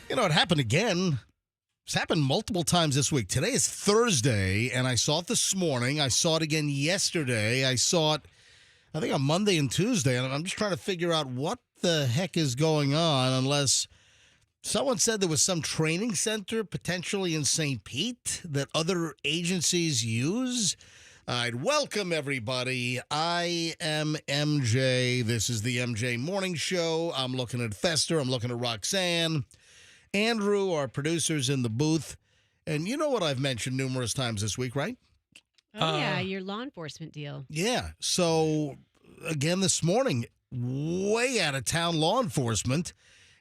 You know, it happened again. It's happened multiple times this week. Today is Thursday, and I saw it this morning. I saw it again yesterday. I saw it, I think, on Monday and Tuesday, and I'm just trying to figure out what the heck is going on, unless someone said there was some training center potentially in St. Pete that other agencies use. I'd welcome everybody. I am MJ. This is the MJ Morning Show. I'm looking at Fester. I'm looking at Roxanne. Andrew, our producer's in the booth. And you know what I've mentioned numerous times this week, right? Oh, yeah, your law enforcement deal. Yeah. So, again, this morning, way out of town law enforcement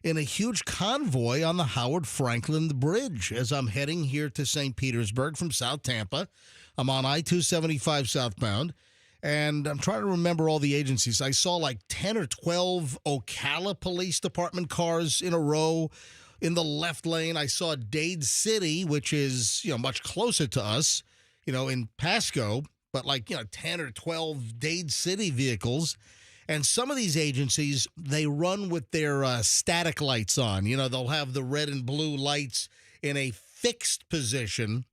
in a huge convoy on the Howard Franklin Bridge as I'm heading here to St. Petersburg from South Tampa. I'm on I-275 southbound, and I'm trying to remember all the agencies. I saw like 10 or 12 Ocala Police Department cars in a row. In the left lane, I saw Dade City, which is, much closer to us, in Pasco, but 10 or 12 Dade City vehicles. And some of these agencies, they run with their static lights on. They'll have the red and blue lights in a fixed position,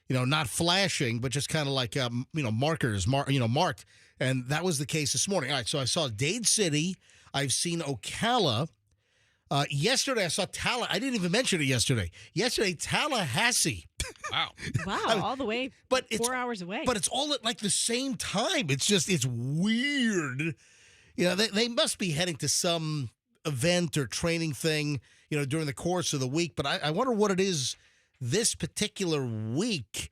not flashing, but just kind of like, markers, marked. And that was the case this morning. All right, so I saw Dade City. I've seen Ocala. Yesterday, I saw I didn't even mention it yesterday. Yesterday, Tallahassee. Wow. All the way but 4 hours away. But it's all at the same time. It's weird. They must be heading to some event or training thing, during the course of the week. But I wonder what it is this particular week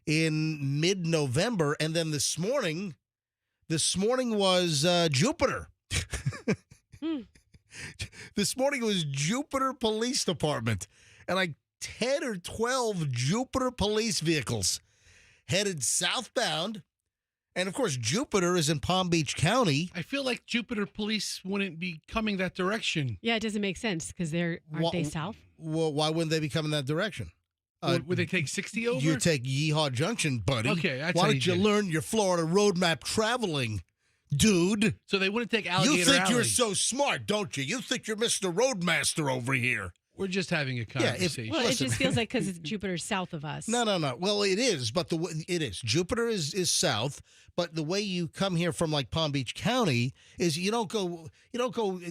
in mid-November. And then this morning was Jupiter. This morning it was Jupiter Police Department, and like 10 or 12 Jupiter police vehicles headed southbound. And, of course, Jupiter is in Palm Beach County. I feel like Jupiter police wouldn't be coming that direction. Yeah, it doesn't make sense because aren't they south? Well, why wouldn't they be coming that direction? Would they take 60 over? You take Yeehaw Junction, buddy. Okay, that's why how don't you learn your Florida road map traveling, dude? So they wouldn't take Alligator You think Alley. you're so smart, don't you? You think you're Mr. Roadmaster over here. We're just having a conversation. Well, it just feels like because Jupiter's south of us. No. Well, it is, but it is. Jupiter is south, but the way you come here from like Palm Beach County is you don't go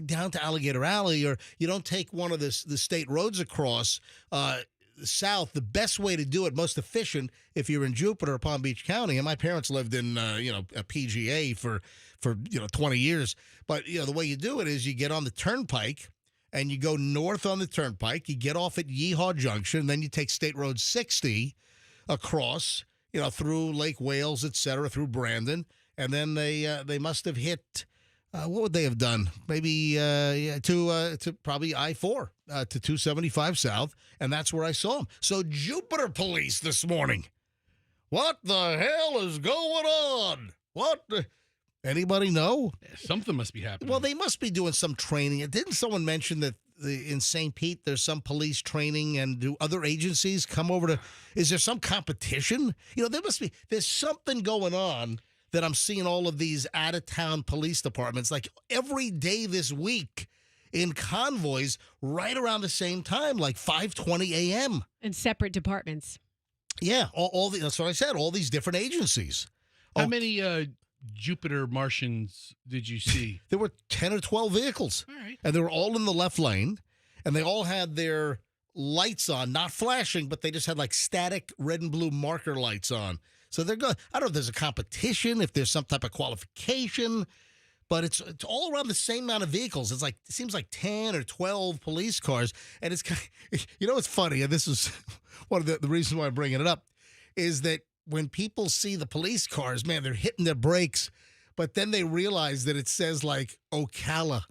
down to Alligator Alley, or you don't take one of the state roads across south. The best way to do it, most efficient, if you're in Jupiter or Palm Beach County. And my parents lived in a PGA for 20 years, but the way you do it is you get on the turnpike. And you go north on the turnpike, you get off at Yeehaw Junction, then you take State Road 60 across, through Lake Wales, et cetera, through Brandon, and then they must have hit, what would they have done? Maybe to probably I-4, to 275 South, and that's where I saw them. So Jupiter Police this morning. What the hell is going on? Anybody know? Something must be happening. Well, they must be doing some training. Didn't someone mention that in St. Pete there's some police training, and do other agencies come over to? Is there some competition? There's something going on that I'm seeing all of these out-of-town police departments like every day this week in convoys right around the same time, like 5:20 a.m. In separate departments. Yeah, that's what I said. All these different agencies. How many Jupiter Martians did you see? There were 10 or 12 vehicles. All right. And they were all in the left lane, and they all had their lights on, not flashing, but they just had like static red and blue marker lights on. So they're good. I don't know if there's a competition, if there's some type of qualification, but it's all around the same amount of vehicles. It seems like 10 or 12 police cars, and it's it's funny, and this is one of the reasons why I'm bringing it up, is that when people see the police cars, man, they're hitting their brakes, but then they realize that it says like Ocala,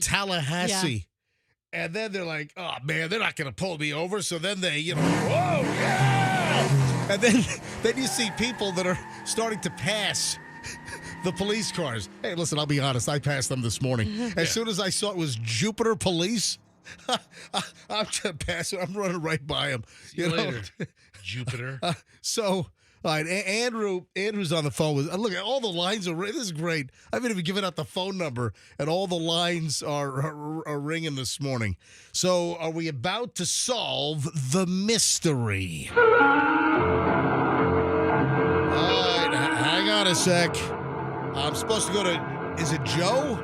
Tallahassee. Yeah. And then they're like, oh, man, they're not going to pull me over. So then they, whoa, yeah! And then you see people that are starting to pass the police cars. Hey, listen, I'll be honest. I passed them this morning. As soon as I saw it was Jupiter Police, I'm just passing. I'm running right by them. See you later, Jupiter. All right, Andrew's on the phone. Look at all the lines are. This is great. I haven't even given out the phone number, and all the lines are ringing this morning. So, are we about to solve the mystery? All right, hang on a sec. I'm supposed to go to. Is it Joe?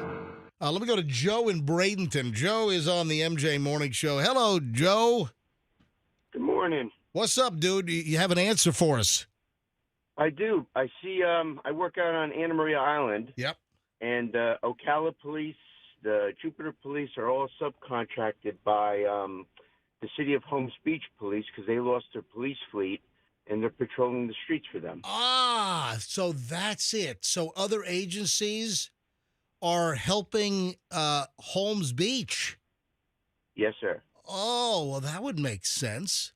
Let me go to Joe in Bradenton. Joe is on the MJ Morning Show. Hello, Joe. Good morning. What's up, dude? You have an answer for us? I do. I see. I work out on Anna Maria Island. Yep. And Ocala Police, the Jupiter Police are all subcontracted by the City of Holmes Beach Police because they lost their police fleet and they're patrolling the streets for them. Ah, so that's it. So other agencies are helping Holmes Beach. Yes, sir. Oh, well, that would make sense.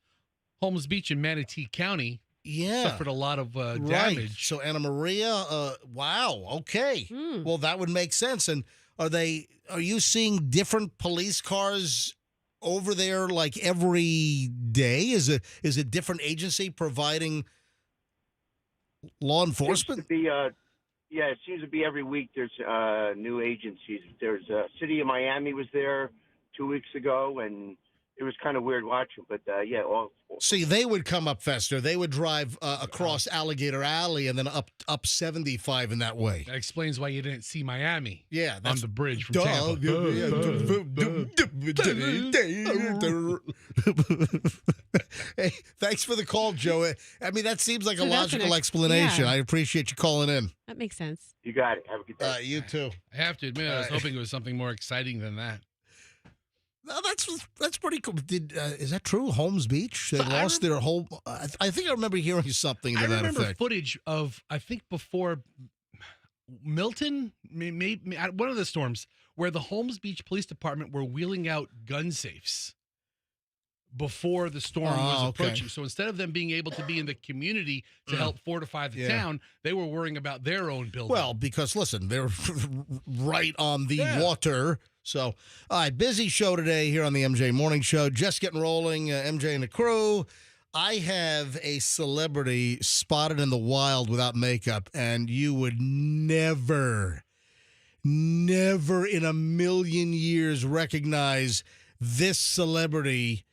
Holmes Beach in Manatee County suffered a lot of damage. Right. So Anna Maria, wow, okay. Well, that would make sense. And are you seeing different police cars over there like every day? Is a different agency providing law enforcement? It seems to be every week there's new agencies. There's City of Miami was there 2 weeks ago, and it was kind of weird watching, but all. See, they would come up Fester. They would drive across Alligator Alley and then up 75 in that way. That explains why you didn't see Miami. Yeah, on the bridge from Tampa. Hey, thanks for the call, Joe. I mean, that seems like a logical explanation. Yeah. I appreciate you calling in. That makes sense. You got it. Have a good day. You too. I have to admit, I was hoping it was something more exciting than that. No, that's pretty cool. Is that true? Holmes Beach, they lost their whole. I think I remember hearing something to that effect. I remember footage of before Milton, maybe one of the storms where the Holmes Beach Police Department were wheeling out gun safes before the storm was approaching. So instead of them being able to be in the community to help fortify the town, they were worrying about their own building. Well, because, listen, they're right on the water. So, all right, busy show today here on the MJ Morning Show. Just getting rolling, MJ and the crew. I have a celebrity spotted in the wild without makeup, and you would never in a million years recognize this celebrity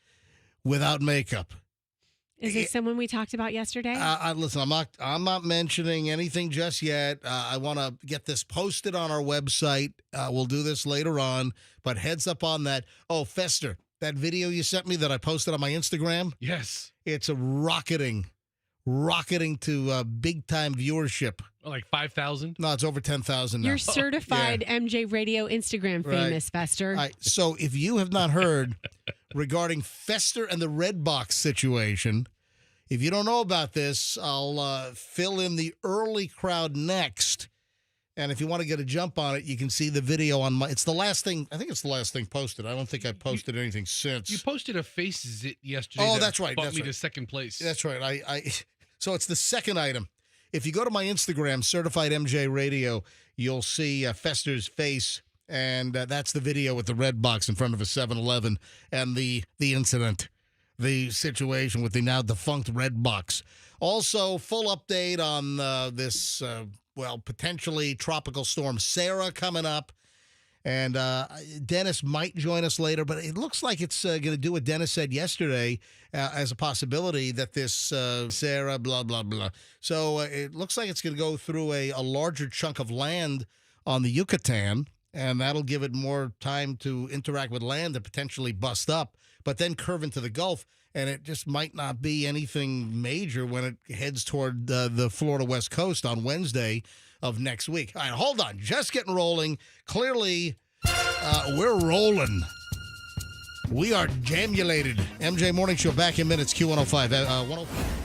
without makeup. Is it someone we talked about yesterday? Listen, I'm not mentioning anything just yet. I want to get this posted on our website. We'll do this later on, but heads up on that. Oh, Fester, that video you sent me that I posted on my Instagram? Yes. It's a rocketing to big-time viewership. Like 5,000? No, it's over 10,000 now. You're certified MJ Radio Instagram famous, Fester. All right, so if you have not heard regarding Fester and the Red Box situation, if you don't know about this, I'll fill in the early crowd next. And if you want to get a jump on it, you can see the video on it's the last thing. I think it's the last thing posted. I don't think I posted anything since. You posted a face zit yesterday. Oh, that's right. Brought me to second place. That's right. So it's the second item. If you go to my Instagram, Certified MJ Radio, you'll see Fester's face, and that's the video with the red box in front of a 7-Eleven and the incident, the situation with the now defunct red box. Also, full update on this, potentially tropical storm Sarah coming up. And Dennis might join us later, but it looks like it's going to do what Dennis said yesterday as a possibility that this Sarah, blah, blah, blah. So it looks like it's going to go through a larger chunk of land on the Yucatan, and that'll give it more time to interact with land and potentially bust up, but then curve into the Gulf. And it just might not be anything major when it heads toward the Florida West Coast on Wednesday of next week. All right, hold on. Just getting rolling. Clearly, we're rolling. We are jamulated. MJ Morning Show back in minutes. Q105. 105.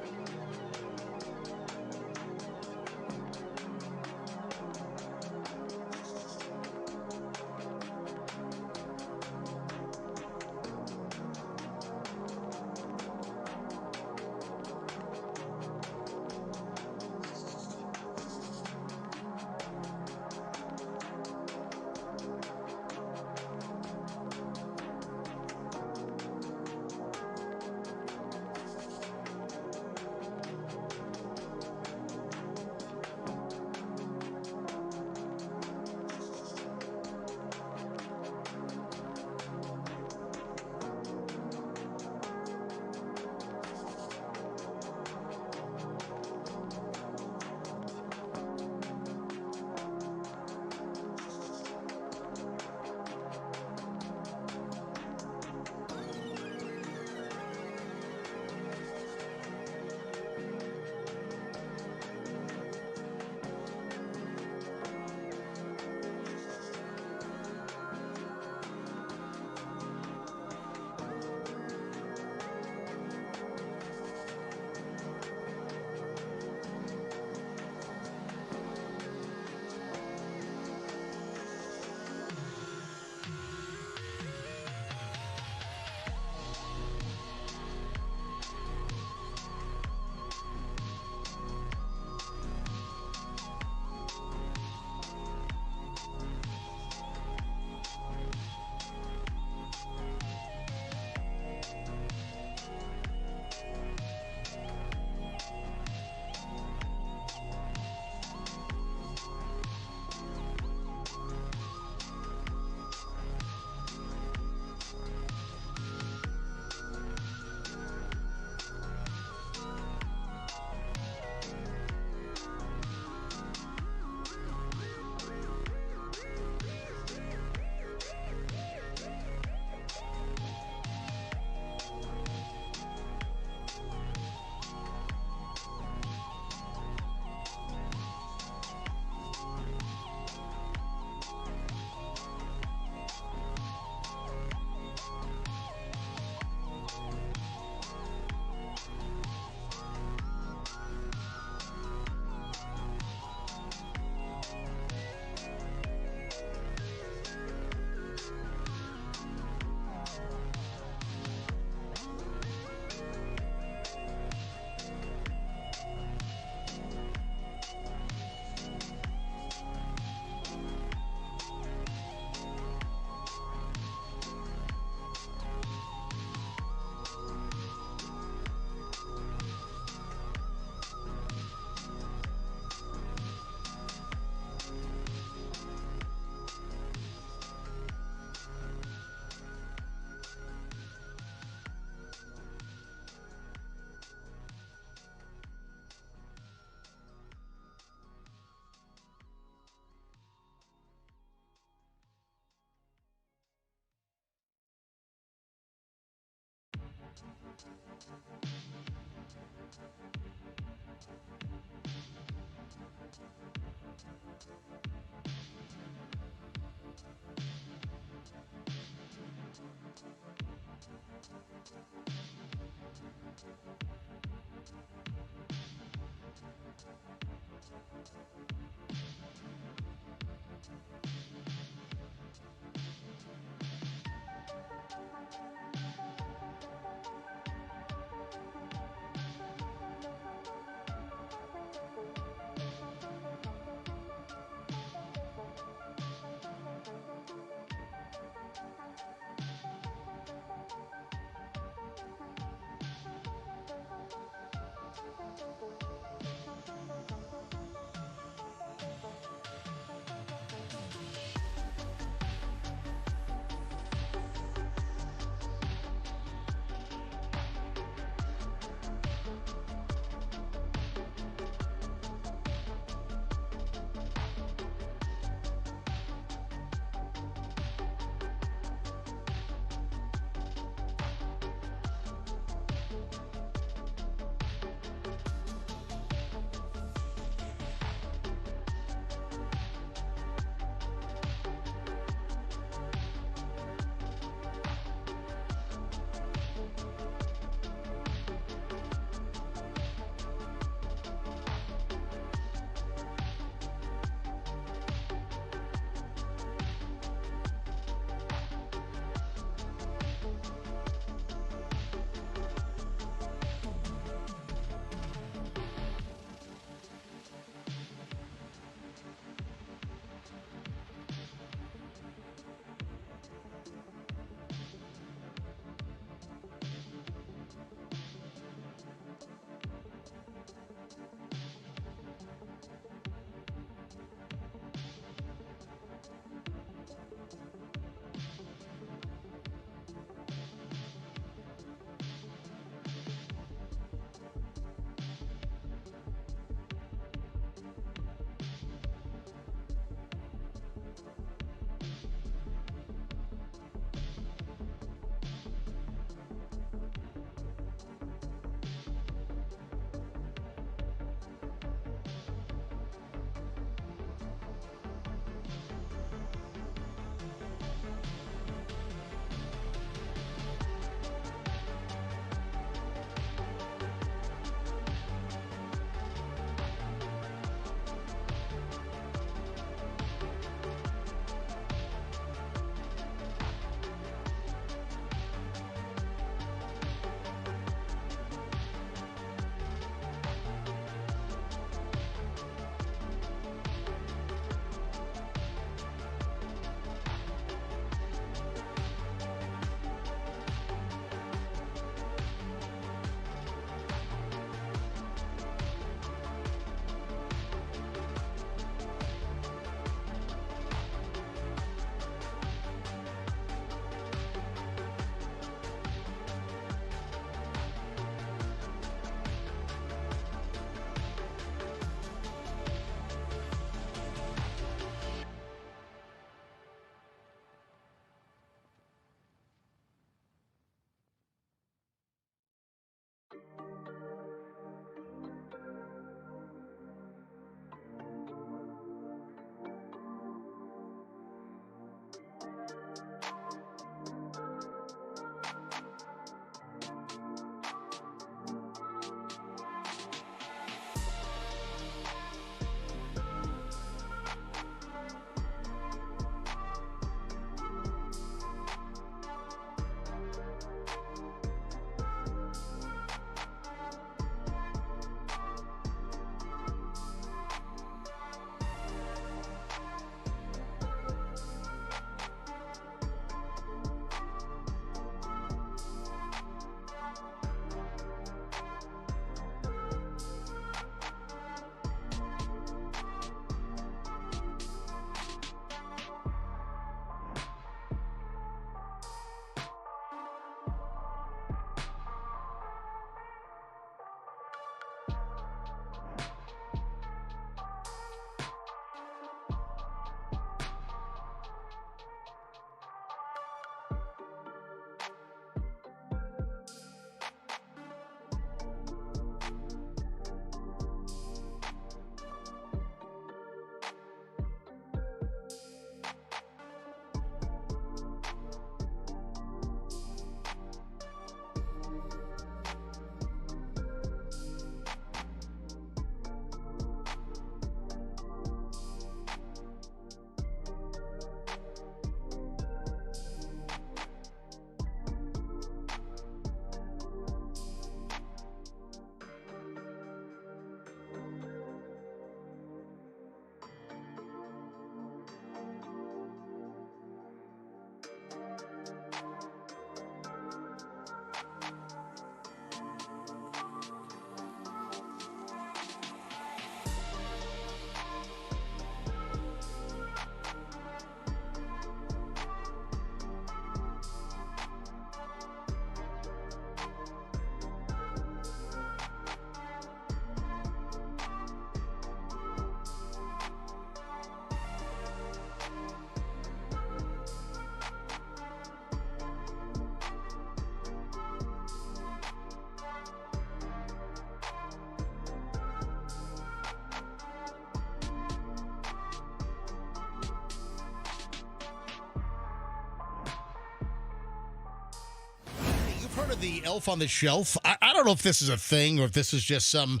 heard of the Elf on the Shelf? I don't know if this is a thing or if this is just some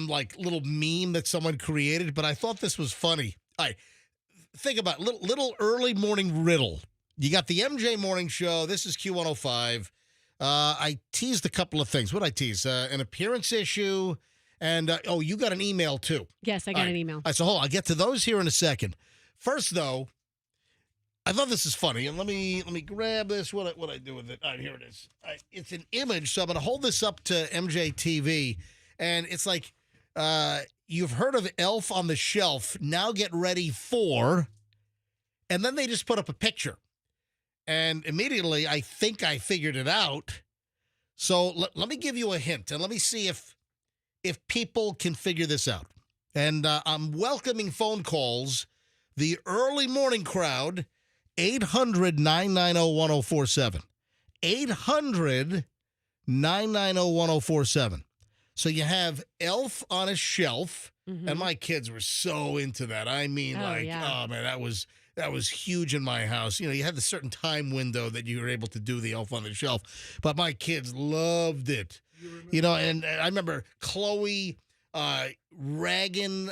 like little meme that someone created, but I thought this was funny. All right, think about it. Little early morning riddle. You got the MJ morning show. This is Q105. I teased a couple of things. What did I tease? An appearance issue, and you got an email too. Yes, I got an email. All right, so hold on. I'll get to those here in a second. First, though, I thought this is funny, and let me grab this. What I do with it? All right, here it is. It's an image, so I'm going to hold this up to MJ TV, and it's like you've heard of Elf on the Shelf. Now get ready for, and then they just put up a picture, and immediately I think I figured it out. So let me give you a hint, and let me see if people can figure this out. And I'm welcoming phone calls. The early morning crowd. 800-990-1047. 800-990-1047. So you have Elf on a Shelf, and my kids were so into that. I mean, oh man, that was huge in my house. You know, you had a certain time window that you were able to do the Elf on the Shelf, but my kids loved it. You know, and I remember Chloe ratting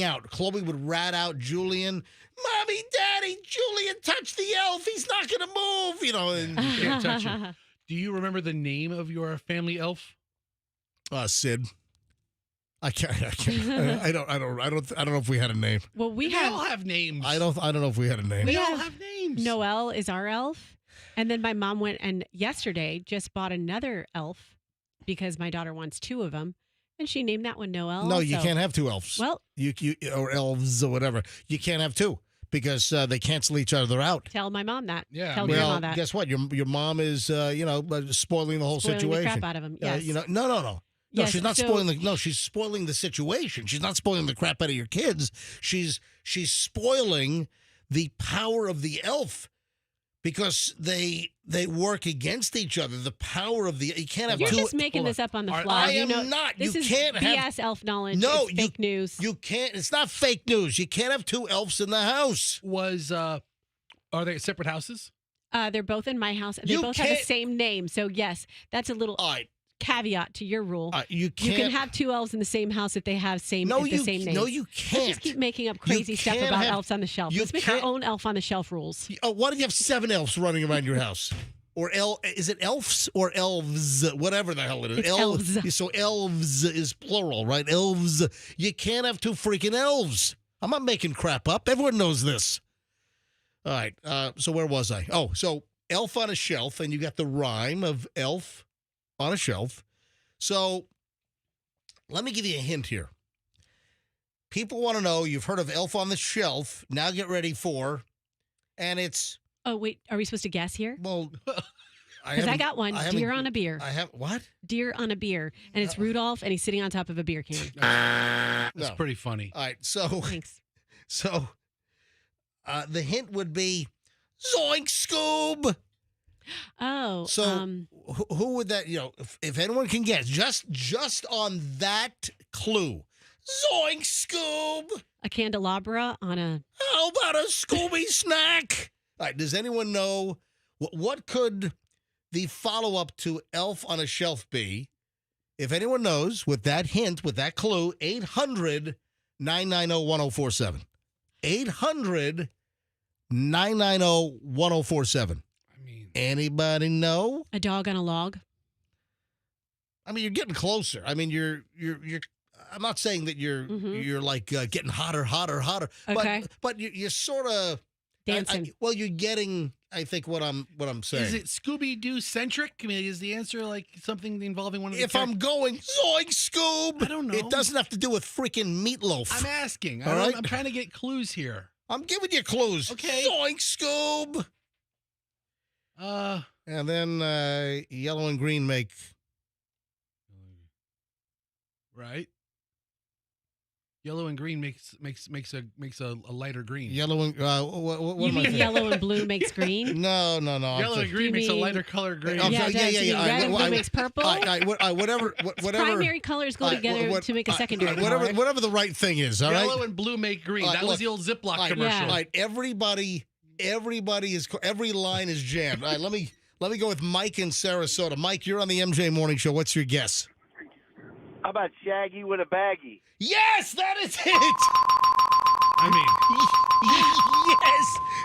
out. Chloe would rat out Julian. Mommy, Daddy, Julian touched the elf. He's not going to move. You know, and you can't touch him. Do you remember the name of your family elf? Sid. I can't. I don't know if we had a name. Well, we all have names. I don't know if we had a name. We all have names. Noelle is our elf, and then my mom went and yesterday just bought another elf because my daughter wants two of them. And she named that one Noelle. No, you can't have two elves. Well, you or elves or whatever. You can't have two because they cancel each other out. Tell my mom that. Yeah. Tell grandma that. Guess what? Your mom is spoiling the whole situation. The crap out of him. Yes. No. No, yes, she's not spoiling. No, she's spoiling the situation. She's not spoiling the crap out of your kids. She's spoiling the power of the elf. Because they work against each other. The power of you can't have You're two. Just making this up on the fly. I am not. This you can't BS have elf knowledge. No, it's fake news. You can't. It's not fake news. You can't have two elves in the house. Are they at separate houses? They're both in my house. They both have the same name. So yes, that's a little caveat to your rule. You can have two elves in the same house if they have the same name. No, you can't. Let's just keep making up crazy stuff about elves on the shelf. Let's make our own elf on the shelf rules. Oh, why do you have 7 elves running around your house? Or is it elves or elves? Whatever the hell it is. It's elves. So elves is plural, right? Elves. You can't have two freaking elves. I'm not making crap up. Everyone knows this. All right. So where was I? Oh, so Elf on a Shelf, and you got the rhyme of elf on a shelf. So let me give you a hint here. People want to know, you've heard of Elf on the Shelf. Now get ready for, and it's. Oh, wait. Are we supposed to guess here? Well, because I got one. Deer on a beer. I have what? Deer on a beer. And it's Rudolph, and he's sitting on top of a beer can. That's pretty funny. All right. So. Thanks. So the hint would be Zoink Scoob. Oh, so who would that? If anyone can guess, just on that clue, Zoink Scoob, a candelabra on a. How about a Scooby snack? All right, does anyone know what could the follow up to Elf on a Shelf be? If anyone knows, with that hint, with that clue, 800-990-1047. 800-990-1047. Anybody know? A dog on a log. I mean, you're getting closer. I mean, you're. I'm not saying that you're like getting hotter. Okay. But you're sort of dancing. You're getting. I think what I'm saying. Is it Scooby-Doo centric? I mean, is the answer like something involving one of the? If I'm going Zoink Scoob, I don't know. It doesn't have to do with freaking meatloaf. I'm asking. All right? I'm trying to get clues here. I'm giving you clues. Okay. Zoink Scoob. And then yellow and green make. Right. Yellow and green makes a lighter green. Yellow and what you mean yellow and blue makes green? No. Yellow and green makes a lighter color green. Yeah. Red and blue makes purple. Whatever. Primary colors go together to make a secondary color. Whatever the right thing is. All right. Yellow and blue make green. That was the old Ziploc commercial. All right. Every line is jammed. All right. Let me Let me go with Mike in Sarasota. Mike, you're on the MJ Morning Show. What's your guess? How about Shaggy with a baggie? Yes, that is it. I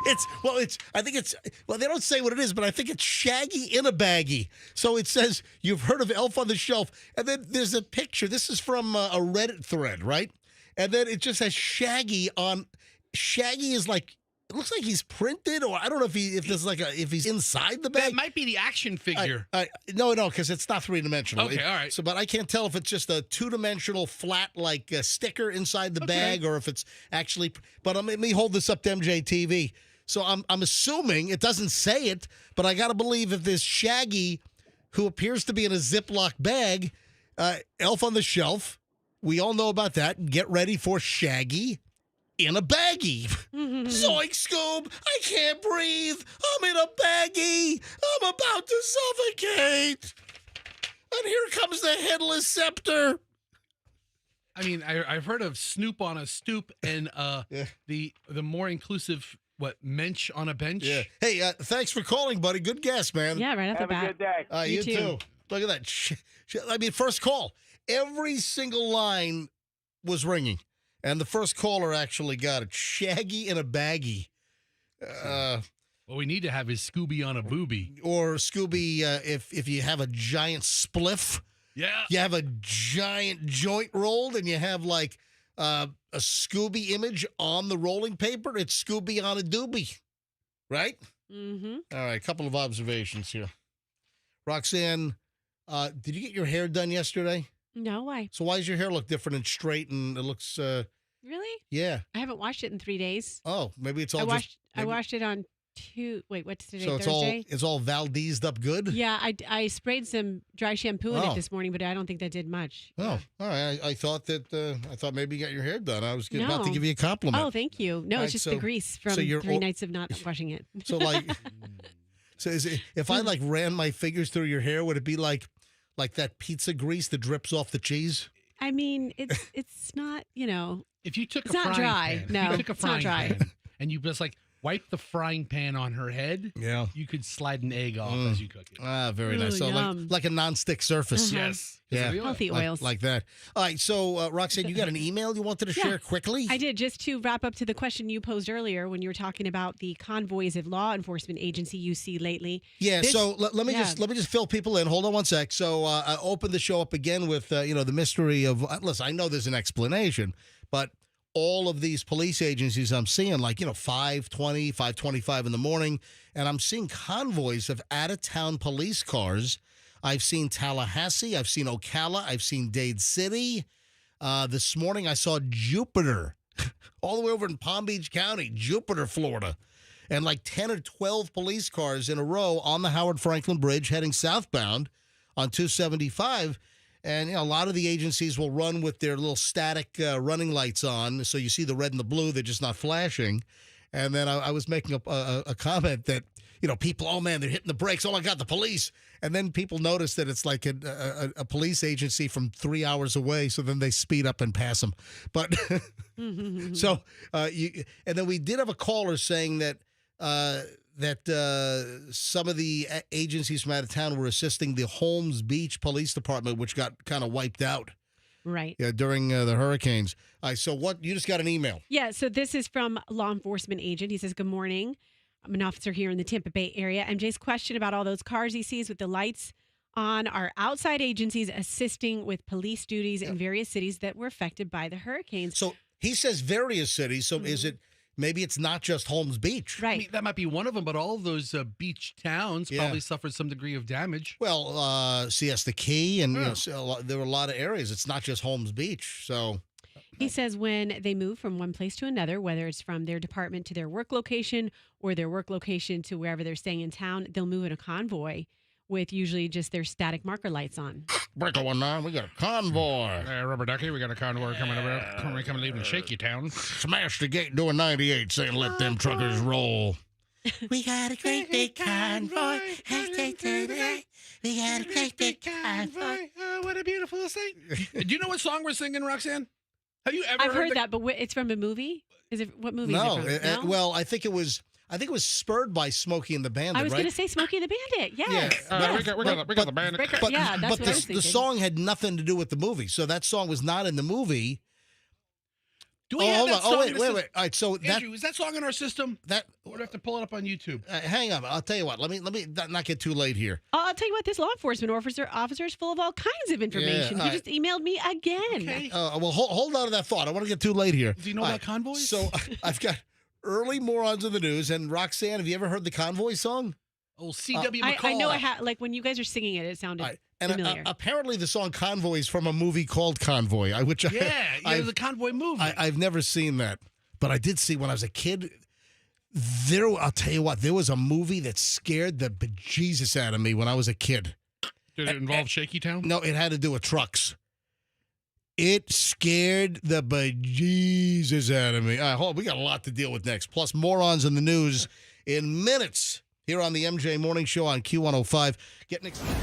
Yes, they don't say what it is, but I think it's Shaggy in a baggie. So it says, you've heard of Elf on the Shelf, and then there's a picture. This is from a Reddit thread, right? And then it just has Shaggy on. Shaggy is like, it looks like he's printed, or I don't know if he's inside the bag. That might be the action figure. No, because it's not 3-dimensional. Okay, all right. So, but I can't tell if it's just a 2-dimensional flat like sticker inside the bag, or if it's actually. But let me hold this up to MJTV. So I'm assuming it doesn't say it, but I got to believe if this Shaggy, who appears to be in a Ziploc bag, Elf on the Shelf. We all know about that. Get ready for Shaggy in a baggie. Zoink, Scoob, I can't breathe. I'm in a baggie. I'm about to suffocate. And here comes the headless scepter. I mean, I've heard of Snoop on a stoop and the more inclusive, mensch on a bench? Yeah. Hey, thanks for calling, buddy. Good guess, man. Yeah, right off the Have bat. a good day. You too. Look at that. I mean, first call. Every single line was ringing. And the first caller actually got it. Shaggy in a baggie. What we need to have is Scooby on a booby. Or Scooby, if you have a giant spliff. Yeah. You have a giant joint rolled, and you have like a Scooby image on the rolling paper. It's Scooby on a doobie. Right? Mm-hmm. All right, a couple of observations here. Roxanne, did you get your hair done yesterday? No, why? So why does your hair look different and straight, and it looks... Really? Yeah. I haven't washed it in 3 days. Oh, maybe it's all I washed it on what's today? So Thursday? it's all Valdezed up good? Yeah, I sprayed some dry shampoo in it this morning, but I don't think that did much. Oh, all right. I thought maybe you got your hair done. I was about to give you a compliment. Oh, thank you. No, it's just the grease from 3 nights of not washing it. So if I ran my fingers through your hair, would it be like that pizza grease that drips off the cheese? I mean, it's not, If you took it's not dry. pan, No, if you took a it's not frying dry. pan and you just wipe the frying pan on her head, yeah, you could slide an egg off as you cook it. Ah, very nice. So yum. like a nonstick surface. Uh-huh. Yes. Yeah. Healthy oils. Like that. All right. So, Roxanne, you got an email you wanted to share quickly? I did, just to wrap up to the question you posed earlier when you were talking about the convoys of law enforcement agency you see lately. Yeah. So let me just fill people in. Hold on one sec. So I opened the show up again with the mystery of. Listen, I know there's an explanation, but all of these police agencies I'm seeing, 5:20, 5:25 in the morning, and I'm seeing convoys of out-of-town police cars. I've seen Tallahassee, I've seen Ocala, I've seen Dade City. This morning I saw Jupiter, all the way over in Palm Beach County, Jupiter, Florida, and 10 or 12 police cars in a row on the Howard Franklin Bridge heading southbound on 275. And a lot of the agencies will run with their little static running lights on, so you see the red and the blue, they're just not flashing. And then I was making a comment that, people, oh, man, they're hitting the brakes. Oh, my God, the police. And then people notice that it's like a police agency from 3 hours away, so then they speed up and pass them. But so, and then we did have a caller saying that some of the agencies from out of town were assisting the Holmes Beach Police Department, which got kind of wiped out. Right. Yeah, during the hurricanes. So what? You just got an email. Yeah, so this is from a law enforcement agent. He says, good morning. I'm an officer here in the Tampa Bay area. MJ's question about all those cars he sees with the lights on are outside agencies assisting with police duties in various cities that were affected by the hurricanes. So he says various cities. So is it, maybe it's not just Holmes Beach? Right. I mean, that might be one of them, but all of those beach towns probably suffered some degree of damage. Well, Siesta Key, and there were a lot of areas. It's not just Holmes Beach. So he says when they move from one place to another, whether it's from their department to their work location or their work location to wherever they're staying in town, they'll move in a convoy with usually just their static marker lights on. Breaker 19, we got a convoy. Rubber Ducky, we got a convoy coming leaving Shaky Town. Smash the gate doing 98, saying let them truckers roll. We got a great big convoy. We got a great big convoy. What a beautiful thing. Do you know what song we're singing, Roxanne? Have you ever I've heard that, but it's from a movie? Is it what movie is it from? No? Well, I think it was I think it was spurred by Smokey and the Bandit, I was right? going to say Smokey and the Bandit. Yes. Yeah. yes. We got the band. But, yeah, that's but what I was the thinking. song had nothing to do with the movie. So that song was not in the movie. Do we have that song? Wait. All right, so Andrew, is that song in our system? that Or do I have to pull it up on YouTube? hang on. I'll tell you what. Let me not get too late here. I'll tell you what, this law enforcement officer is full of all kinds of information. Yeah, He just emailed me again. Okay. Well, hold on to that thought. I don't want to get too late here. Do you know All about convoys? So I've got early morons in the news. And Roxanne, have you ever heard the Convoy song? Oh, C.W. McCall. I know I have, like, when you guys are singing it, it sounded All right. And familiar. apparently the song Convoy is from a movie called Convoy, The convoy movie. I've never seen that. But I did see when I was a kid. I'll tell you what, there was a movie that scared the bejesus out of me when I was a kid. Did it involve Shaky Town? No, it had to do with trucks. It scared the bejesus out of me. All right, hold on, we got a lot to deal with next. Plus, morons in the news in minutes here on the MJ Morning Show on Q105. Getting excited.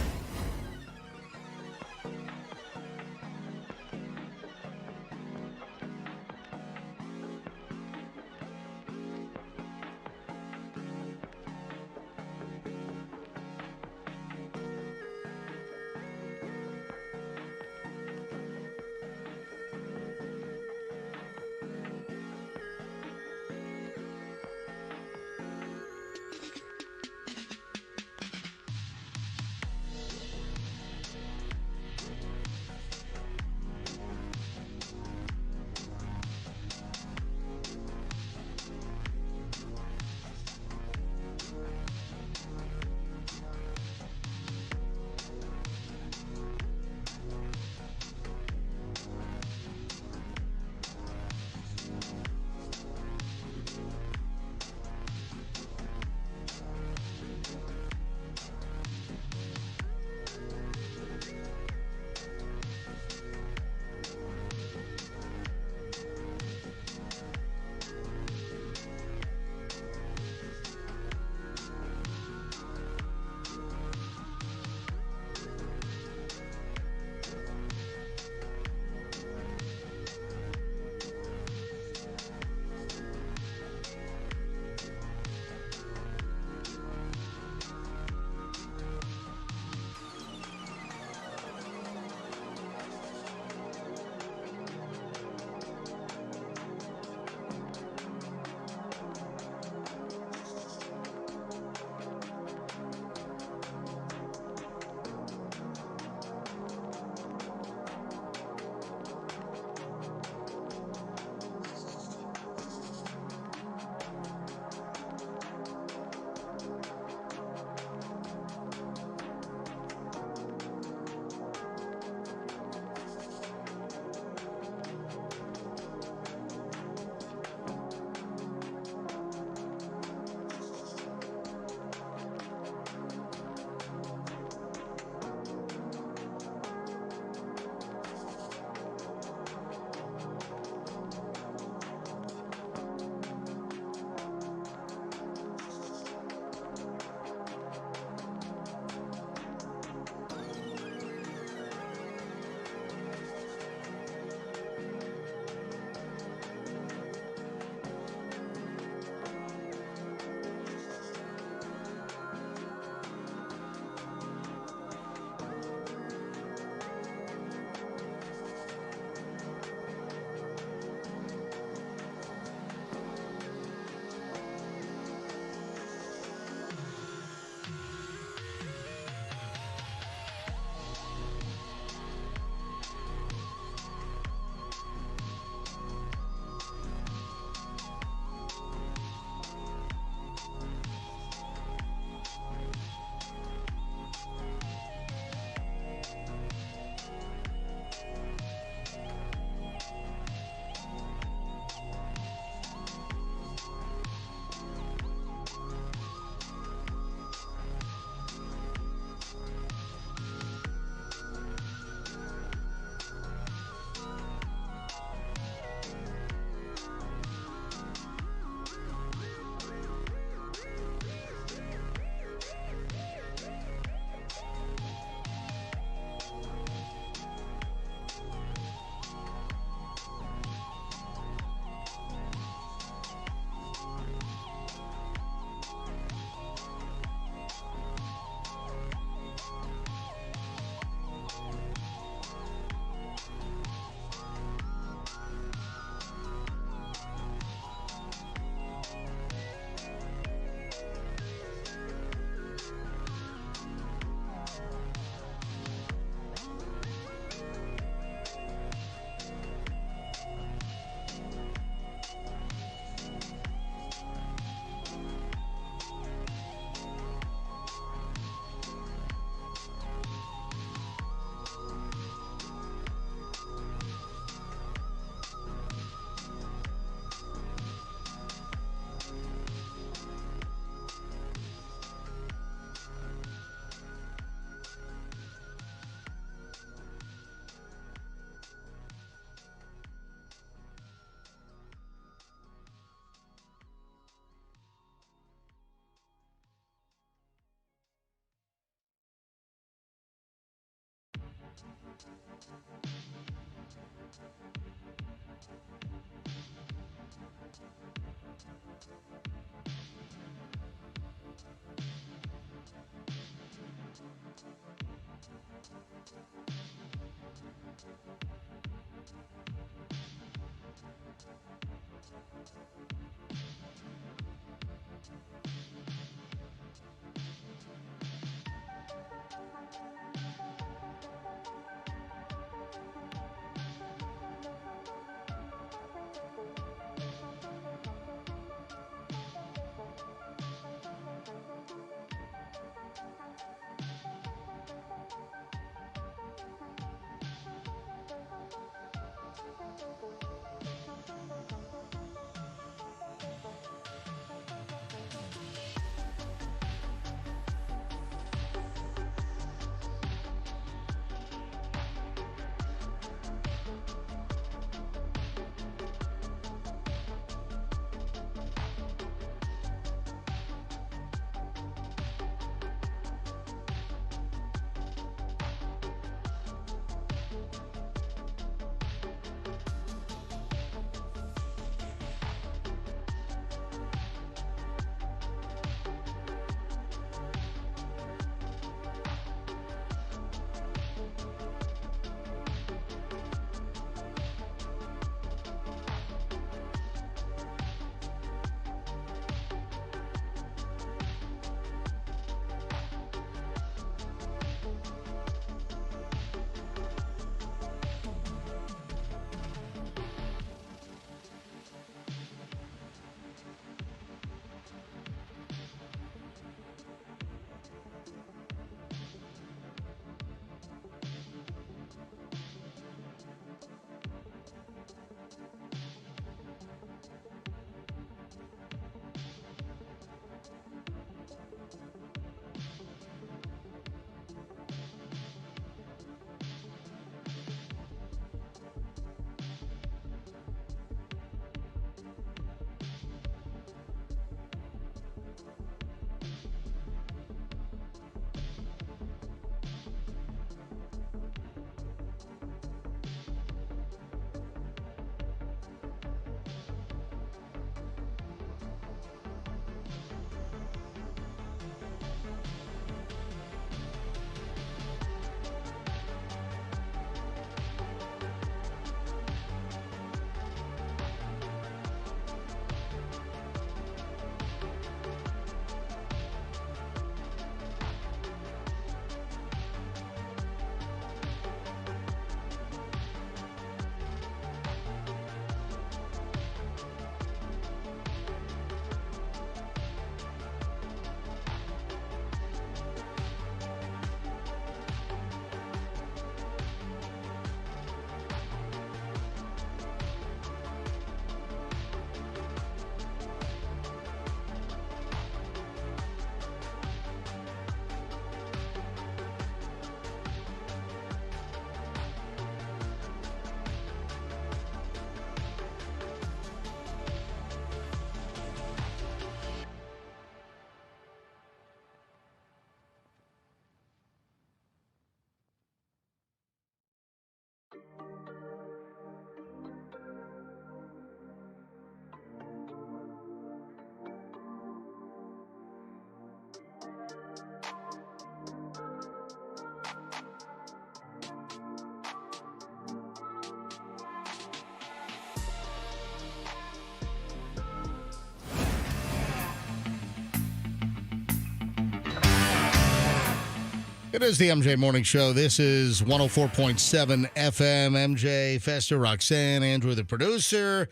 It is the MJ Morning Show. This is 104.7 FM. MJ, Fester, Roxanne, Andrew, the producer.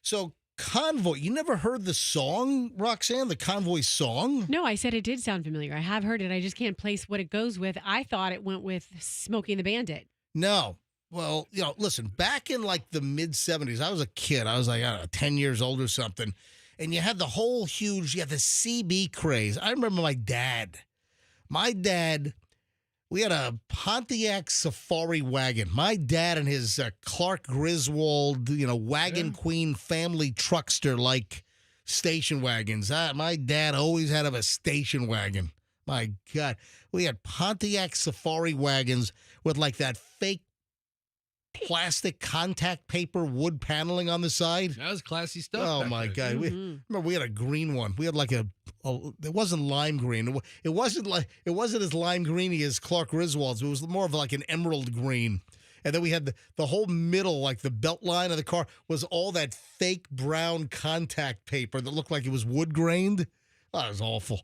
So, Convoy, you never heard the song, Roxanne, the Convoy song? No, I said it did sound familiar. I have heard it. I just can't place what it goes with. I thought it went with Smokey and the Bandit. No. Well, listen, back in like the mid-'70s, I was a kid. I was like, I don't know, 10 years old or something. And you had the whole huge, the CB craze. I remember my dad. We had a Pontiac Safari wagon. My dad and his Clark Griswold, Wagon Queen family truckster-like station wagons. My dad always had a station wagon. My God. We had Pontiac Safari wagons with like that fake plastic contact paper wood paneling on the side. That was classy stuff. Oh, my God. Mm-hmm. Remember, we had a green one. We had like it wasn't lime green. It wasn't as lime greeny as Clark Griswold's. It was more of like an emerald green. And then we had the whole middle, like the belt line of the car, was all that fake brown contact paper that looked like it was wood grained. Oh, it was awful.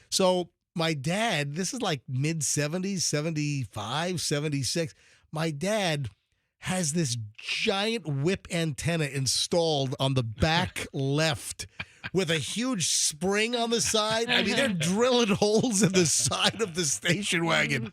So my dad, this is like mid-70s, 75, 76. My dad has this giant whip antenna installed on the back left with a huge spring on the side. I mean, they're drilling holes in the side of the station wagon.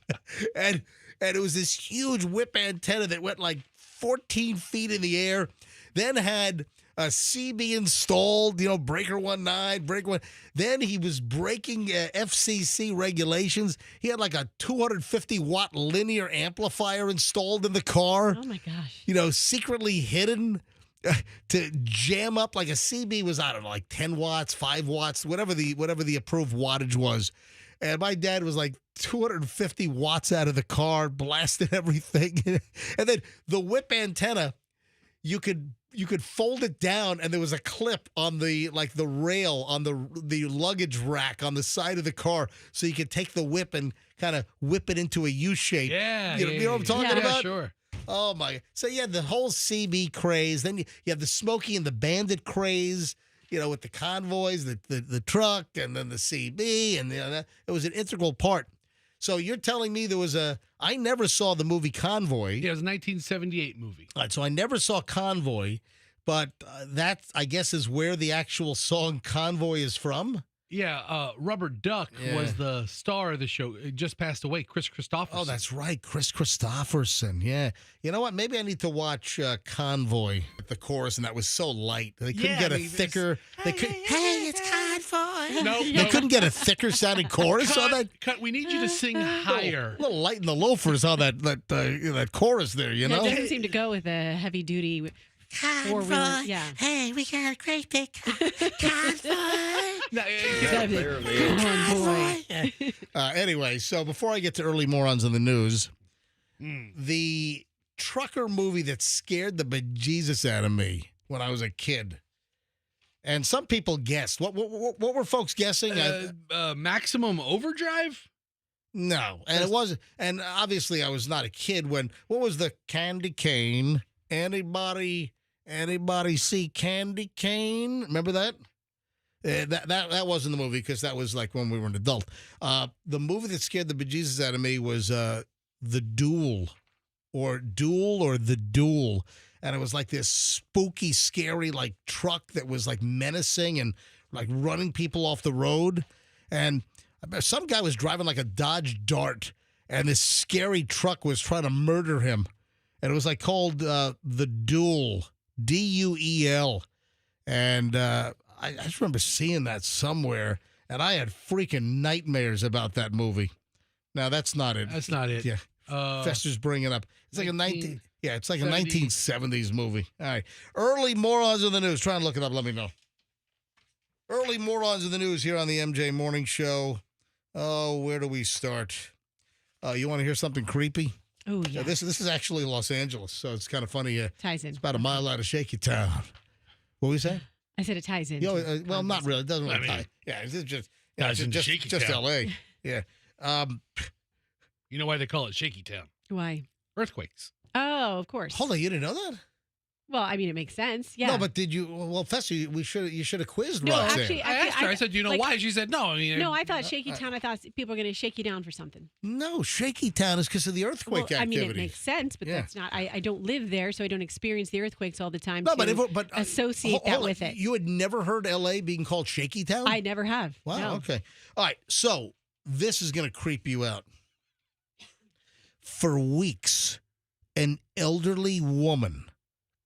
And it was this huge whip antenna that went like 14 feet in the air, then had a CB installed, breaker 19, breaker 1. Then he was breaking FCC regulations. He had like a 250-watt linear amplifier installed in the car. Oh, my gosh. Secretly hidden to jam up like a CB was, I don't know, like 10 watts, 5 watts, whatever the approved wattage was. And my dad was like 250 watts out of the car, blasting everything. And then the whip antenna, you could fold it down, and there was a clip on the rail on the luggage rack on the side of the car, so you could take the whip and kind of whip it into a U shape. Yeah, you know what I'm talking about? Sure. Oh my! So you had the whole CB craze, then you have the Smokey and the Bandit craze. With the convoys, the truck, and then the CB, and it was an integral part. So you're telling me I never saw the movie Convoy. Yeah, it was a 1978 movie. All right, so I never saw Convoy, but that, I guess, is where the actual song Convoy is from? Yeah, Rubber Duck was the star of the show. It just passed away, Chris Christopherson. Oh, that's right, Chris Christopherson, yeah. You know what? Maybe I need to watch Convoy, the chorus, and that was so light. They couldn't get a thicker... Hey, it's Convoy! No, They couldn't get a thicker sounding chorus on that? Cut, we need you to sing higher. A little light in the loafers on that chorus there, It doesn't seem to go with a heavy duty four-wheeler. Yeah. Hey, we got a great big Convoy. Anyway, so before I get to early morons in the news, the trucker movie that scared the bejesus out of me when I was a kid, and some people guessed. What were folks guessing? Maximum Overdrive? No, and it wasn't. And obviously, I was not a kid when. What was the candy cane? Anybody see Candy Cane? Remember that? That wasn't the movie, because that was like when we were an adult. The movie that scared the bejesus out of me was The Duel, or The Duel. And it was like this spooky, scary, like truck that was like menacing and like running people off the road. And some guy was driving like a Dodge Dart, and this scary truck was trying to murder him. And it was like called The Duel, Duel. And I just remember seeing that somewhere, and I had freaking nightmares about that movie. Now, that's not it. That's not it. Yeah. Fester's bringing up. It's like a 1970s movie. All right. Early morons in the news. Try and look it up. Let me know. Early morons in the news here on the MJ Morning Show. Oh, where do we start? You want to hear something creepy? Oh, yeah. This is actually Los Angeles, so it's kind of funny. Ties in. It's about a mile out of Shaky Town. What were you saying? I said it ties in. Well, not really. It doesn't really tie. Yeah, it's just L.A. Yeah. You know why they call it Shaky Town? Why? Earthquakes. Oh, of course. Hold on, you didn't know that? Well, I mean, it makes sense. Yeah. No, but did you? Well, Fester, you should have quizzed No, Roxanne. actually, I asked her. I said, "Do you know why?" She said, "No." I mean, no, I thought Shaky Town. I thought people were going to shake you down for something. No, Shaky Town is because of the earthquake activity. I mean, it makes sense, but that's not. I don't live there, so I don't experience the earthquakes all the time. No, but associate that with it. You had never heard L.A. being called Shaky Town? I never have. Wow. No. Okay. All right. So this is going to creep you out. For weeks, an elderly woman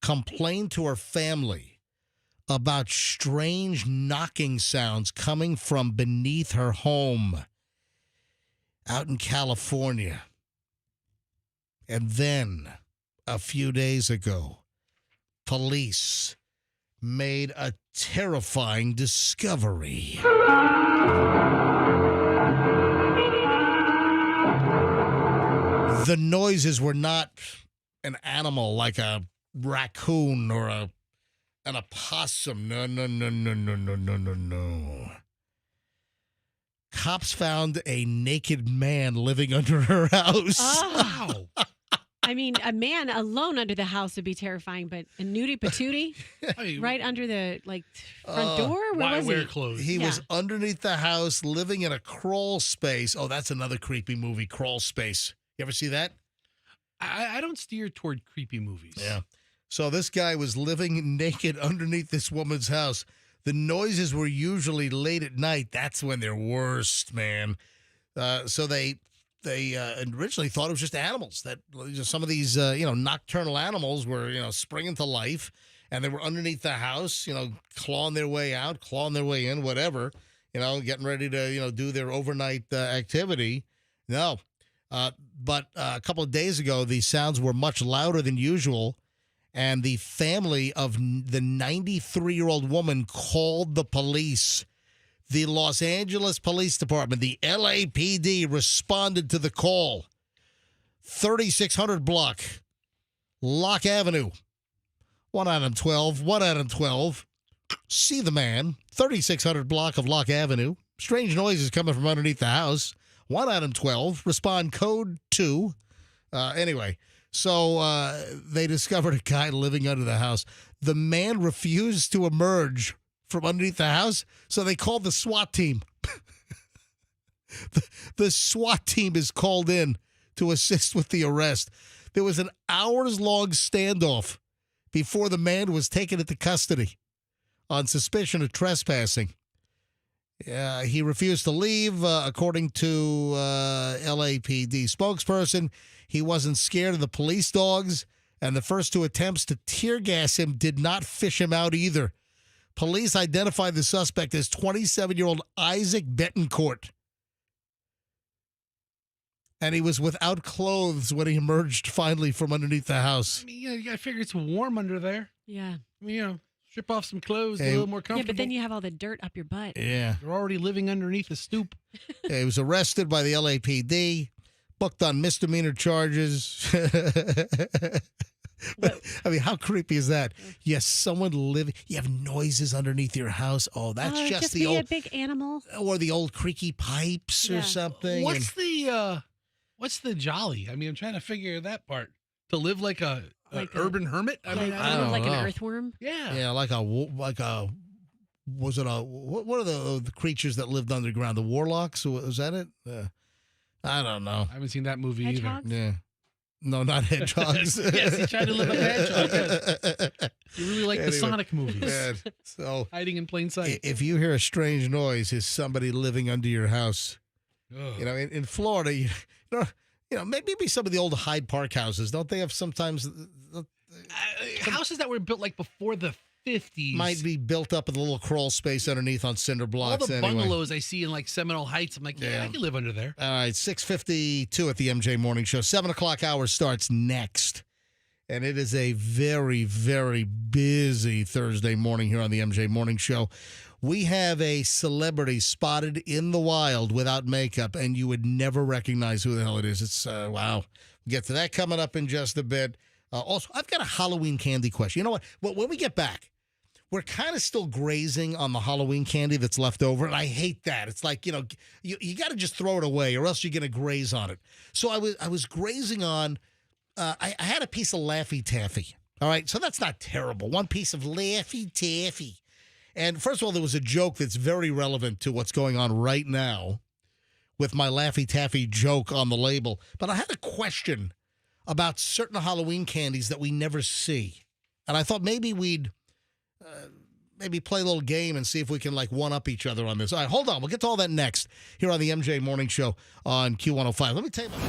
complained to her family about strange knocking sounds coming from beneath her home out in California. And then, a few days ago, police made a terrifying discovery. The noises were not an animal like a raccoon or an opossum. No. Cops found a naked man living under her house. Oh. I I mean, a man alone under the house would be terrifying, but a nudie patootie right under the front door? Why was wear he? clothes? He was underneath the house, living in a crawl space. Oh, that's another creepy movie, Crawl Space. You ever see that? I don't steer toward creepy movies. Yeah. So this guy was living naked underneath this woman's house. The noises were usually late at night. That's when they're worst, man. So they originally thought it was just animals. That some of these nocturnal animals were springing to life, and they were underneath the house, clawing their way out, clawing their way in, whatever, getting ready to do their overnight activity. No, but a couple of days ago, these sounds were much louder than usual. And the family of the 93-year-old woman called the police. The Los Angeles Police Department, the LAPD, responded to the call. 3600 block, Locke Avenue. 1 Adam 12, 1 Adam 12. See the man. 3600 block of Locke Avenue. Strange noises coming from underneath the house. 1 Adam 12. Respond code 2. Anyway. So they discovered a guy living under the house. The man refused to emerge from underneath the house, so they called the SWAT team. The SWAT team is called in to assist with the arrest. There was an hours-long standoff before the man was taken into custody on suspicion of trespassing. He refused to leave, according to LAPD spokesperson. He wasn't scared of the police dogs, and the first two attempts to tear gas him did not fish him out either. Police identified the suspect as 27-year-old Isaac Betancourt, and he was without clothes when he emerged finally from underneath the house. I mean, you gotta figure it's warm under there. Yeah. I mean, strip off some clothes, get a little more comfortable. Yeah, but then you have all the dirt up your butt. Yeah. You're already living underneath a stoop. He was arrested by the LAPD, booked on misdemeanor charges. I mean, how creepy is that? Yes, someone living. You have noises underneath your house. Oh, that's just the old a big animal, or the old creaky pipes or something. What's the jolly? I mean, I'm trying to figure that part. To live like a urban hermit. I mean, I don't know, like an earthworm. Yeah, like a was it a what are the creatures that lived underground? The warlocks? Was that it? I don't know. I haven't seen that movie Hedgehogs? either. Yeah. No, not hedgehogs. Yes, he tried to live like a hedgehog. You really like the Sonic movies. Man, so hiding in plain sight. If you hear a strange noise, is somebody living under your house? Ugh. In Florida, maybe some of the old Hyde Park houses, don't they have sometimes houses that were built like before the 50s might be built up with a little crawl space underneath on cinder blocks. All the anyway. bungalows I see in like Seminole Heights, I'm like, yeah, I can live under there. All right, 6:52 at the MJ Morning Show. 7 o'clock hour starts next. And it is a very, very busy Thursday morning here on the MJ Morning Show. We have a celebrity spotted in the wild without makeup, and you would never recognize who the hell it is. It's, wow. We'll get to that coming up in just a bit. Also, I've got a Halloween candy question. You know what? Well, when we get back, we're kind of still grazing on the Halloween candy that's left over, and I hate that. It's like, you got to just throw it away, or else you're going to graze on it. So I was grazing on, I had a piece of Laffy Taffy. All right, so that's not terrible. One piece of Laffy Taffy. And first of all, there was a joke that's very relevant to what's going on right now with my Laffy Taffy joke on the label. But I had a question about certain Halloween candies that we never see. And I thought maybe we'd maybe play a little game and see if we can one-up each other on this. All right, hold on. We'll get to all that next here on the MJ Morning Show on Q105. Let me tell you about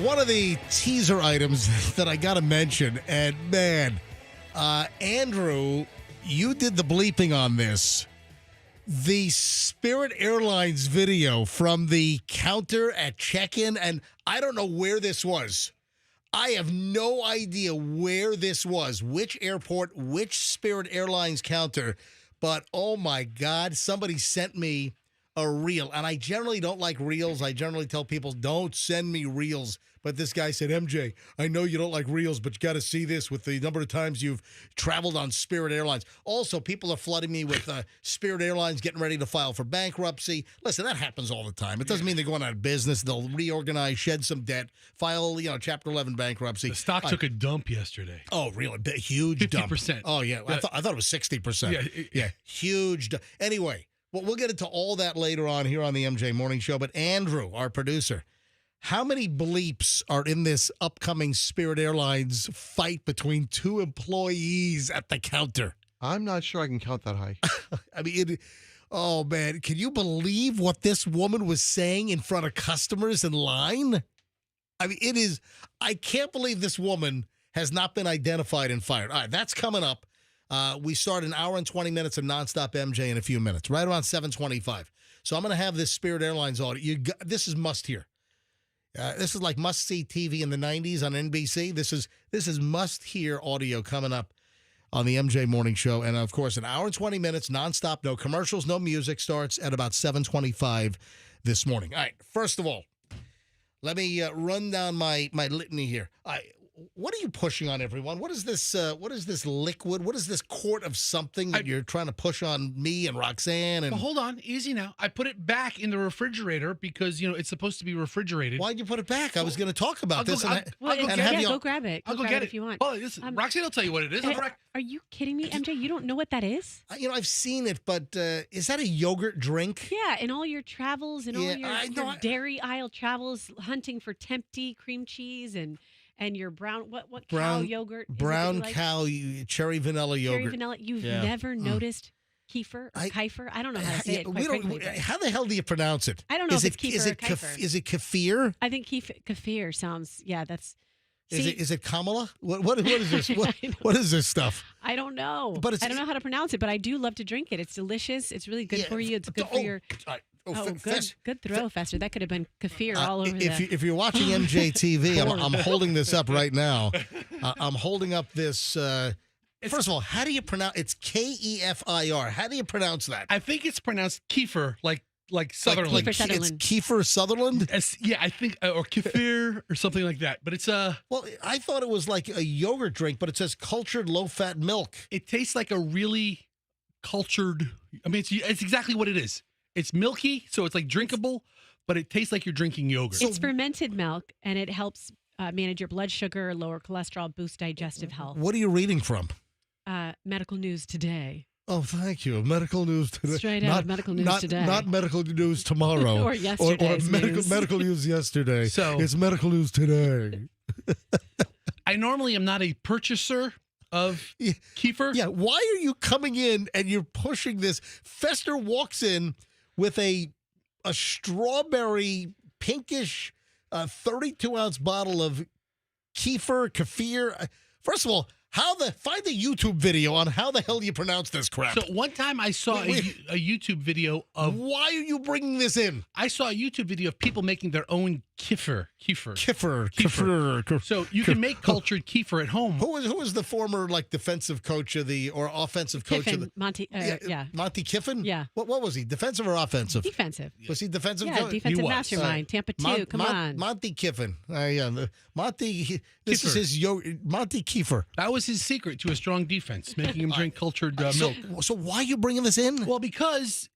One of the teaser items that I got to mention, and man, Andrew, you did the bleeping on this. The Spirit Airlines video from the counter at check-in, and I don't know where this was. I have no idea where this was, which airport, which Spirit Airlines counter, but oh my God, somebody sent me a reel, and I generally don't like reels. I generally tell people, don't send me reels. But this guy said, MJ, I know you don't like reels, but you got to see this with the number of times you've traveled on Spirit Airlines. Also, people are flooding me with Spirit Airlines getting ready to file for bankruptcy. Listen, that happens all the time. It doesn't mean they're going out of business. They'll reorganize, shed some debt, file, Chapter 11 bankruptcy. The stock took a dump yesterday. Oh, really? Huge dump. 50%. Oh, yeah. I thought it was 60%. Yeah, huge. Anyway, well, we'll get into all that later on here on the MJ Morning Show. But Andrew, our producer, how many bleeps are in this upcoming Spirit Airlines fight between two employees at the counter? I'm not sure I can count that high. I mean, oh, man, can you believe what this woman was saying in front of customers in line? I mean, I can't believe this woman has not been identified and fired. All right, that's coming up. We start an hour and 20 minutes of nonstop MJ in a few minutes, right around 7:25. So I'm going to have this Spirit Airlines audio. This is must hear. This is like must see TV in the 90s on NBC. This is must hear audio coming up on the MJ Morning Show. And of course, an hour and 20 minutes nonstop, no commercials, no music, starts at about 7:25 this morning. All right. First of all, let me run down my litany here. What are you pushing on everyone? What is this? What is this liquid? What is this quart of something that you're trying to push on me and Roxanne? And well, hold on, easy now. I put it back in the refrigerator because it's supposed to be refrigerated. Why'd you put it back? I was going to talk about this. Go grab it. I'll go grab get it if you want. Well, Roxanne will tell you what it is. Are you kidding me, MJ? You don't know what that is? I've seen it, but is that a yogurt drink? Yeah, in all your travels and all your dairy aisle travels, hunting for Tempty cream cheese and your brown cow yogurt? Brown cow cherry vanilla yogurt. Cherry vanilla. You've never noticed kefir or kefir? I don't know how to say it. How the hell do you pronounce it? I don't know if it's kefir or kefir. Is it kefir? I think kefir sounds. Yeah, that's. Is it Kamala? What is this? What is this stuff? I don't know. I don't know how to pronounce it, but I do love to drink it. It's delicious. It's really good for you. It's good for your. Good throw, Fester. That could have been kefir all over If you're watching MJ TV, I'm holding this up right now. I'm holding up this. First of all, how do you pronounce? It's Kefir. How do you pronounce that? I think it's pronounced kefir, like Sutherland. Kefir Sutherland. It's Kefir Sutherland? Yeah, I think, or kefir or something like that. But it's Well, I thought it was like a yogurt drink, but it says cultured low-fat milk. It tastes like a really cultured. I mean, it's exactly what it is. It's milky, so it's like drinkable, but it tastes like you're drinking yogurt. It's fermented milk, and it helps manage your blood sugar, lower cholesterol, boost digestive health. What are you reading from? Medical News Today. Oh, thank you. Medical News Today. Straight out of Medical News Today. Not Medical News tomorrow. Or yesterday's or medical news yesterday. So it's Medical News Today. I normally am not a purchaser of kefir. Yeah, why are you coming in and you're pushing this? Fester walks in with a strawberry pinkish 32-ounce bottle of kefir. First of all, find the YouTube video on how the hell you pronounce this crap. So one time I saw a YouTube video of. Why are you bringing this in? I saw a YouTube video of people making their own kefir. So you can make cultured kefir at home. Who was the former defensive coach or offensive coach of the Monty? Monty Kiffin. Yeah. What was he? Defensive or offensive? Defensive. Was he defensive? Yeah, defensive mastermind. Tampa 2. Come on. Monty Kiffin. Monty. This is his Monty Kefir. That was his secret to a strong defense, making him drink cultured milk. So why are you bringing this in? Well, because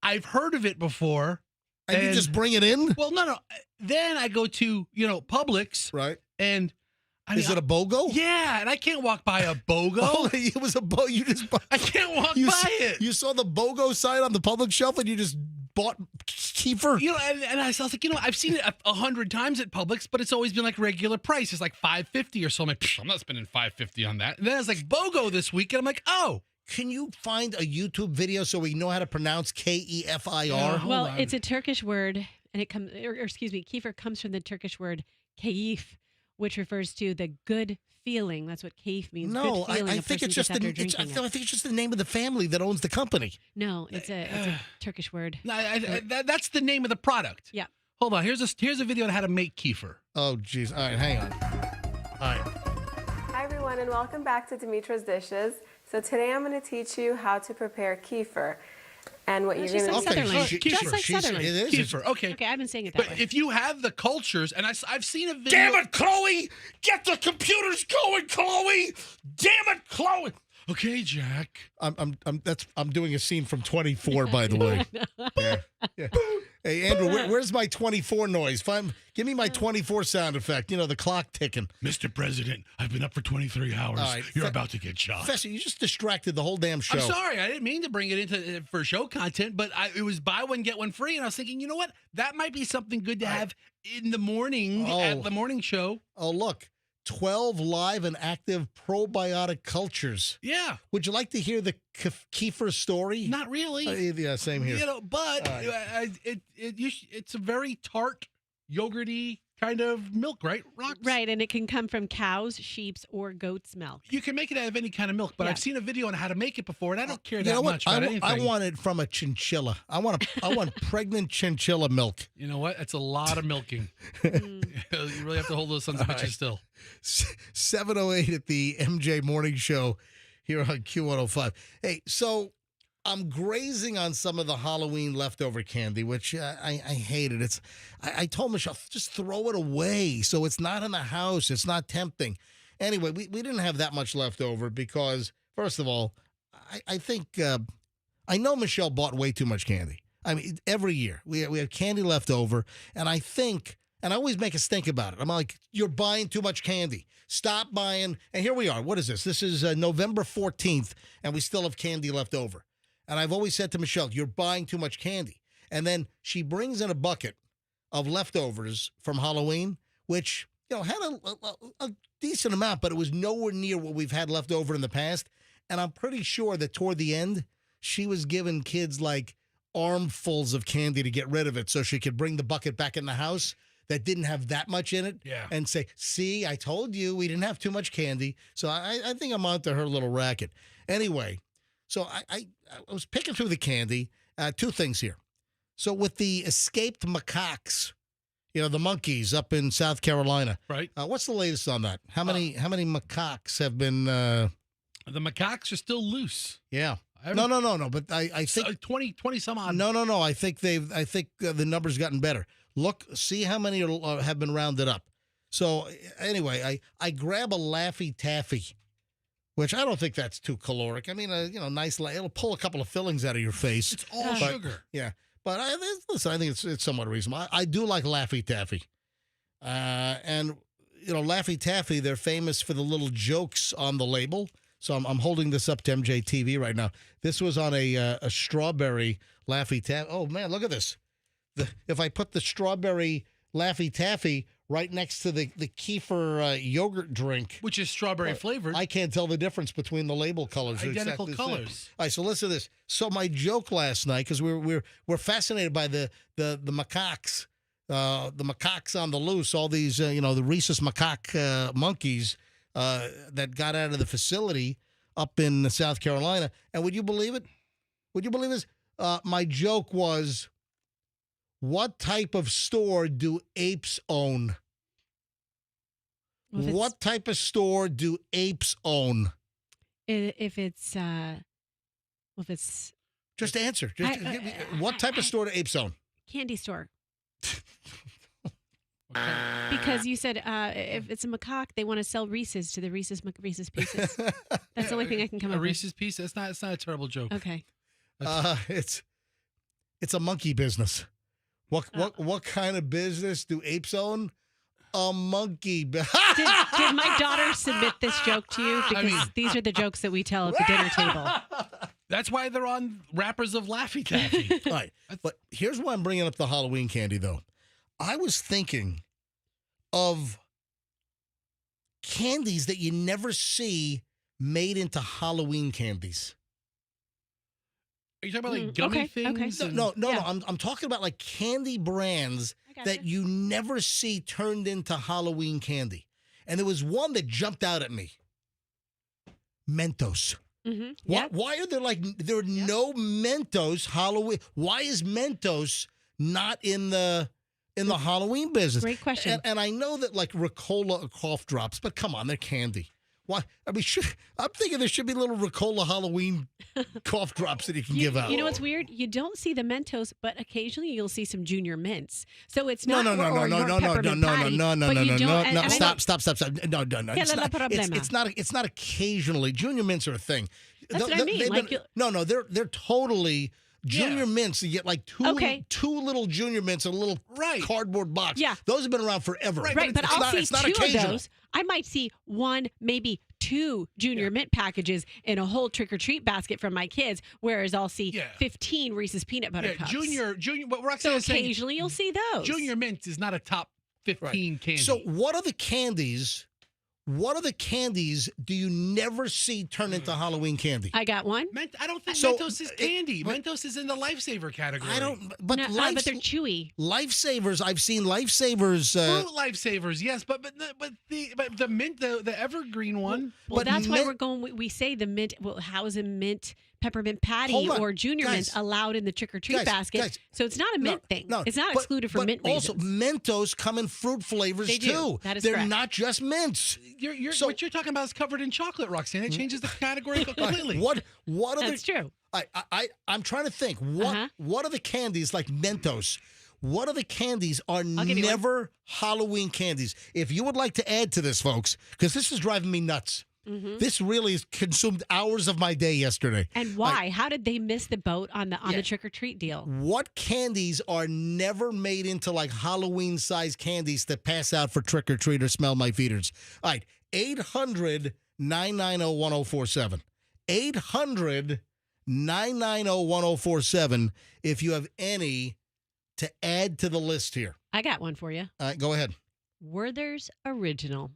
I've heard of it before. And you just bring it in? Well, no. Then I go to, Publix. Right. And is it a BOGO? Yeah, and I can't walk by a BOGO. Oh, it was a BOGO. You just I can't walk by it. You saw the BOGO sign on the Publix shelf and you just bought kefir? And I was like, I've seen it 100 times at Publix, but it's always been like regular price. It's like $5.50 or so. I'm like, I'm not spending $5.50 on that. And then I was like, BOGO this week, and I'm like, oh. Can you find a YouTube video so we know how to pronounce Kefir? Well, it's a Turkish word, and it comes, kefir comes from the Turkish word keyif, which refers to the good feeling. That's what keyif means. No, good feeling I think it's just I think it's just the name of the family that owns the company. No, it's a Turkish word. That's the name of the product. Yeah. Hold on. Here's a video on how to make kefir. Oh, geez. All right, hang on. All right. Hi, everyone, and welcome back to Dimitra's Dishes. So today I'm going to teach you how to prepare kefir. And what you're going to Sutherland. Just like Sutherland. It is kefir. Okay, I've been saying it that way. But if you have the cultures, and I've seen a video. Damn it, Chloe! Get the computers going, Chloe! Damn it, Chloe! Okay, Jack. I'm doing a scene from 24, by the way. Yeah. Hey, Andrew, where's my 24 noise? Give me my 24 sound effect. The clock ticking. Mr. President, I've been up for 23 hours. Right, You're about to get shot. Fester, you just distracted the whole damn show. I'm sorry. I didn't mean to bring it for show content, but it was buy one, get one free. And I was thinking, you know what? That might be something good to have in the morning at the morning show. Oh, look. 12 live and active probiotic cultures. Yeah. Would you like to hear the kefir story? Not really. Yeah, same here. But it's a very tart, yogurty kind of milk, right, Rox? Right, and it can come from cows, sheep's, or goat's milk. You can make it out of any kind of milk, but Yeah. I've seen a video on how to make it before, and I don't care that what? much about anything. I want it from a chinchilla. I want pregnant chinchilla milk. You know what? That's a lot of milking. You really have to hold those sons of bitches still. 7:08 at the MJ Morning Show here on Q105. Hey, so I'm grazing on some of the Halloween leftover candy, which I hated. I told Michelle, just throw it away so it's not in the house. It's not tempting. Anyway, we didn't have that much left over because, first of all, I think I know Michelle bought way too much candy. I mean, every year we have candy left over, and I think, and I always make us think about it. I'm like, you're buying too much candy. Stop buying. And here we are. What is this? This is November 14th, and we still have candy left over. And I've always said to Michelle, you're buying too much candy. And then she brings in a bucket of leftovers from Halloween, which, had a decent amount, but it was nowhere near what we've had left over in the past. And I'm pretty sure that toward the end, she was giving kids like armfuls of candy to get rid of it so she could bring the bucket back in the house that didn't have that much in it and say, see, I told you we didn't have too much candy. So I think I'm onto her little racket. Anyway, so I was picking through the candy. Two things here. So with the escaped macaques, the monkeys up in South Carolina. Right. What's the latest on that? How many macaques have been? The macaques are still loose. Yeah. No. But I think 20 some odd. No. I think the number's gotten better. Look, see how many have been rounded up. So anyway, I grab a Laffy Taffy, which I don't think that's too caloric. I mean, nice. It'll pull a couple of fillings out of your face. It's all sugar. Yeah, but listen, I think it's somewhat reasonable. I do like Laffy Taffy, and Laffy Taffy, they're famous for the little jokes on the label. So I'm holding this up to MJTV right now. This was on a strawberry Laffy Taffy. Oh man, look at this. If I put the strawberry Laffy Taffy right next to the kefir yogurt drink, which is strawberry flavored, I can't tell the difference between the label colors. Identical exactly colors. All right, so listen to this. So my joke last night, because we're fascinated by the macaques, the macaques on the loose, all these the rhesus macaque monkeys that got out of the facility up in South Carolina. And would you believe it? Would you believe this? My joke was, what type of store do apes own? What type of store do apes own? If it's just answer. What type of store do apes own? Candy store. Because you said if it's a macaque, they want to sell Reese's to the Reese's Pieces. That's the only thing I can come up with. A Reese's piece? It's not a terrible joke. Okay. It's a monkey business. What kind of business do apes own? A monkey. Did my daughter submit this joke to you? Because these are the jokes that we tell at the dinner table. That's why they're on wrappers of Laffy Taffy. All right. But here's why I'm bringing up the Halloween candy, though. I was thinking of candies that you never see made into Halloween candies. Are you talking about like gummy things? Okay. No. I'm talking about like candy brands that you never see turned into Halloween candy. And there was one that jumped out at me. Mentos. Mm-hmm. Why are there no Mentos Halloween? Why is Mentos not in the Halloween business? Great question. And I know that like Ricola cough drops, but come on, they're candy. Why? I mean, I'm thinking there should be little Ricola Halloween cough drops that you can give out. You know what's weird? You don't see the Mentos, but occasionally you'll see some Junior Mints. So it's not no. Stop. No. It's not occasionally. Junior Mints are a thing. That's what I mean. They're totally. Junior Mints, you get like two little Junior Mints in a little cardboard box. Yeah. Those have been around forever. Right, but I'll see two of those. I might see one, maybe two Junior Mint packages in a whole trick-or-treat basket from my kids, whereas I'll see 15 Reese's Peanut Butter Cups. Junior, what Roxanne so is saying, occasionally you'll see those. Junior Mint is not a top 15 candy. So what are the candies What are the candies do you never see turn into Halloween candy? I got one. I don't think So, Mentos is candy. Mentos is in the lifesaver category. I don't, but No, life, but they're chewy. Lifesavers. I've seen Lifesavers. Fruit lifesavers, yes, but the mint, the evergreen one. Well, But that's why mint- we're going. We say the mint. Well, how is a mint peppermint patty Hold on, or junior guys. mint allowed in the trick or treat Guys, basket? guys. So it's not a mint thing. No, it's not but- excluded for but mint also, reasons. Mentos come in fruit flavors They do. too. That is They're correct. not just mints. So, what you're talking about is covered in chocolate, Roxanne. It changes the category completely. What are That's the? true. I'm trying to think. What are the candies like Mentos? What are the candies are give you one. never Halloween candies? If you would like to add to this, folks, because this is driving me nuts. Mm-hmm. This really has consumed hours of my day yesterday. And why? How did they miss the boat on the trick or treat deal? What candies are never made into like Halloween size candies to pass out for trick or treat or smell my feeders? All right, 800-990-1047. 800-990-1047 if you have any to add to the list here. I got one for you. All right, go ahead. Werther's Original.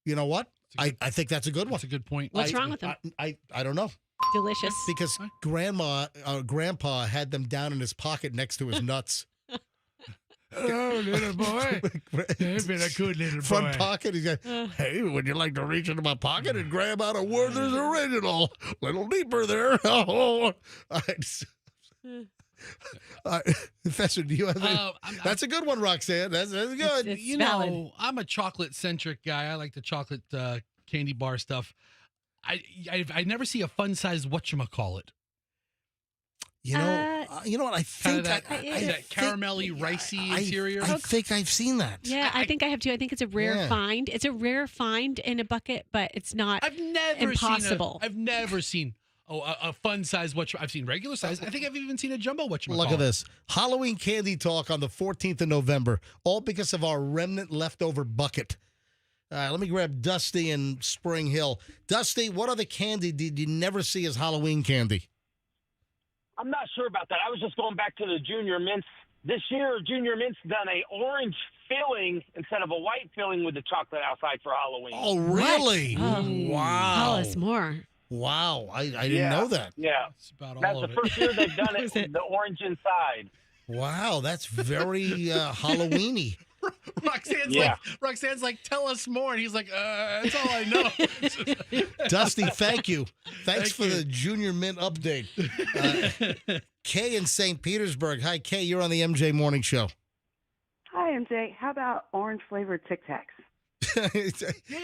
You know what? I think that's a good one. That's a good point. What's wrong with them? I don't know. Delicious. Because grandpa had them down in his pocket next to his nuts. Oh, little boy. You've been a good little boy. Front pocket. He's like, hey, would you like to reach into my pocket and grab out a Werther's Original? Little deeper there. Oh. All right. Professor, do you have any? That's a good one, Roxanne. That's good. It's You valid. know, I'm a chocolate-centric guy. I like the chocolate candy bar stuff. I never see a fun-sized whatchamacallit. You know what? I think That think- caramelly, ricey interior. I think I've seen that. Yeah, I think I have too. I think it's a rare find. It's a rare find in a bucket, but it's not I've never impossible. I've never seen a fun size I've seen regular size. I think I've even seen a jumbo whatchamacallit. Look at this. Halloween candy talk on the 14th of November, all because of our remnant leftover bucket. All right, let me grab Dusty in Spring Hill. Dusty, what other candy did you never see as Halloween candy? I'm not sure about that. I was just going back to the Junior Mints. This year, Junior Mints done a orange filling instead of a white filling with the chocolate outside for Halloween. Oh, really? Oh. Wow. Tell us more. Wow. I didn't know that. Yeah. That's about That's all the of first year they've done it Was with it? the orange inside. Wow, that's very Halloweeny. Roxanne's like, tell us more. And he's like, that's all I know. Dusty, thank you. Thanks Thank for you. the Junior Mint update. Kay in St. Petersburg. Hi, Kay. You're on the MJ Morning Show. Hi, MJ. How about orange flavored Tic Tacs?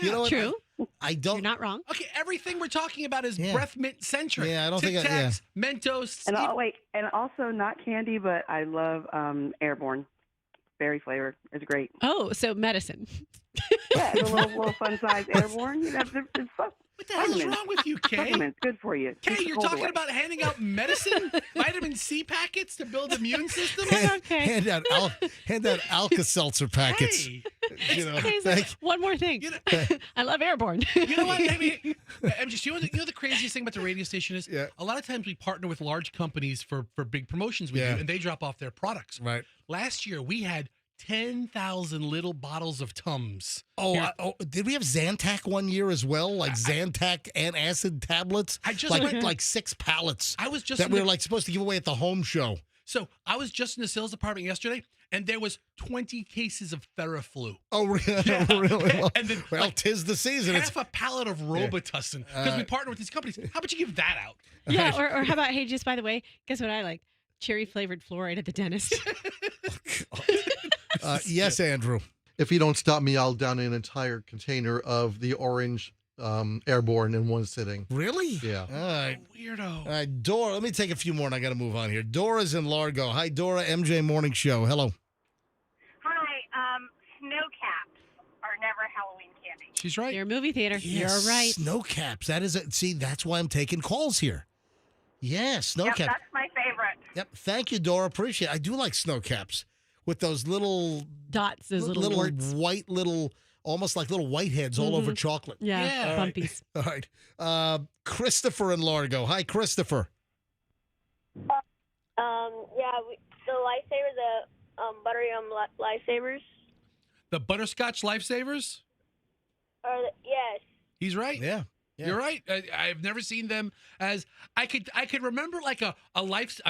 You know what? True. I don't. You're not wrong. Okay, everything we're talking about is Yeah. breath mint centric. Yeah, I don't think Tic I- Tacs, Mentos. And and also not candy, but I love Airborne. Berry flavor. It's great. Oh, so medicine. Yeah, it's a little fun size Airborne. It's fun. What the hell is wrong with you, Kay? Supplements, good for you. Kay, Keeps the you're cold talking away. about handing out medicine, vitamin C packets to build immune systems. Okay. Hand out Alka-Seltzer packets. Hey, You know, Okay, so thank- one more thing. you know, I love Airborne. you know what? Maybe MJ, you know the craziest thing about the radio station is Yeah. a lot of times we partner with large companies for big promotions we Yeah. do, and they drop off their products. right. Last year we had 10,000 little bottles of Tums. Oh, Here. did we have Zantac one year as well? Like Zantac antacid tablets? I just like went- like 6 pallets I was just that in we the- were like supposed to give away at the home show. So I was just in the sales department yesterday, and there was 20 cases of Theraflu. Oh, really? Yeah. Really? Well, And then, well, like, tis the season. It's Half a pallet of Robitussin because we partner with these companies. How about you give that out? Yeah, or how about, hey, just by the way, guess what I like? Cherry flavored fluoride at the dentist. yes, Andrew. If you don't stop me, I'll down an entire container of the orange Airborne in one sitting. Really? Yeah. All right. Weirdo. All right, Dora. Let me take a few more, and I got to move on here. Dora's in Largo. Hi, Dora. MJ Morning Show. Hello. Hi, snow caps are never Halloween candy. She's right. Your movie theater. Yes, You're right. Snow caps. That is it. See, that's why I'm taking calls here. Yeah, snow Yep, caps. that's my favorite. Yep. Thank you, Dora. Appreciate it. I do like snow caps with those little Dots, those little warts. white almost like little whiteheads all over chocolate. Yeah, Yeah. All right. bumpies. All right. Christopher in Largo. Hi, Christopher. The lifesaver, the buttery lifesavers. The butterscotch lifesavers? Yes. He's right. Yeah. Yeah. You're right. I've never seen them as I could remember like a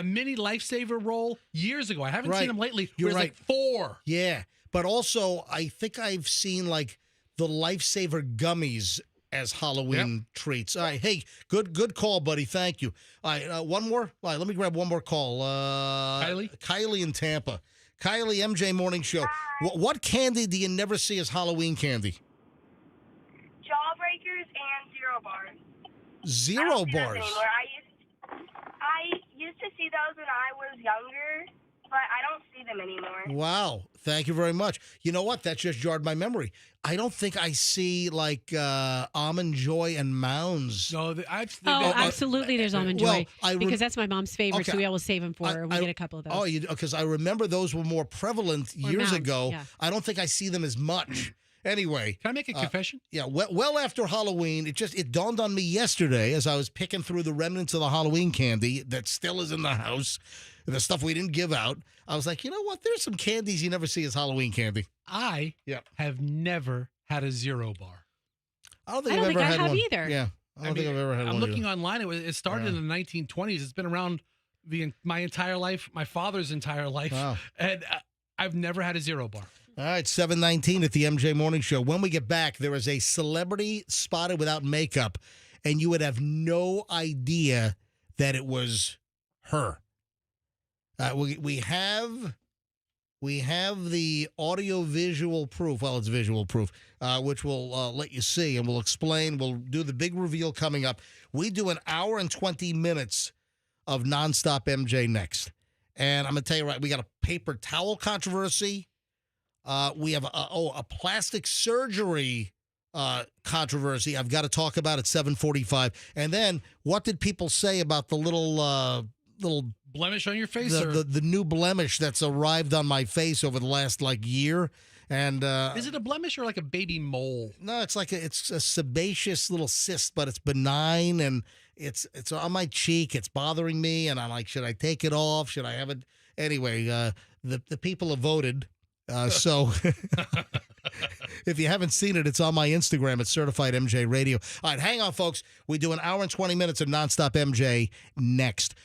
mini lifesaver roll years ago. I haven't seen them lately. You're where right. it's like 4. Yeah, but also I think I've seen like the lifesaver gummies as Halloween treats. All right, hey, good call, buddy. Thank you. All right, one more. All right, let me grab one more call. Kylie in Tampa. Kylie, MJ Morning Show. What candy do you never see as Halloween candy? Jawbreakers and zero bars. Zero bars. I used to see those when I was younger, but I don't see them anymore. Wow. Thank you very much. You know what? That just jarred my memory. I don't think I see like Almond Joy and Mounds. No, absolutely. There's Almond Joy because that's my mom's favorite, so we always save them for her. We get a couple of those. Oh, because I remember those were more prevalent years ago. Yeah. I don't think I see them as much. Anyway, can I make a confession? Yeah, well after Halloween, it dawned on me yesterday as I was picking through the remnants of the Halloween candy that still is in the house, the stuff we didn't give out. I was like, you know what? There's some candies you never see as Halloween candy. I have never had a zero bar. I don't think I've ever had one either. Yeah, I don't think I've ever had one. I'm looking online. It started in the 1920s. It's been around my entire life, my father's entire life, and I've never had a zero bar. All right, 7:19 at the MJ Morning Show. When we get back, there is a celebrity spotted without makeup, and you would have no idea that it was her. We have the audio-visual proof. Well, it's visual proof, which we'll let you see, and we'll explain. We'll do the big reveal coming up. We do an hour and 20 minutes of nonstop MJ next. And I'm going to tell you right, we got a paper towel controversy. We have a plastic surgery controversy I've got to talk about at 7:45. And then what did people say about the little blemish on your face? The new blemish that's arrived on my face over the last year. And is it a blemish or like a baby mole? No, it's it's a sebaceous little cyst, but it's benign and it's on my cheek. It's bothering me, and I'm like, should I take it off? Should I have it? Anyway, the people have voted. So if you haven't seen it, it's on my Instagram at Certified MJ Radio. All right, hang on, folks. We do an hour and 20 minutes of nonstop MJ next.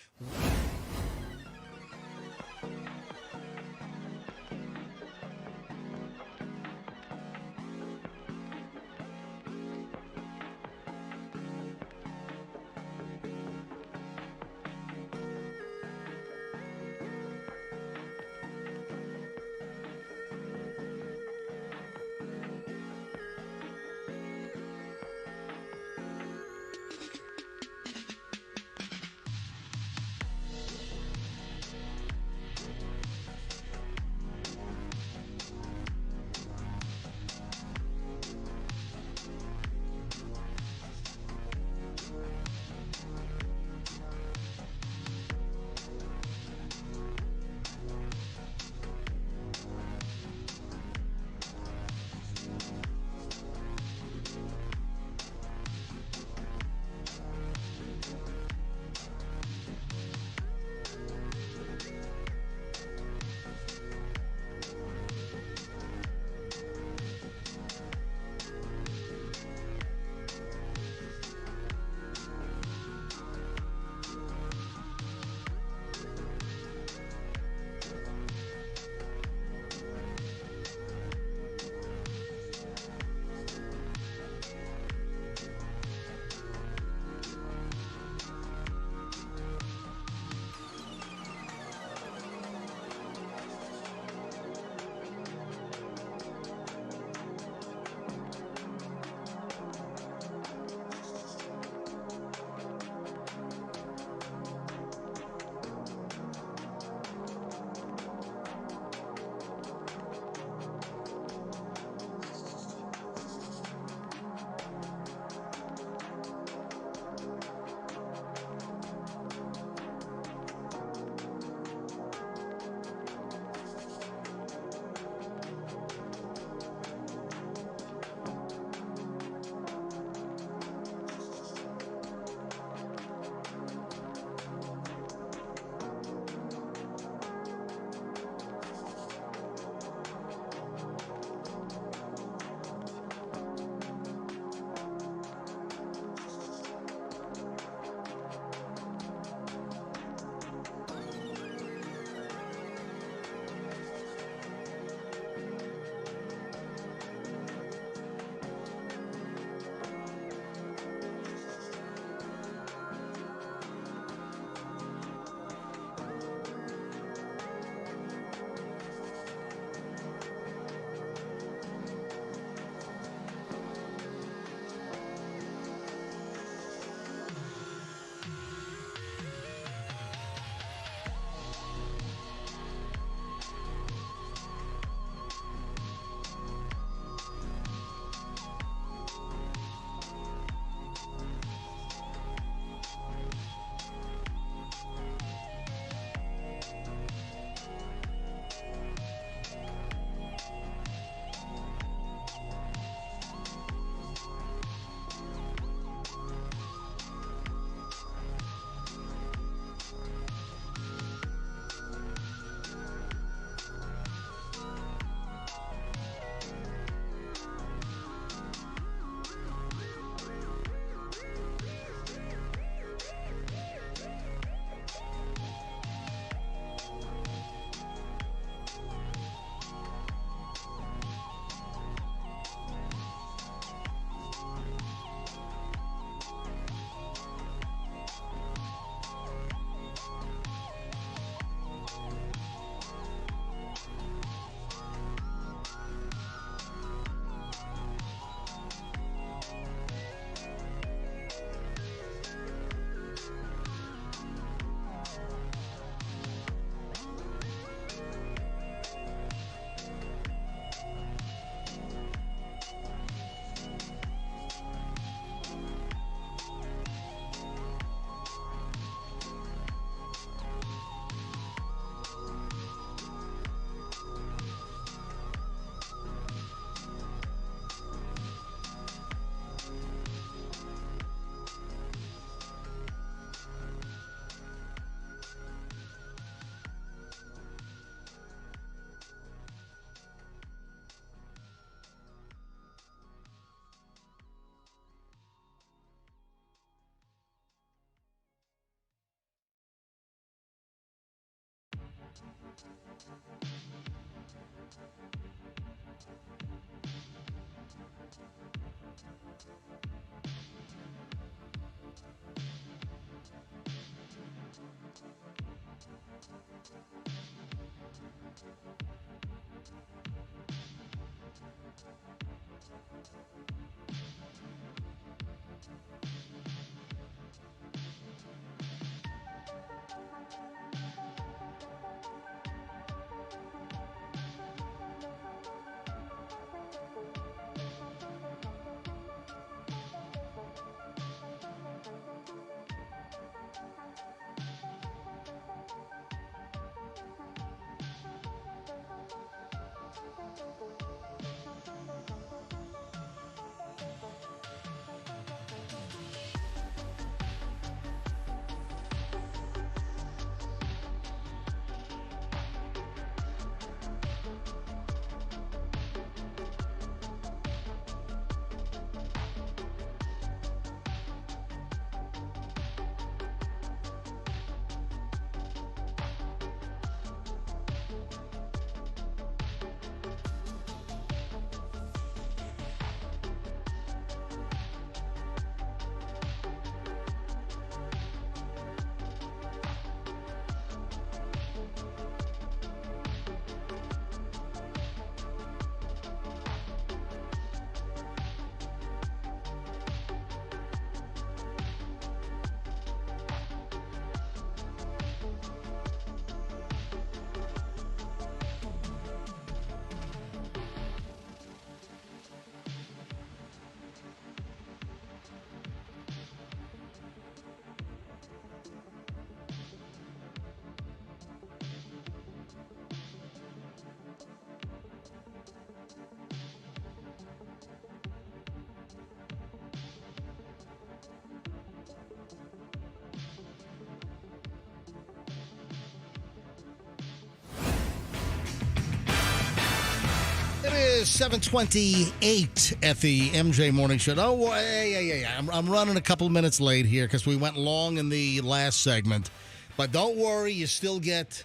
is 7:28 at the MJ Morning Show. Oh, yeah. I'm running a couple of minutes late here because we went long in the last segment. But don't worry, you still get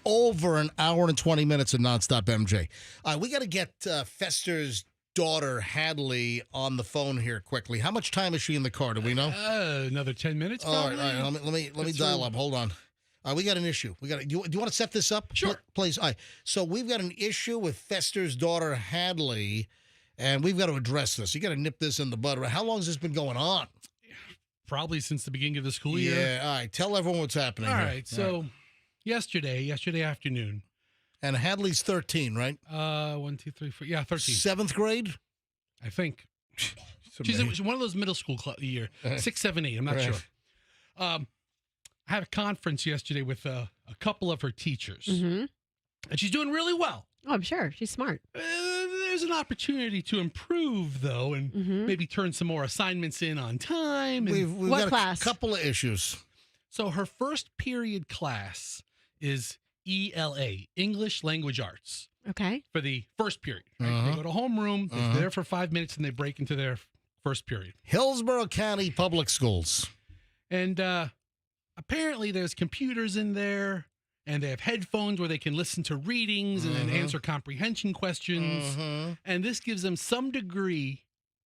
over an hour and 20 minutes of nonstop MJ. We got to get Fester's daughter, Hadley, on the phone here quickly. How much time is she in the car? Do we know? Another 10 minutes, All probably. right. Let me dial up. Hold on. We got an issue. Do you want to set this up? Sure. Please. All right. So we've got an issue with Fester's daughter, Hadley, and we've got to address this. You got to nip this in the bud. How long has this been going on? Probably since the beginning of the school year. Yeah. All right. Tell everyone what's happening. All here. right. So yesterday afternoon. And Hadley's 13, right? 1, 2, 3, 4. Yeah, 13. 7th grade? I think. She's one of those middle school year. 6, 7, 8. I'm not sure. I had a conference yesterday with a couple of her teachers, and she's doing really well. Oh, I'm sure. She's smart. There's an opportunity to improve, though, and maybe turn some more assignments in on time. We've What got class? a couple of issues. So her first period class is ELA, English Language Arts, Okay. for the first period. Right? They go to homeroom, they're there for 5 minutes, and they break into their first period. Hillsborough County Public Schools. And apparently there's computers in there, and they have headphones where they can listen to readings and then answer comprehension questions. And this gives them some degree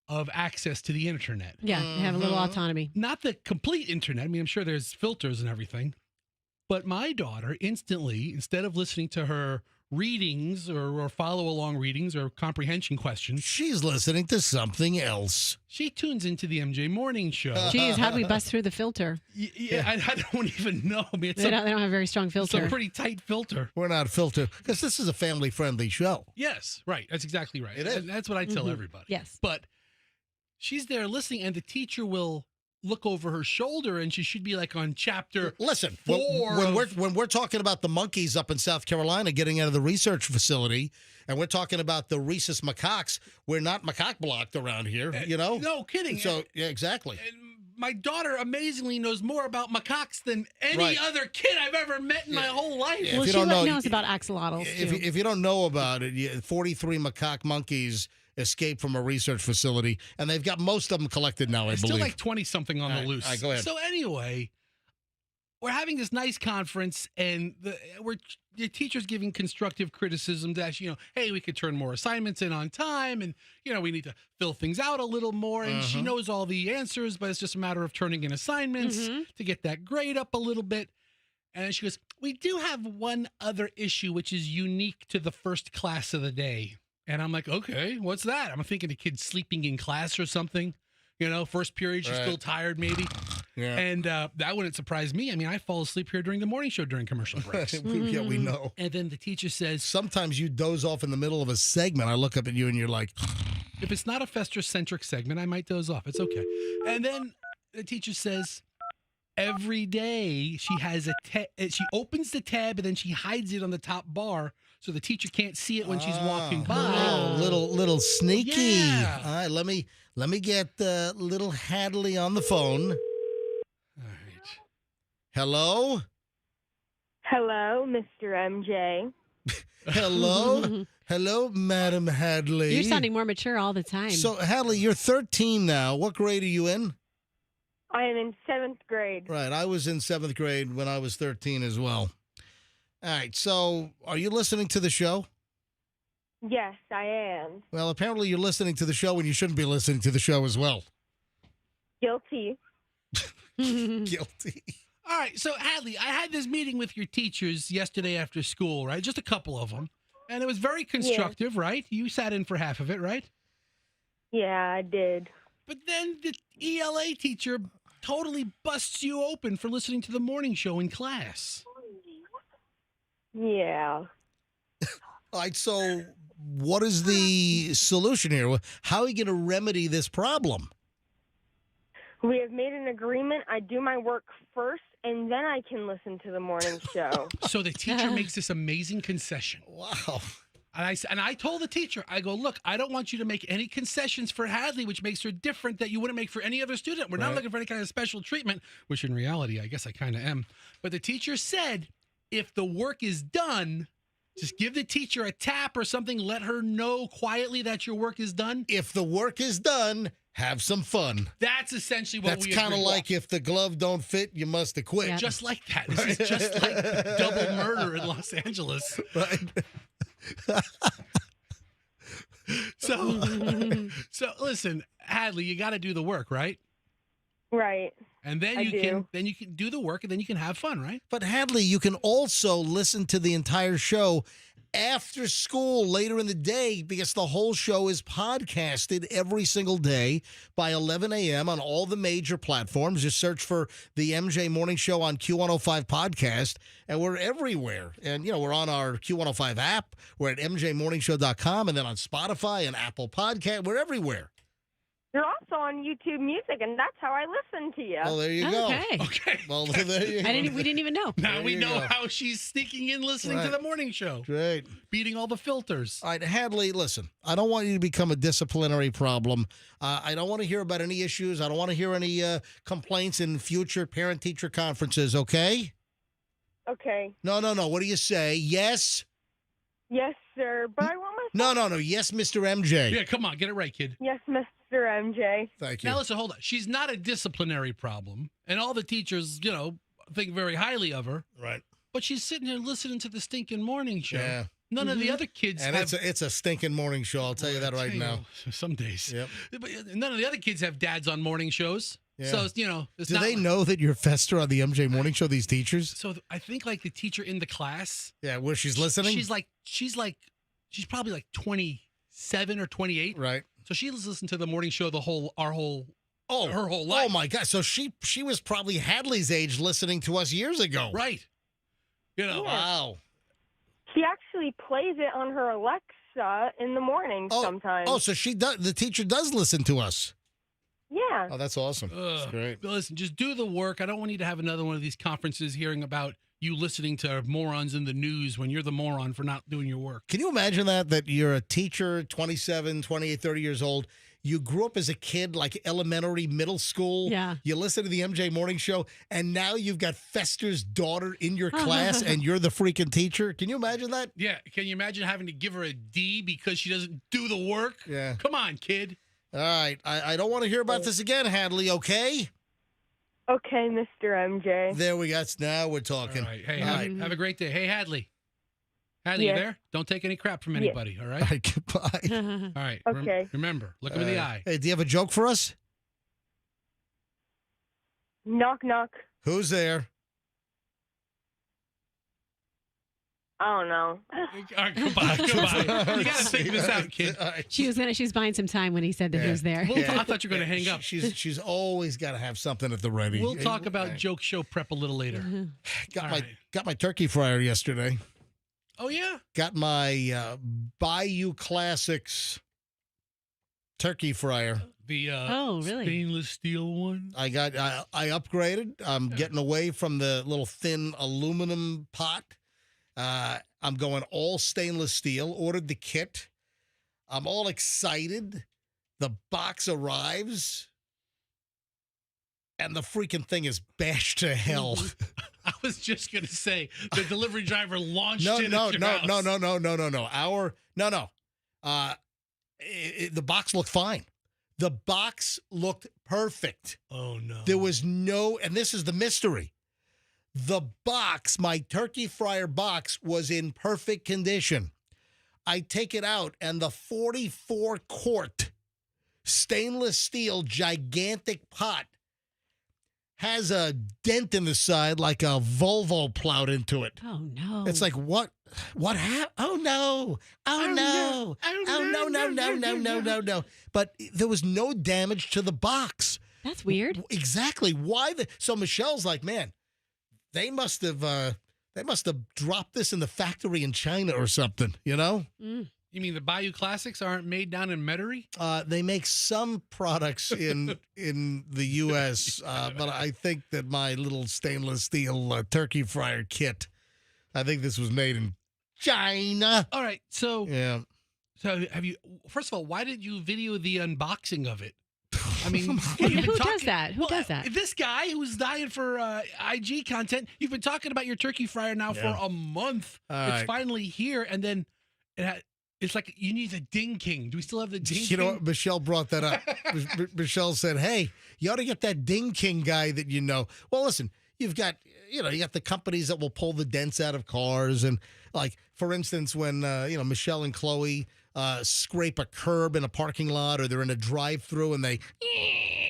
of access to the internet. Yeah, they have a little autonomy. Not the complete internet. I mean, I'm sure there's filters and everything. But my daughter instantly, instead of listening to her readings or follow along readings or comprehension questions, she's listening to something else. She tunes into the MJ Morning Show. Geez, how do we bust through the filter? Yeah, I don't even know. I mean, They don't have a very strong filter. It's a pretty tight filter. We're not filtered because this is a family-friendly show. Yes, right. That's exactly right. It is. And that's what I tell everybody. Yes. But she's there listening, and the teacher will look over her shoulder, and she should be like on chapter. Listen, 4 when we're talking about the monkeys up in South Carolina getting out of the research facility, and we're talking about the rhesus macaques, we're not macaque blocked around here, you know? No kidding. So yeah, exactly. And my daughter amazingly knows more about macaques than any other kid I've ever met in my whole life. Yeah, Well, she knows about axolotls, too. If you don't know about it, 43 macaque monkeys escaped from a research facility, and they've got most of them collected now, I believe. Still like 20-something on the loose. All right, go ahead. So anyway, we're having this nice conference, and the teacher's giving constructive criticism that, hey, we could turn more assignments in on time, and, we need to fill things out a little more, and she knows all the answers, but it's just a matter of turning in assignments to get that grade up a little bit. And then she goes, we do have one other issue, which is unique to the first class of the day. And I'm like, okay, what's that? I'm thinking the kid's sleeping in class or something. First period, she's still tired maybe. Yeah. And that wouldn't surprise me. I mean, I fall asleep here during the morning show during commercial breaks. Yeah, we know. And then the teacher says, sometimes you doze off in the middle of a segment. I look up at you and you're like, if it's not a Fester-centric segment, I might doze off. It's okay. And then the teacher says, every day she has she opens the tab and then she hides it on the top bar so the teacher can't see it when she's walking by. Oh, little sneaky. Yeah. All right, let me get little Hadley on the phone. All right. Hello? Hello, Mr. MJ. Hello? Hello, Madam Hadley. You're sounding more mature all the time. So, Hadley, you're 13 now. What grade are you in? I am in 7th grade. Right. I was in 7th grade when I was 13 as well. All right. So are you listening to the show? Yes, I am. Well, apparently you're listening to the show when you shouldn't be listening to the show as well. Guilty. Guilty. All right. So, Hadley, I had this meeting with your teachers yesterday after school, right? Just a couple of them. And it was very constructive, right? You sat in for half of it, right? Yeah, I did. But then the ELA teacher totally busts you open for listening to the morning show in class. Yeah. All right, so what is the solution here? How are you going to remedy this problem? We have made an agreement. I do my work first, and then I can listen to the morning show. So the teacher makes this amazing concession. Wow. And I told the teacher, I go, look, I don't want you to make any concessions for Hadley, which makes her different that you wouldn't make for any other student. We're not looking for any kind of special treatment, which in reality, I guess I kind of am. But the teacher said, if the work is done, Just give the teacher a tap or something. Let her know quietly that your work is done. If the work is done, have some fun. That's essentially what That's we kind of agree. like if the glove don't fit, you must have quit. Yep. Just like that. This is just like double murder in Los Angeles. Right. So listen, Hadley, you got to do the work, right? Right. And then I you can do the work, and then you can have fun, right? But Hadley, you can also listen to the entire show after school later in the day because the whole show is podcasted every single day by 11 a.m. on all the major platforms. Just search for the MJ Morning Show on Q105 Podcast, and we're everywhere. And, you know, we're on our Q105 app. We're at mjmorningshow.com, and then on Spotify and Apple Podcast. We're everywhere. You're also on YouTube Music, and that's how I listen to you. Well, there you go. Okay. Well, there you go. We didn't even know. Now There we you know go. how she's sneaking in listening to Right. the morning show. Great. Beating all the filters. All right, Hadley, listen, I don't want you to become a disciplinary problem. I don't want to hear about any issues. I don't want to hear any complaints in future parent-teacher conferences, okay? Okay. No. What do you say? Yes? Yes, sir. But I want my No. Yes, Mr. MJ. Yeah, come on, get it right, kid. Yes, Mr. MJ. Thank you. Now listen, hold on. She's not a disciplinary problem, and all the teachers, think very highly of her. Right. But she's sitting here listening to the stinking morning show. Yeah. None of the other kids And have. it's a stinking morning show, I'll tell you that right now. Some days. Yep. But none of the other kids have dads on morning shows. Yeah. So, it's Do not they know that you're Fester on the MJ Morning Show, these teachers? So I think like the teacher in the class. Yeah, where she's listening? She's probably like 27 or 28. Right. So she's listened to the morning show her whole life. Oh, my God. So she was probably Hadley's age listening to us years ago. Right. Wow. She actually plays it on her Alexa in the morning sometimes. Oh, so the teacher does listen to us. Yeah. Oh, that's awesome. That's great. Listen, just do the work. I don't want you to have another one of these conferences hearing about you listening to morons in the news when you're the moron for not doing your work. Can you imagine that you're a teacher, 27, 28, 30 years old. You grew up as a kid, like elementary, middle school. Yeah. You listen to the MJ Morning Show, and now you've got Fester's daughter in your class, and you're the freaking teacher. Can you imagine that? Yeah. Can you imagine having to give her a D because she doesn't do the work? Yeah. Come on, kid. All right. I don't want to hear about this again, Hadley, okay? Okay, Mr. MJ. There we go. Now we're talking. All right. Hey, All have a great day. Hey, Hadley. Hadley, Yes. you there? Don't take any crap from anybody, all right? All right, goodbye. All right. Okay. Remember, look him in the eye. Hey, do you have a joke for us? Knock, knock. Who's there? I don't know. All right, goodbye. You got to figure this out, kid. All right. She was buying some time when he said that he was there. Well, I thought you were going to hang up. She's always got to have something at the ready. We'll talk about joke show prep a little later. Got my turkey fryer yesterday. Oh, yeah? Got my Bayou Classics turkey fryer. The really? stainless steel one? I upgraded. I'm getting away from the little thin aluminum pot. I'm going all stainless steel. Ordered the kit. I'm all excited. The box arrives. And the freaking thing is bashed to hell. I was just going to say, the delivery driver launched No. at your house. The box looked fine. The box looked perfect. Oh, no. There was no, and this is the mystery. The box, my turkey fryer box, was in perfect condition. I take it out, and the 44-quart stainless steel gigantic pot has a dent in the side like a Volvo plowed into it. Oh, no. It's like, what happened? Oh, no. Oh, no. Oh, no. But there was no damage to the box. That's weird. Exactly. Why? So Michelle's like, man, they must have dropped this in the factory in China or something, you know? You mean the Bayou Classics aren't made down in Metairie? They make some products in the U.S., but I think that my little stainless steel turkey fryer kit, I think this was made in China. All right, so Yeah. So have you? First of all, why did you video the unboxing of it? I mean, who does that? Who does that? This guy who's dying for IG content. You've been talking about your turkey fryer now for a month. It's finally here, and then it's like you need the Ding King. Do we still have the Ding King? You know what? Michelle brought that up. Michelle said, hey, you ought to get that Ding King guy that you know. Well, listen, you got the companies that will pull the dents out of cars. And like, for instance, when, Michelle and Chloe scrape a curb in a parking lot or they're in a drive-through and they,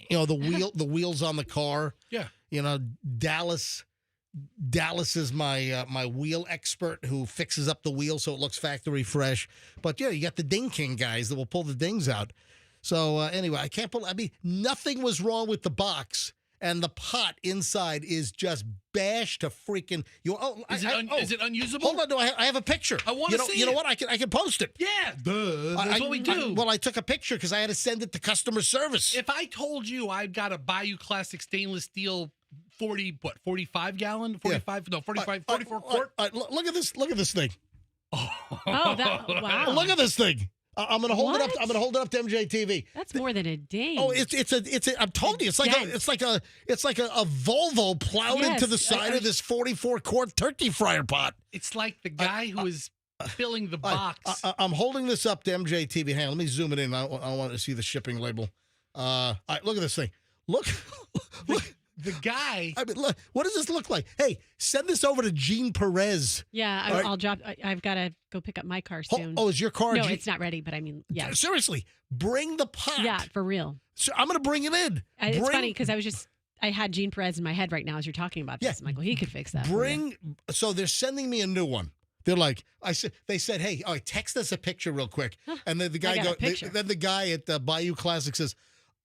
the wheels on the car. Yeah. Dallas is my wheel expert who fixes up the wheel so it looks factory fresh. But yeah, you got the Ding King guys that will pull the dings out. So anyway, nothing was wrong with the box, and the pot inside is just bashed to freaking. Is it unusable? Hold on, no, I have a picture. I want to see it. You know what? I can post it. Yeah, that's what we do. I took a picture because I had to send it to customer service. If I told you I've got a Bayou Classic stainless steel 45 gallon? 44 quart? Look at this thing. Wow. Look at this thing. I'm gonna hold it up. I'm gonna hold it up to MJTV. That's more than a ding. Oh, I'm telling you, it's like a Volvo plowed into the side of this 44 quart turkey fryer pot. It's like the guy who is filling the box. I'm holding this up to MJTV. Hang on, let me zoom it in. I want to see the shipping label. All right, look at this thing. Look. The guy. I mean, look, what does this look like? Hey, send this over to Gene Perez. Yeah, I'll drop. I've got to go pick up my car soon. Oh, is your car? No, it's not ready, but I mean, yeah. Seriously, bring the pot. Yeah, for real. So I'm going to bring it in. It's funny because I had Gene Perez in my head right now as you're talking about this. I'm like, well, he could fix that. So they're sending me a new one. They're like, they said, hey, text us a picture real quick. And then the guy then the guy at Bayou Classic says,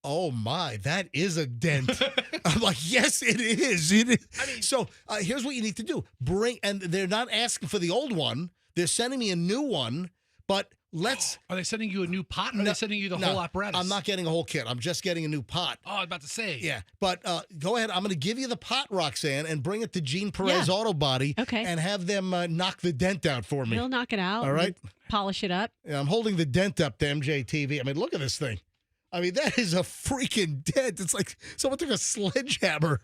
oh my, that is a dent. I'm like, yes, it is. It is. I mean, so here's what you need to do. And they're not asking for the old one. They're sending me a new one, but Are they sending you a new pot or are they sending you the whole apparatus? I'm not getting a whole kit. I'm just getting a new pot. Oh, I was about to say. Yeah, but go ahead. I'm going to give you the pot, Roxanne, and bring it to Gene Perez Auto Body and have them knock the dent out for me. He'll knock it out. All right. Polish it up. Yeah, I'm holding the dent up to MJTV. I mean, look at this thing. I mean, that is a freaking dent. It's like someone took a sledgehammer.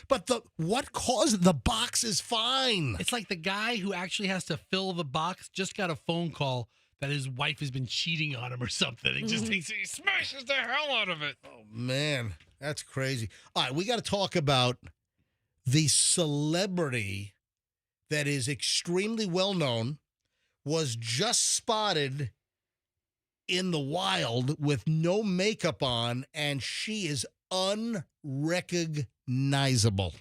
But what caused the box is fine. It's like the guy who actually has to fill the box just got a phone call that his wife has been cheating on him or something. He just he smashes the hell out of it. Oh, man. That's crazy. All right, we got to talk about the celebrity that is extremely well-known, was just spotted in the wild with no makeup on, and she is unrecognizable.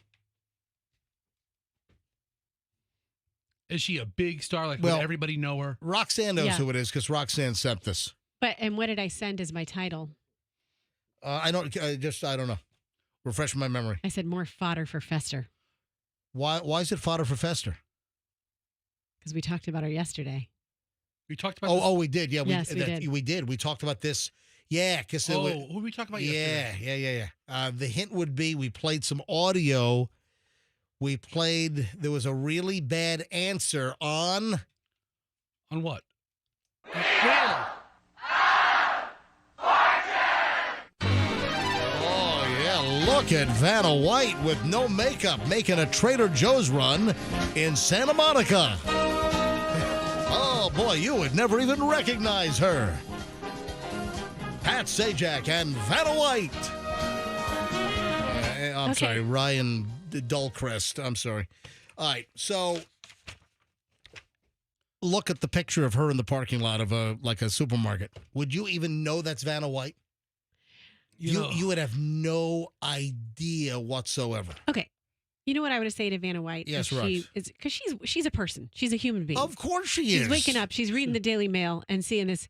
Is she a big star? Like, would everybody know her? Roxanne knows who it is because Roxanne sent this. And what did I send as my title? I don't know. Refresh my memory. I said more fodder for Fester. Why is it fodder for Fester? Because we talked about her yesterday. We talked about this? Oh, we did. Yeah, we did. We did. We talked about this. Yeah, because who did we talk about yesterday? Yeah. The hint would be we played some audio. There was a really bad answer on what? Oh, yeah. Look at Vanna White with no makeup making a Trader Joe's run in Santa Monica. Oh, boy, you would never even recognize her. Pat Sajak and Vanna White. I'm sorry, Ryan Dullcrest. I'm sorry. All right, so look at the picture of her in the parking lot of a supermarket. Would you even know that's Vanna White? You would have no idea whatsoever. Okay. You know what I would say to Vanna White? Yes, because she's a person. She's a human being. Of course she is. She's waking up. She's reading the Daily Mail and seeing this.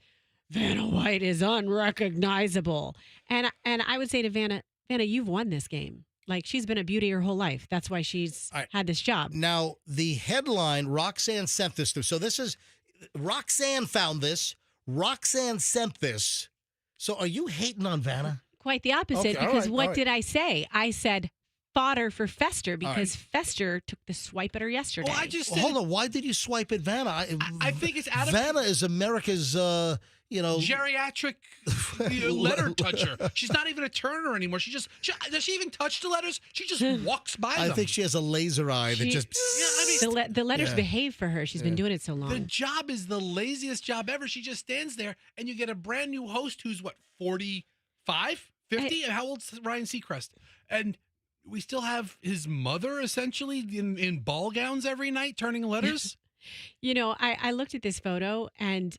Vanna White is unrecognizable. And I would say to Vanna, you've won this game. Like, she's been a beauty her whole life. That's why she's had this job. Now, the headline, Roxanne sent this to. So this is, Roxanne found this. Roxanne sent this. So are you hating on Vanna? Quite the opposite, because what did I say? I said fodder for Fester because Fester took the swipe at her yesterday. Oh, I just hold on. Why did you swipe at Vanna? I think it's out of Vanna is America's, geriatric letter toucher. She's not even a turner anymore. Does she even touch the letters? She just walks by them. I think she has a laser eye that just. The letters behave for her. She's been doing it so long. The job is the laziest job ever. She just stands there, and you get a brand new host who's 45, 50? How old's Ryan Seacrest? And we still have his mother essentially in ball gowns every night turning letters. I looked at this photo, and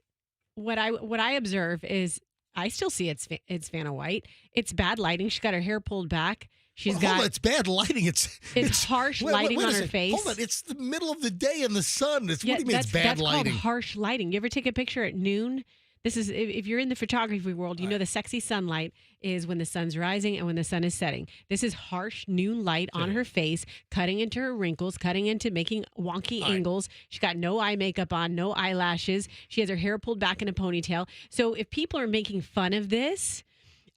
what I observe is I still see it's Vanna White. It's bad lighting. She's got her hair pulled back. Hold on, it's bad lighting. It's harsh lighting on her face. Hold on, it's the middle of the day in the sun. What do you mean it's bad lighting? That's called harsh lighting. You ever take a picture at noon? This is, if you're in the photography world, you know the sexy sunlight is when the sun's rising and when the sun is setting. This is harsh noon light on her face, cutting into her wrinkles, cutting into making wonky angles. She's got no eye makeup on, no eyelashes. She has her hair pulled back in a ponytail. So if people are making fun of this,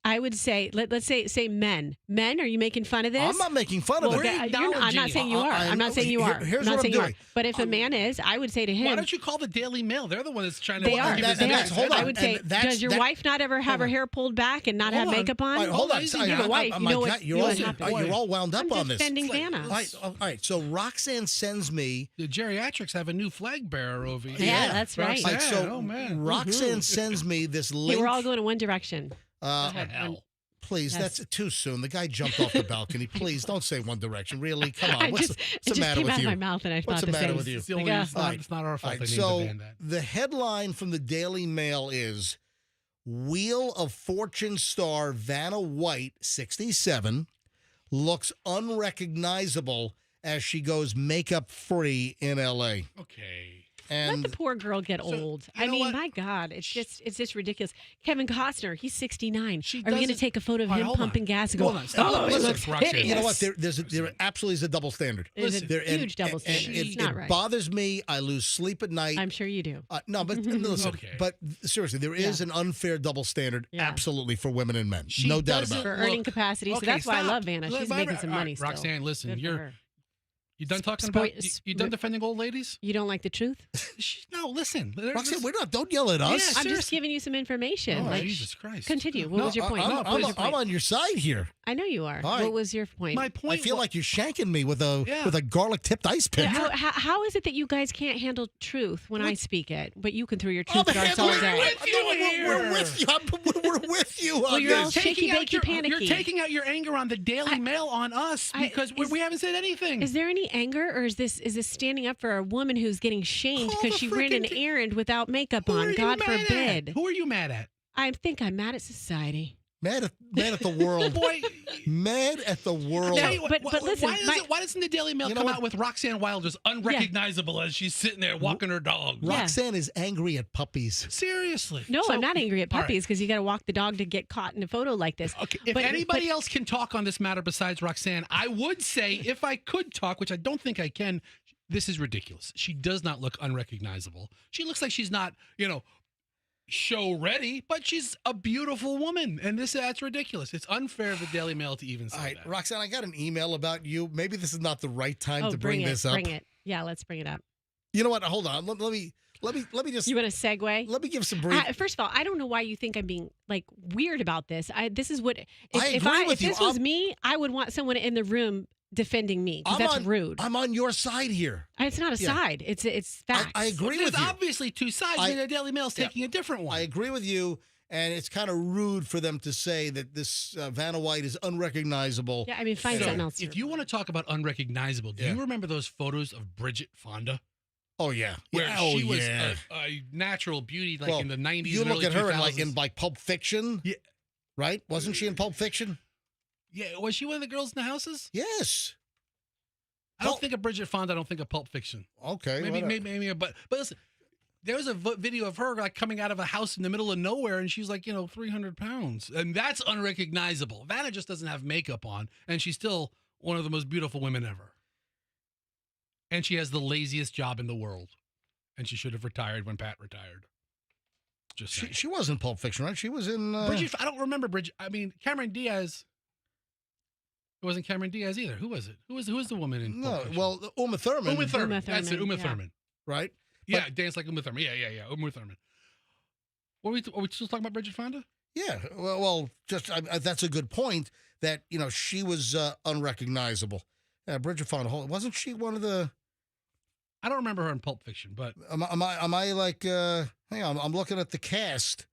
I would say, let's say men. Men, are you making fun of this? I'm not making fun of it. I'm not saying you are. I'm not saying you are. Here's what I'm doing. But if a man is, I would say to him. Why don't you call the Daily Mail? They're the one that's trying to. They are. Hold on. I would say, does your wife not ever have her hair pulled back and not have makeup on? Hold on. You have a wife. You know what happens. You're all wound up on this. I'm defending Vanna. All right. So Roxanne sends me. The geriatrics have a new flag bearer over here. Yeah, that's right. So Roxanne sends me this link. We're all going in one direction. Hell. Please, that's too soon. The guy jumped off the balcony. Please, don't say One Direction. Really? Come on. What's the matter with you? It just came out of my mouth, and I What's thought the matter with you? It's not our fault. So the headline from the Daily Mail is Wheel of Fortune star Vanna White, 67, looks unrecognizable as she goes makeup free in L.A. Okay. Let the poor girl get old. I mean, my God, it's just ridiculous. Kevin Costner, he's 69. Are we going to take a photo of him pumping gas and go, Listen, you know what? There absolutely is a double standard. There's a huge double standard. It's not right. It bothers me. I lose sleep at night. I'm sure you do. No, but listen. But seriously, there is an unfair double standard absolutely for women and men. No doubt about it. For earning capacity. So that's why I love Vanna. She's making some money still. Roxanne, listen, you done talking about? You done defending old ladies? You don't like the truth? No, listen. Roxanne, don't yell at us. Yeah, I'm just giving you some information. Oh, Jesus Christ. Continue. What was your point? I'm on your side here. I know you are. Right. What was your point? My point. I feel like you're shanking me with a garlic tipped ice pick. How is it that you guys can't handle truth when I speak it, but you can throw your truth darts all day? We're with you. We're with you. Well, you're all shaky, bakey, panicky. You're taking out your anger on the Daily Mail on us because we haven't said anything. Is there any anger, or is this standing up for a woman who's getting shamed because she ran an errand without makeup on? God forbid. Who are you mad at? I think I'm mad at society. Mad at the world. Boy, mad at the world. But listen, why doesn't the Daily Mail come out with Roxanne Wilder's unrecognizable as she's sitting there walking her dog? Roxanne is angry at puppies. Seriously. No, I'm not angry at puppies because you got to walk the dog to get caught in a photo like this. Okay, if anybody else can talk on this matter besides Roxanne, I would say if I could talk, which I don't think I can, this is ridiculous. She does not look unrecognizable. She looks like she's not, show ready, but she's a beautiful woman, and that's ridiculous. It's unfair of the Daily Mail to even say that. Roxanne, I got an email about you. Maybe this is not the right time to bring this up. Bring it. Yeah, let's bring it up. You know what? Hold on. Let me just. You want to segue? Let me give some brief. First of all, I don't know why you think I'm being weird about this. This is what if this was me, I would want someone in the room defending me because that's rude. I'm on your side here. It's not a side. It's facts. I agree with you. There's obviously two sides, and the Daily Mail's taking a different one. I agree with you, and it's kind of rude for them to say that this Vanna White is unrecognizable. Yeah, I mean, find something else. If you want to talk about unrecognizable, do you remember those photos of Bridget Fonda? Oh, yeah. Where she was a natural beauty in the 90s You and look early at her 2000s. in Pulp Fiction, right? Wasn't she in Pulp Fiction? Yeah, was she one of the girls in the houses? Yes. I don't think of Bridget Fonda. I don't think of Pulp Fiction. Okay, maybe. But listen, there was a video of her coming out of a house in the middle of nowhere, and she's 300 pounds, and that's unrecognizable. Vanna just doesn't have makeup on, and she's still one of the most beautiful women ever. And she has the laziest job in the world, and she should have retired when Pat retired. Just saying. She was in Pulp Fiction, right? She was in Bridget. I don't remember Bridget. I mean, Cameron Diaz. It wasn't Cameron Diaz either. Who was it? Who was the woman in Pulp Fiction? Well, Uma Thurman. Uma Thurman. That's it, Uma Thurman. Right? Yeah, dance like Uma Thurman. Yeah, Uma Thurman. Are we still talking about Bridget Fonda? Yeah, well, just that's a good point. That she was unrecognizable. Bridget Fonda, wasn't she one of the? I don't remember her in Pulp Fiction, but am I like? Hang on, I'm looking at the cast.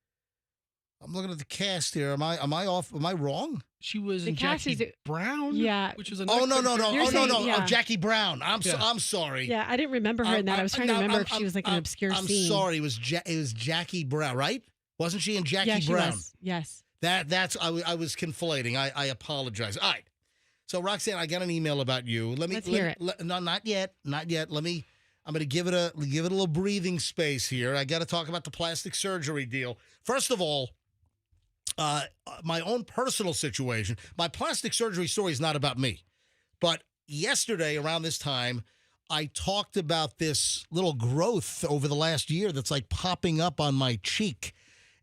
I'm looking at the cast here. Am I off? Am I wrong? She was The in cast Jackie Brown. Yeah. Which was a Oh no! You're saying- yeah. Jackie Brown. I'm sorry. Yeah, I didn't remember her in that. I was trying to remember if she was like an obscure scene. I'm sorry. It was Jackie Brown, right? Wasn't she in Jackie Yeah, she Brown? was. Yes. That's I was conflating. I apologize. All right. So Roxanne, I got an email about you. Let's hear it. No, not yet. Not yet. I'm going to give it a little breathing space here. I got to talk about the plastic surgery deal. First of all, my own personal situation. My plastic surgery story is not about me. But yesterday around this time, I talked about this little growth over the last year that's like popping up on my cheek.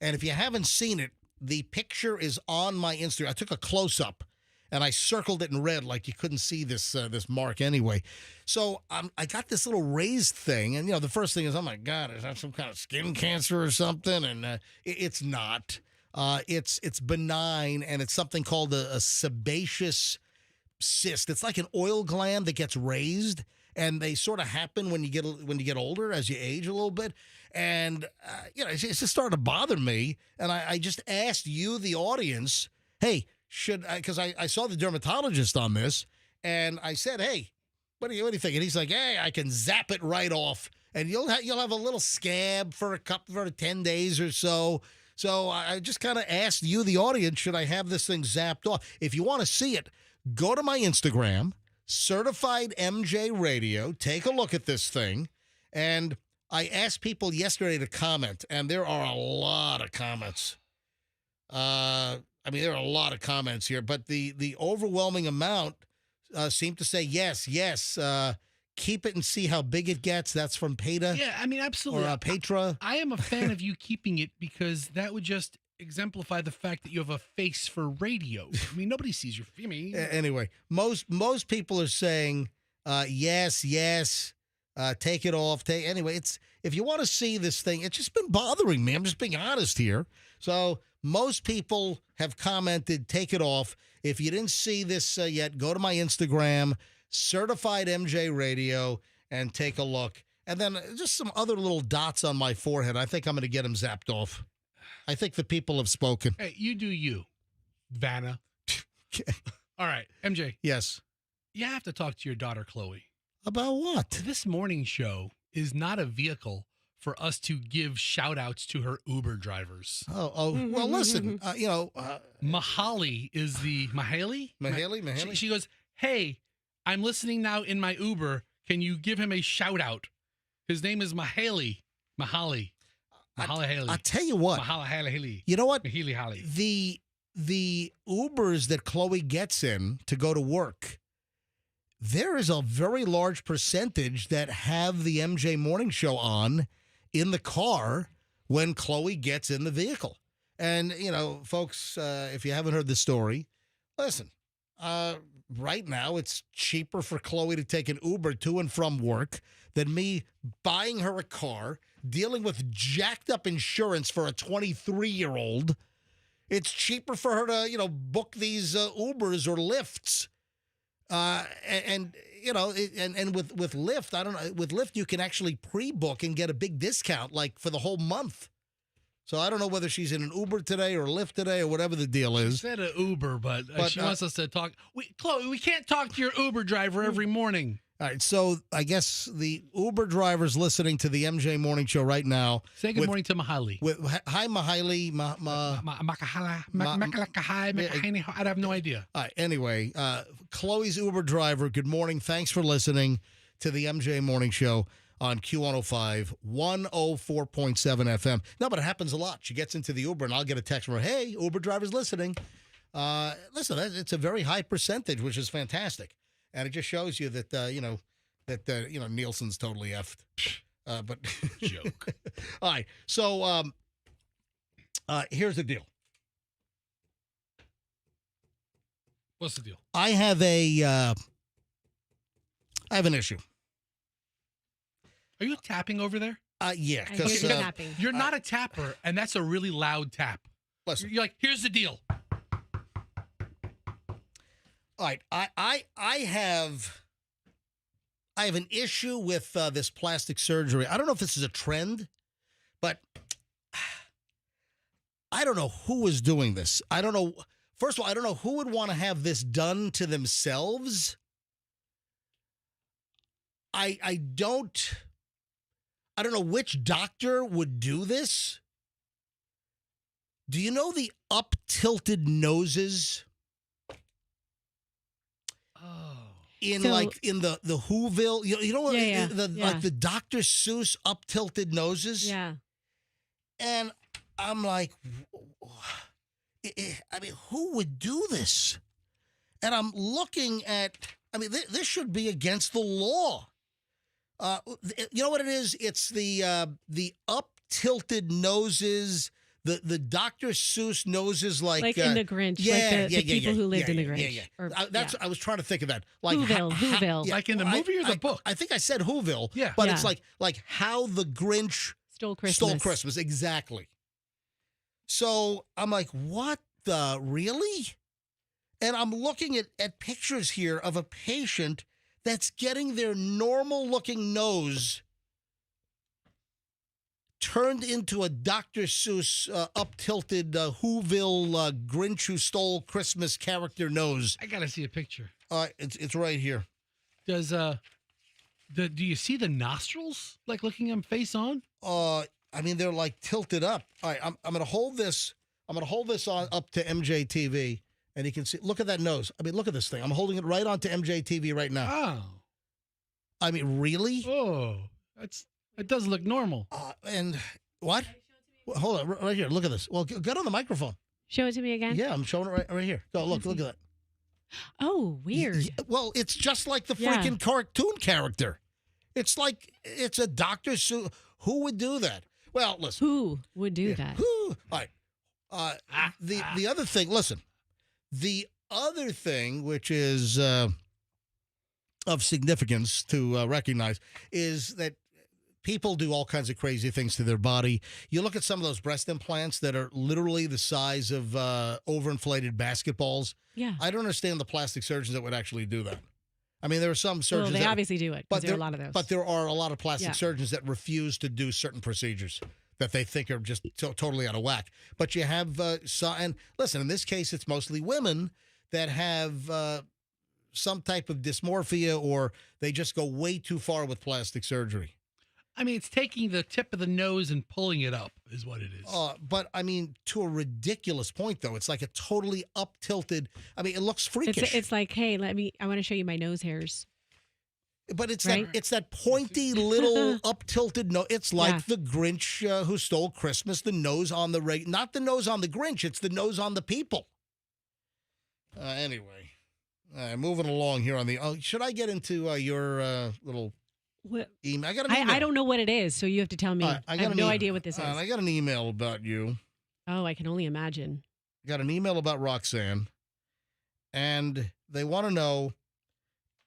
And if you haven't seen it, the picture is on my Instagram. I took a close-up, and I circled it in red like you couldn't see this mark anyway. So I got this little raised thing, and the first thing is, oh my God, is that some kind of skin cancer or something? And it's not. It's benign, and it's something called a sebaceous cyst. It's like an oil gland that gets raised, and they sort of happen when you get older, as you age a little bit. And it's just started to bother me, and I just asked you, the audience, hey, because I saw the dermatologist on this, and I said, hey, what do you think? And he's like, hey, I can zap it right off, and you'll have a little scab for 10 days or so. So I just kind of asked you, the audience, should I have this thing zapped off? If you want to see it, go to my Instagram, Certified MJ Radio. Take a look at this thing, and I asked people yesterday to comment, and there are a lot of comments. There are a lot of comments here, but the overwhelming amount seem to say yes. Keep it and see how big it gets. That's from Peta. Yeah, absolutely. Or Petra. I am a fan of you keeping it because that would just exemplify the fact that you have a face for radio. Nobody sees your. Anyway, most people are saying yes. Take it off. Anyway, if you want to see this thing, it's just been bothering me. I'm just being honest here. So most people have commented, take it off. If you didn't see this yet, go to my Instagram, Certified MJ Radio, and take a look. And then just some other little dots on my forehead. I think I'm going to get them zapped off. I think the people have spoken. Hey, you do you, Vanna. All right, MJ. Yes. You have to talk to your daughter, Chloe. About what? This morning show is not a vehicle for us to give shout-outs to her Uber drivers. Oh, well, listen, Mahali is the... Mahali? She goes, hey, I'm listening now in my Uber. Can you give him a shout-out? His name is Mahali. Mahali. I'll tell you what. Mahali. You know what? Mahali. The Ubers that Chloe gets in to go to work, there is a very large percentage that have the MJ Morning Show on in the car when Chloe gets in the vehicle. And, folks, if you haven't heard the story, listen, right now it's cheaper for Chloe to take an Uber to and from work than me buying her a car, dealing with jacked up insurance for a 23-year-old. It's cheaper for her to, book these Ubers or Lyfts. And with Lyft, I don't know. With Lyft, you can actually pre-book and get a big discount, like for the whole month. So I don't know whether she's in an Uber today or Lyft today or whatever the deal is. She said an Uber, but she wants us to talk. Chloe, we can't talk to your Uber driver every morning. All right, so I guess the Uber drivers listening to the MJ Morning Show right now. Say good morning to Mahali. Hi, Mahali. I have no idea. All right, anyway, Chloe's Uber driver, good morning. Thanks for listening to the MJ Morning Show on Q105, 104.7 FM. No, but it happens a lot. She gets into the Uber, and I'll get a text from her, hey, Uber driver's listening. Listen, it's a very high percentage, which is fantastic. And it just shows you that, Nielsen's totally effed. But joke. All right. So here's the deal. What's the deal? I have an issue. Are you tapping over there? Yeah, I hear because you tapping. You're not a tapper, and that's a really loud tap. listen. You're like, here's the deal. All right, I have an issue with this plastic surgery. I don't know if this is a trend, but I don't know who is doing this. I don't know. First of all, I don't know who would want to have this done to themselves. I don't know which doctor would do this. Do you know the up-tilted noses? In So- in the Whoville, you know what? Yeah, Like the Dr. Seuss up-tilted noses. Yeah. And I'm like, I mean, who would do this? And I'm looking at, I mean, this should be against the law. You know what it is? It's the up-tilted noses, the Dr. Seuss noses, like in the Grinch, like the people who lived in the Grinch. Yeah. Or- I was trying to think of that. Like Whoville. Like in the movie or the book? I think I said Whoville. Yeah. But Yeah. it's like how the Grinch Stole Christmas. Stole Christmas, exactly. So I'm like, what the, really? And I'm looking at pictures here of a patient that's getting their normal-looking nose turned into a Dr. Seuss up-tilted Whoville Grinch who stole Christmas character nose. I gotta see a picture. It's right here. Does do you see the nostrils like looking him face on? I mean, they're like tilted up. All right, I'm going to hold this. I'm going to hold this on up to MJTV, and you can see. Look at that nose. I mean, look at this thing. I'm holding it right onto MJTV right now. Oh, I mean, really? oh, it does look normal. And what? Well, hold on, right here. Look at this. Well, get on the microphone. Show it to me again. Yeah, I'm showing it right here. Go look at that. Oh, weird. Well, it's just like the Yeah. freaking cartoon character. It's like it's a Dr. Seuss. Who would do that? Well, listen. Who would do that? Who? All right. The other thing. Listen. The other thing, which is of significance to recognize, is that people do all kinds of crazy things to their body. You look at some of those breast implants that are literally the size of overinflated basketballs. Yeah. I don't understand the plastic surgeons that would actually do that. I mean, there are some surgeons. Well, they that, obviously do it because there are a lot of those. But there are a lot of plastic Yeah. surgeons that refuse to do certain procedures that they think are just totally out of whack. But you have and listen, in this case, it's mostly women that have some type of dysmorphia, or they just go way too far with plastic surgery. I mean, it's taking the tip of the nose and pulling it up is what it is. But I mean, to a ridiculous point, though. It's like a totally up-tilted. I mean, it looks freakish. It's like, hey, I want to show you my nose hairs. But it's Right? that pointy little up-tilted nose. It's like Yeah. the Grinch who stole Christmas. The nose on the not the nose on the Grinch. It's the nose on the people. Anyway, moving along here on the. Should I get into your little What? email? I got an email. I don't know what it is, so you have to tell me. I have no idea what this is. I got an email about you. Oh, I can only imagine. I got an email about Roxanne, and they want to know,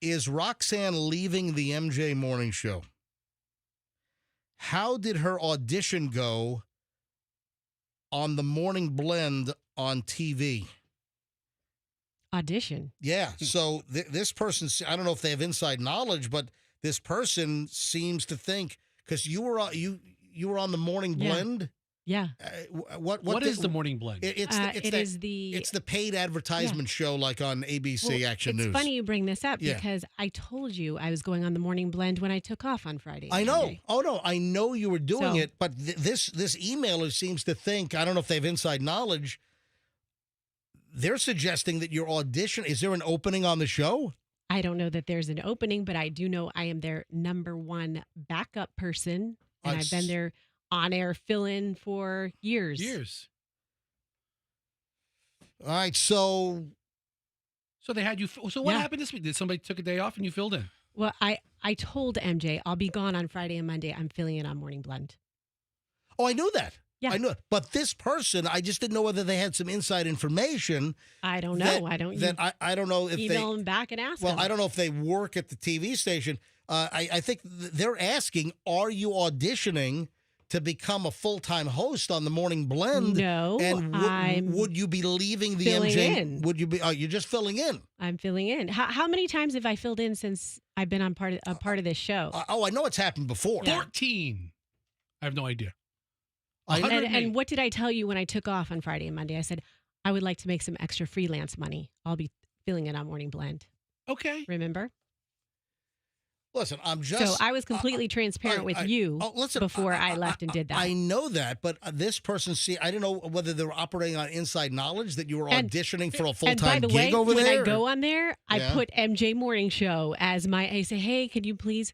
is Roxanne leaving the MJ Morning Show? How did her audition go on the Morning Blend on TV? Audition. Yeah, so this person, I don't know if they have inside knowledge, but this person seems to think, because you were on the Morning Yeah. Blend. Yeah. What is the Morning Blend? It's the paid advertisement show, like on ABC Action News. It's funny you bring this up Yeah. because I told you I was going on the Morning Blend when I took off on Friday. I know. Monday. Oh no, I know you were doing So- it, but this emailer seems to think, I don't know if they have inside knowledge. They're suggesting that your audition, is there an opening on the show? I don't know that there's an opening, but I do know I am their number one backup person, and I've been their on-air fill-in for years. All right, so they had you. So what happened this week? Did somebody took a day off and you filled in? Well, I told MJ I'll be gone on Friday and Monday. I'm filling in on Morning Blend. Oh, I knew that. Yeah. I knew it. But this person, I just didn't know whether they had some inside information. I don't know. That, I don't. That I don't know if email them back and ask. Well, them. I don't know if they work at the TV station. I think they're asking, are you auditioning to become a full-time host on the Morning Blend? No, and would you be leaving the filling MJ? in. Would you be? You're just filling in. I'm filling in. How many times have I filled in since I've been on a part of this show? I know it's happened before. 14. I have no idea. And what did I tell you when I took off on Friday and Monday? I said, I would like to make some extra freelance money. I'll be filling in on Morning Blend. Okay. Remember? Listen, I'm just. So I was completely transparent with you before I left and did that. I know that, but this person, I don't know whether they were operating on inside knowledge that you were auditioning for a full-time gig over there. When I go on there, I put MJ Morning Show as I say, hey, could you please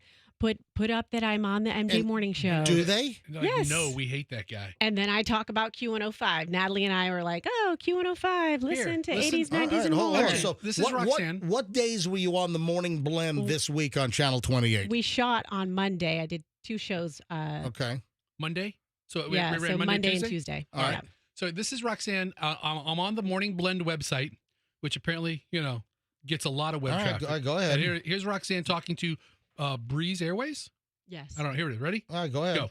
put up that I'm on the MJ Morning Show? Do they? Yes. No, we hate that guy. And then I talk about Q105. Natalie and I were like, oh, Q105, listen to 80s, 90s, and more. So this is Roxanne. What days were you on the Morning Blend this week on Channel 28? We shot on Monday. I did 2 shows. Okay. Monday? So we ran Monday and Tuesday. All right. So this is Roxanne. I'm on the Morning Blend website, which apparently, gets a lot of web traffic. Go ahead. And here's Roxanne talking to Breeze Airways? Yes. I don't know. Here it is. Ready? All right, go ahead. Go.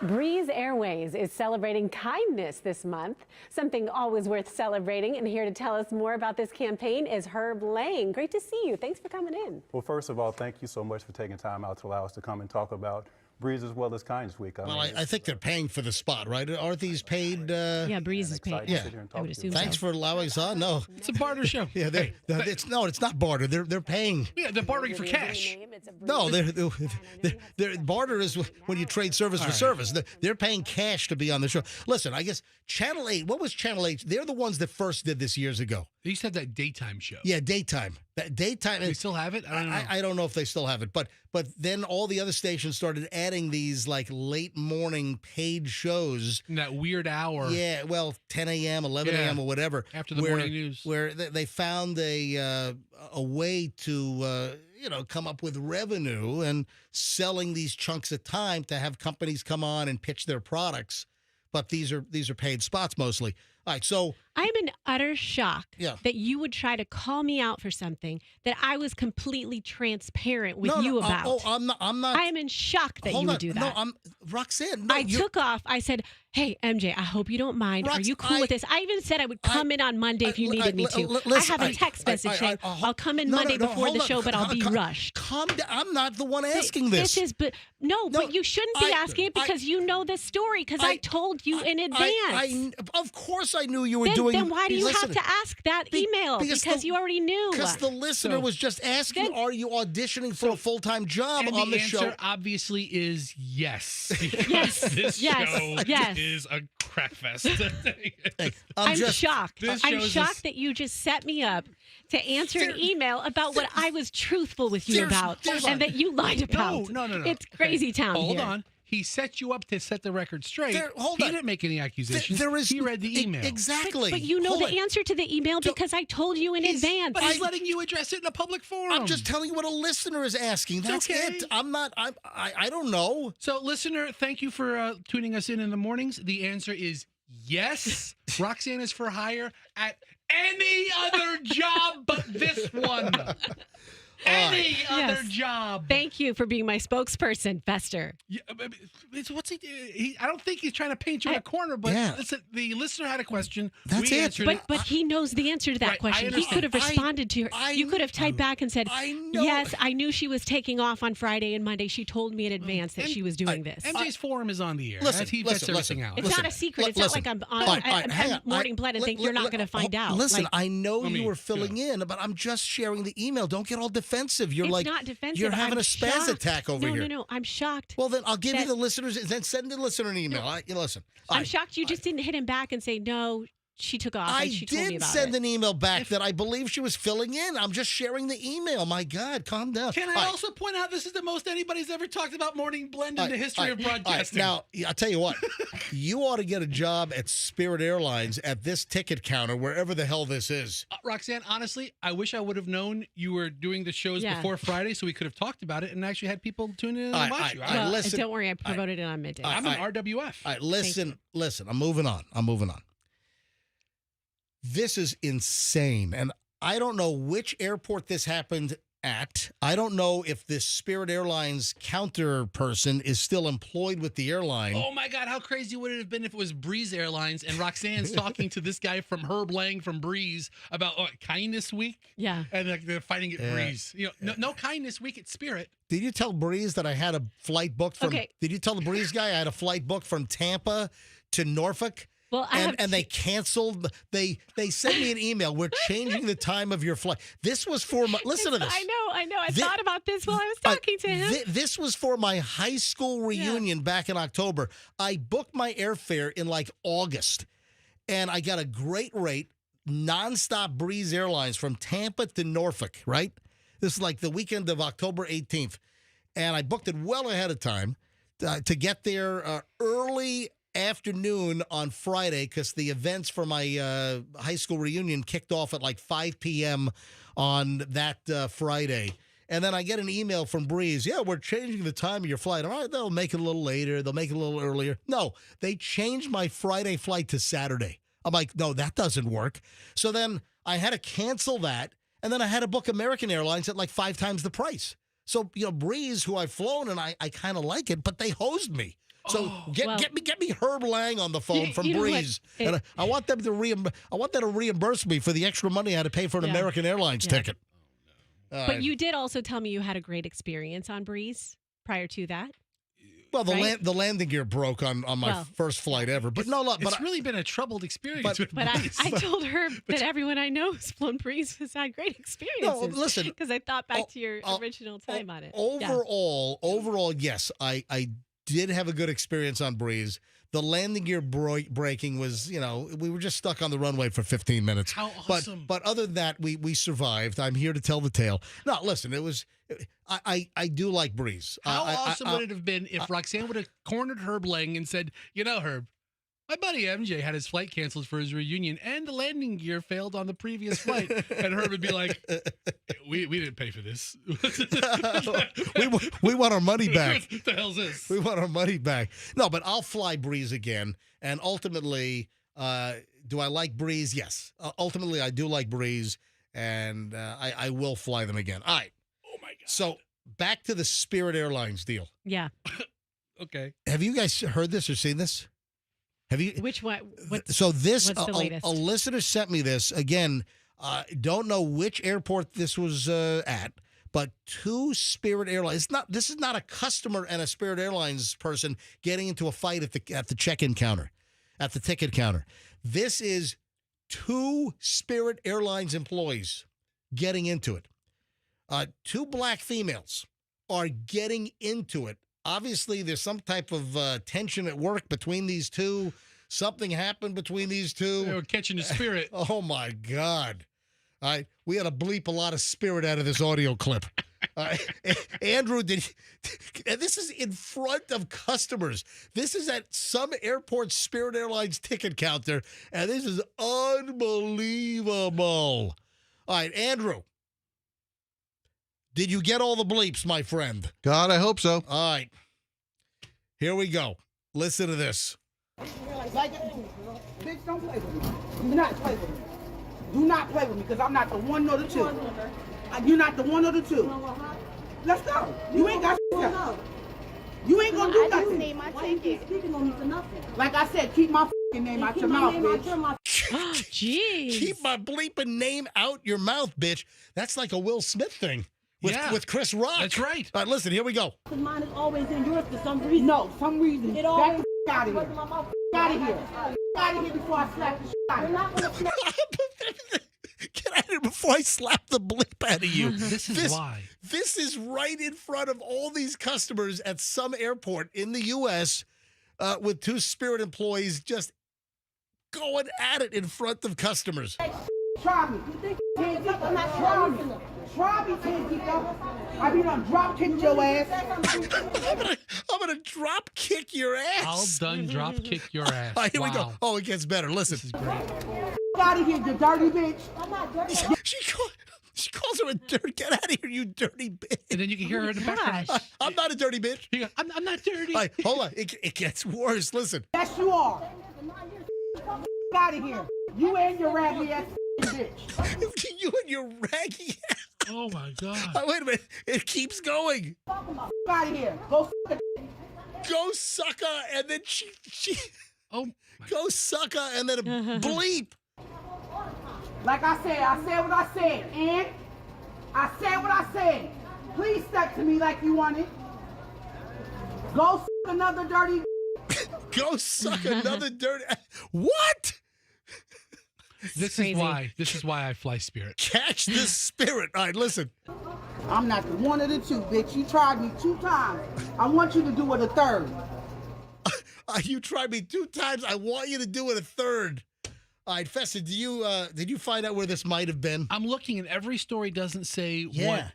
Breeze Airways is celebrating kindness this month, something always worth celebrating. And here to tell us more about this campaign is Herb Lang. Great to see you. Thanks for coming in. Well, first of all, thank you so much for taking time out to allow us to come and talk about Breeze as well as Kindness Week. I think they're paying for the spot, right? Aren't these paid? Yeah, Breeze is paid. Yeah, I would assume Thanks for allowing us on. No, it's a barter show. Yeah, it's not barter. They're paying. Yeah, they're bartering for cash. No, they're barter is when you trade service for service. They're paying cash to be on the show. Listen, I guess Channel 8. What was Channel 8? They're the ones that first did this years ago. They used to have that daytime show. Yeah, daytime. That daytime. They still have it? I don't know. I don't know if they still have it, but then all the other stations started adding these like late morning paid shows. In that weird hour. Yeah, well, 10 a.m., 11 a.m. or whatever. After the morning news. Where they found a way to come up with revenue and selling these chunks of time to have companies come on and pitch their products. But these are paid spots mostly. All right, so I'm in utter shock that you would try to call me out for something that I was completely transparent with you about. I'm not. I am in shock that you would do that. No, Roxanne. I took off. I said, hey, MJ, I hope you don't mind. Are you cool with this? I even said I would come in on Monday if you needed me to. I have a text message saying, I'll come in Monday before the show, but I'll be rushed. Calm down. I'm not the one asking this. But you shouldn't be asking it because you know this story because I told you in advance. Of course I knew you were doing. Then why do you have to ask that email? Because you already knew. Because the listener was just asking, are you auditioning for a full-time job on the show? The answer obviously is yes. Yes. This show is a crack fest. I'm shocked. I'm shocked that you just set me up to answer an email about what I was truthful with you about and that you lied about. No. It's crazy town here. Hold on. He set you up to set the record straight. He didn't make any accusations. He read the email. Exactly. But you know the answer to the email because I told you in advance. But he's letting you address it in a public forum. I'm just telling you what a listener is asking. That's it. I don't know. So, listener, thank you for tuning us in the mornings. The answer is yes. Roxanne is for hire at any other job but this one. Any other job. Thank you for being my spokesperson, Fester. Yeah, what's he? I don't think he's trying to paint you in a corner, but listen, the listener had a question. That's it. But he knows the answer to that question. He could have responded to her. You could have typed back and said, yes, I knew she was taking off on Friday and Monday. She told me in advance that she was doing this. MJ's forum is on the air. He listen, everything out. It's not a secret. It's not like I'm on Morning Blend and think you're not going to find out. Listen, I know you were filling in, but I'm just sharing the email. Don't get all defensive. You're it's like not defensive. You're having I'm a spaz shocked. attack over here. No. I'm shocked. Well, then I'll give you the listeners. Then send the listener an email. Listen. I'm shocked you just didn't hit him back and say no. She took off. I and she told me did about send it. an email back that I believe she was filling in. I'm just sharing the email. My God, calm down. Can I also point out this is the most anybody's ever talked about Morning Blend in the history of broadcasting? Now, I'll tell you what. You ought to get a job at Spirit Airlines at this ticket counter, wherever the hell this is. Roxanne, honestly, I wish I would have known you were doing the shows before Friday so we could have talked about it and actually had people tune in and watch you. Don't worry. I promoted it on midday. I'm an RWF. All right, listen. I'm moving on. This is insane. And I don't know which airport this happened at. I don't know if this Spirit Airlines counter person is still employed with the airline. Oh my God, how crazy would it have been if it was Breeze Airlines and Roxanne's talking to this guy from Herb Lang from Breeze about Kindness Week? Yeah. And like they're fighting at Breeze. You know, no Kindness Week at Spirit. Did you tell Breeze that I had a flight booked from Okay. Did you tell the Breeze guy I had a flight booked from Tampa to Norfolk? Well, and they canceled. They sent me an email. We're changing the time of your flight. This was for my. Listen to this. I know. I thought about this while I was talking to him. This was for my high school reunion back in October. I booked my airfare in like August, and I got a great rate, nonstop Breeze Airlines from Tampa to Norfolk. Right. This is like the weekend of October 18th, and I booked it well ahead of time to get there early afternoon on Friday because the events for my high school reunion kicked off at like 5 p.m. on that Friday. And then I get an email from Breeze. Yeah, we're changing the time of your flight. All right, they'll make it a little later. They'll make it a little earlier. No, they changed my Friday flight to Saturday. I'm like, no, that doesn't work. So then I had to cancel that. And then I had to book American Airlines at like 5 times the price. So, Breeze, who I've flown, and I kind of like it, but they hosed me. So get me Herb Lang on the phone from Breeze, and I want them to reimburse me for the extra money I had to pay for an American Airlines ticket. But you did also tell me you had a great experience on Breeze prior to that. Well, the landing gear broke on my first flight ever. But it's really been a troubled experience with Breeze. I told her that everyone I know who's flown Breeze has had great experiences. No, listen, because I thought back to your original time on it. Overall, yes, I did have a good experience on Breeze. The landing gear breaking was, we were just stuck on the runway for 15 minutes. How awesome. But other than that, we survived. I'm here to tell the tale. No, listen, it was, I do like Breeze. How awesome would it have been if Roxanne would have cornered Herb Lang and said, Herb, my buddy MJ had his flight canceled for his reunion, and the landing gear failed on the previous flight. And Herb would be like, we didn't pay for this. we want our money back. What the hell's this? We want our money back. No, but I'll fly Breeze again. And ultimately, do I like Breeze? Yes. Ultimately, I do like Breeze, and I will fly them again. All right. Oh, my God. So back to the Spirit Airlines deal. Yeah. Okay. Have you guys heard this or seen this? Have you? Which one? What's the latest? A listener sent me this. Again, don't know which airport this was at, but 2 Spirit Airlines. This is not a customer and a Spirit Airlines person getting into a fight at the check-in counter, at the ticket counter. This is 2 Spirit Airlines employees getting into it. 2 black females are getting into it. Obviously, there's some type of tension at work between these 2. Something happened between these 2. They were catching the spirit. Oh, my God. All right. We had to bleep a lot of spirit out of this audio clip. Andrew, and this is in front of customers. This is at some airport Spirit Airlines ticket counter, and this is unbelievable. All right, Andrew. Did you get all the bleeps, my friend? God, I hope so. All right. Here we go. Listen to this. Bitch, don't play with me. Do not play with me. Do not play with me, because I'm not the 1 nor the 2. You're not the 1 or the 2. Let's go. You ain't got shit. You ain't gonna do nothing. Why you keep speaking on me for nothing? Like I said, keep my f***ing name out your mouth, bitch. Jeez. Keep my bleeping name out your mouth, bitch. That's like a Will Smith thing with Chris Rock. That's right. All right, listen, here we go. Because mine is always in yours for some reason. No, some reason. It always out of here. Out of here. Out of here before I slap the shit out of you. Get out of here before I slap the bleep out of you. This is why. This is right in front of all these customers at some airport in the U.S. With 2 Spirit employees just going at it in front of customers. Try me. Try me, Tangita. I be done drop kick your ass. I'm gonna drop kick your ass. All done drop kick your ass. All right, here we go. Oh, it gets better. Listen. This is great. Get out of here, you dirty bitch. I'm not dirty. She calls her a dirty. Get out of here, you dirty bitch. And then you can hear her in the background. I'm not a dirty bitch. I'm not dirty. All right, hold on. It gets worse. Listen. Yes, you are. Get out of here. You and your raggedy ass. bitch. You and your raggy. Oh my God. Wait a minute. It keeps going. Out of here. Go Go sucker, and then she oh go sucker, and then a bleep. Like I said what I said, and I said what I said. Please step to me like you want it. Go another dirty. Go suck another dirty. What? This is why I fly Spirit. Catch the spirit. All right, listen. I'm not the one of the two, bitch. You tried me 2 times. I want you to do it a third. You tried me 2 times. I want you to do it a third. All right, Fessa, did you find out where this might have been? I'm looking, and every story doesn't say what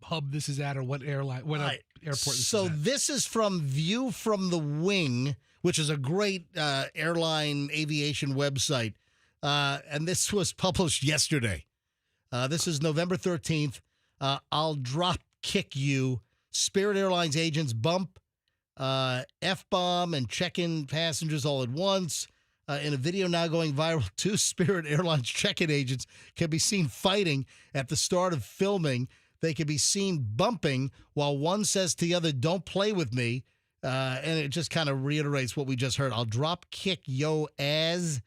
hub this is at or what airline, what airport this is at. This is from View from the Wing, which is a great airline aviation website. And this was published yesterday. This is November 13th. I'll drop kick you. Spirit Airlines agents bump F-bomb and check-in passengers all at once. In a video now going viral, 2 Spirit Airlines check-in agents can be seen fighting at the start of filming. They can be seen bumping while one says to the other, "Don't play with me." And it just kind of reiterates what we just heard. I'll drop kick yo ass.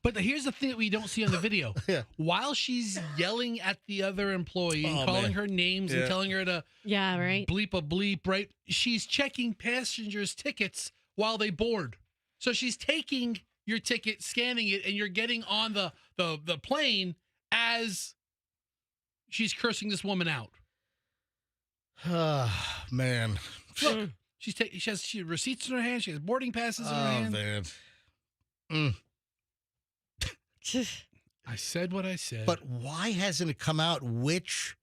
But here's the thing that we don't see on the video. While she's yelling at the other employee and calling her names and telling her to bleep a bleep, right? She's checking passengers' tickets while they board. So she's taking your ticket, scanning it, and you're getting on the plane as she's cursing this woman out. Man. Look, she has receipts in her hand. She has boarding passes in her hand. Man. I said what I said. But why hasn't it come out which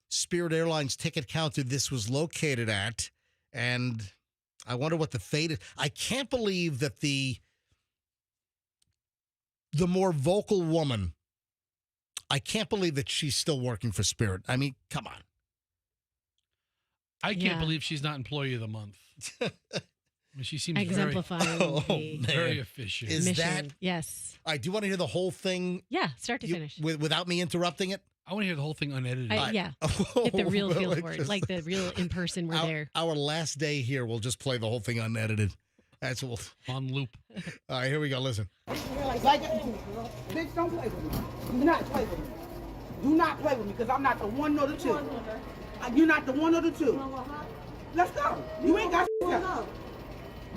Spirit Airlines ticket counter this was located at? And I wonder what the fate is. I can't believe that the more vocal woman, I can't believe that she's still working for Spirit. I mean, come on. I can't believe she's not Employee of the Month. I mean, she seems exemplifying very efficient. Is mission. that? Yes. All right, do you want to hear the whole thing? Yeah, start to finish. Without me interrupting it? I want to hear the whole thing unedited. Yeah. Get the real feel for it. Like the real in person, we're there. Our last day here, we'll just play the whole thing unedited. That's what on loop. All right, here we go. Listen. Like, bitch, don't play with me. Do not play with me. Do not play with me, because I'm not the one nor the two. You're not the one or the two. Let's go. You ain't got shit.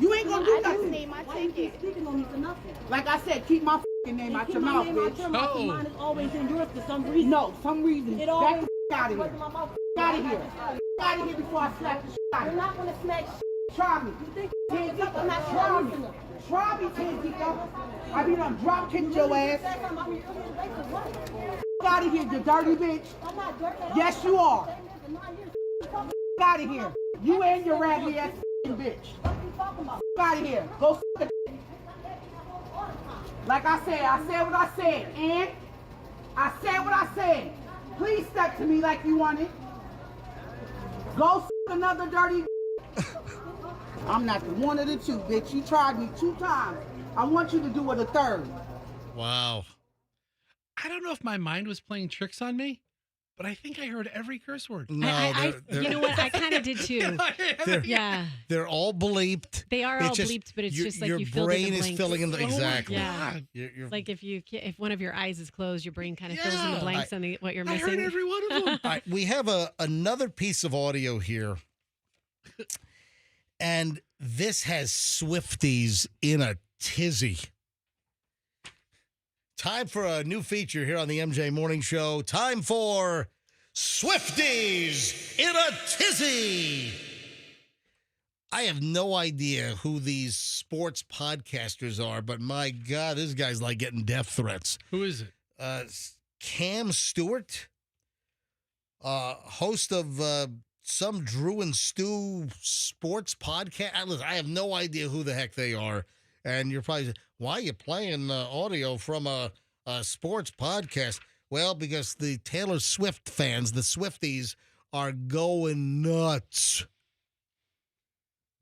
You ain't gonna do nothing. Name my ticket. Speaking on me for nothing. Like I said, keep my name out your mouth, bitch. Mine is always in yours for some reason. No, some reason. It Back always out of here. Out of here. Out of here before I slap the shit out of you. You're not gonna smack Try me. You think I'm not trying me. Try me, Tanzika. I mean, I'm drop kicked your ass. Out of here, you dirty bitch. Yes, you are. Out of here. You and your raggedy ass bitch. Out of here. Go suck a. Like I said what I said. And I said what I said. Please step to me like you want it. Go suck another dirty. I'm not the one of the two, bitch. You tried me 2 times. I want you to do it a third. Wow. I don't know if my mind was playing tricks on me, but I think I heard every curse word. No, you know what? I kind of did too. They're all bleeped. They are all bleeped, but it's just like your you filled in the brain is blanks. filling in the exactly. Yeah. You're, Like if one of your eyes is closed, your brain kind of fills in the blanks on what you're missing. I heard every one of them. All right, we have another piece of audio here. And this has Swifties in a tizzy. Time for a new feature here on the MJ Morning Show. Time for Swifties in a tizzy. I have no idea who these sports podcasters are, but my God, this guy's like getting death threats. Who is it? Cam Stewart, host of some Drew and Stu sports podcast. Listen, I have no idea who the heck they are. And you're probably saying, why are you playing audio from a sports podcast? Well, because the Taylor Swift fans, the Swifties, are going nuts.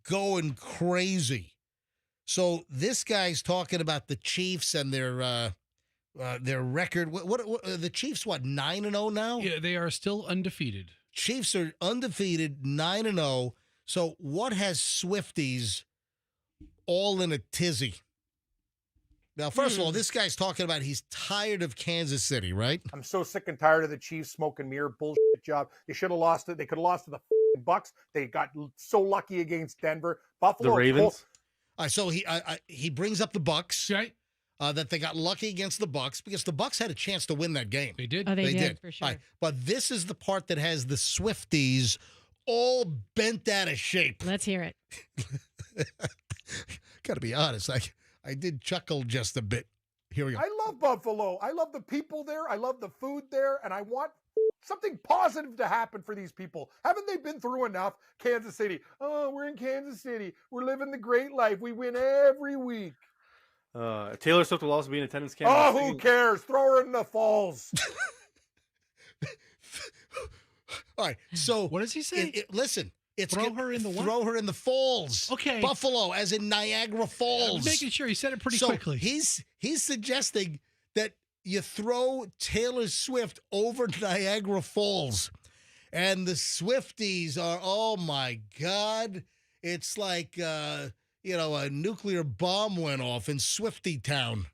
Going crazy. So this guy's talking about the Chiefs and their record. What the Chiefs? What 9-0 now? Yeah, they are still undefeated. Chiefs are undefeated, 9-0. So what has Swifties all in a tizzy? Now, first of all, this guy's talking about he's tired of Kansas City, right? I'm so sick and tired of the Chiefs smoke and mirror bullshit job. They should have lost it. They could have lost to the Bucks. They got so lucky against Denver. Buffalo. The Ravens. So he brings up the Bucks, right? That they got lucky against the Bucks because the Bucks had a chance to win that game. They did. Oh, they did for sure. Right. But this is the part that has the Swifties all bent out of shape. Let's hear it. Got to be honest, I did chuckle just a bit. Here we go. I love Buffalo. I love the people there. I love the food there. And I want something positive to happen for these people. Haven't they been through enough? Kansas City. Oh, we're in Kansas City. We're living the great life. We win every week. Taylor Swift will also be in attendance. Oh, who cares? Throw her in the falls. All right. So what does he say? Listen. Throw her in the what? Throw her in the falls. Okay. Buffalo, as in Niagara Falls. I was making sure he said it pretty quickly. He's suggesting that you throw Taylor Swift over Niagara Falls. And the Swifties are, oh my God. It's like, a nuclear bomb went off in Swifty Town.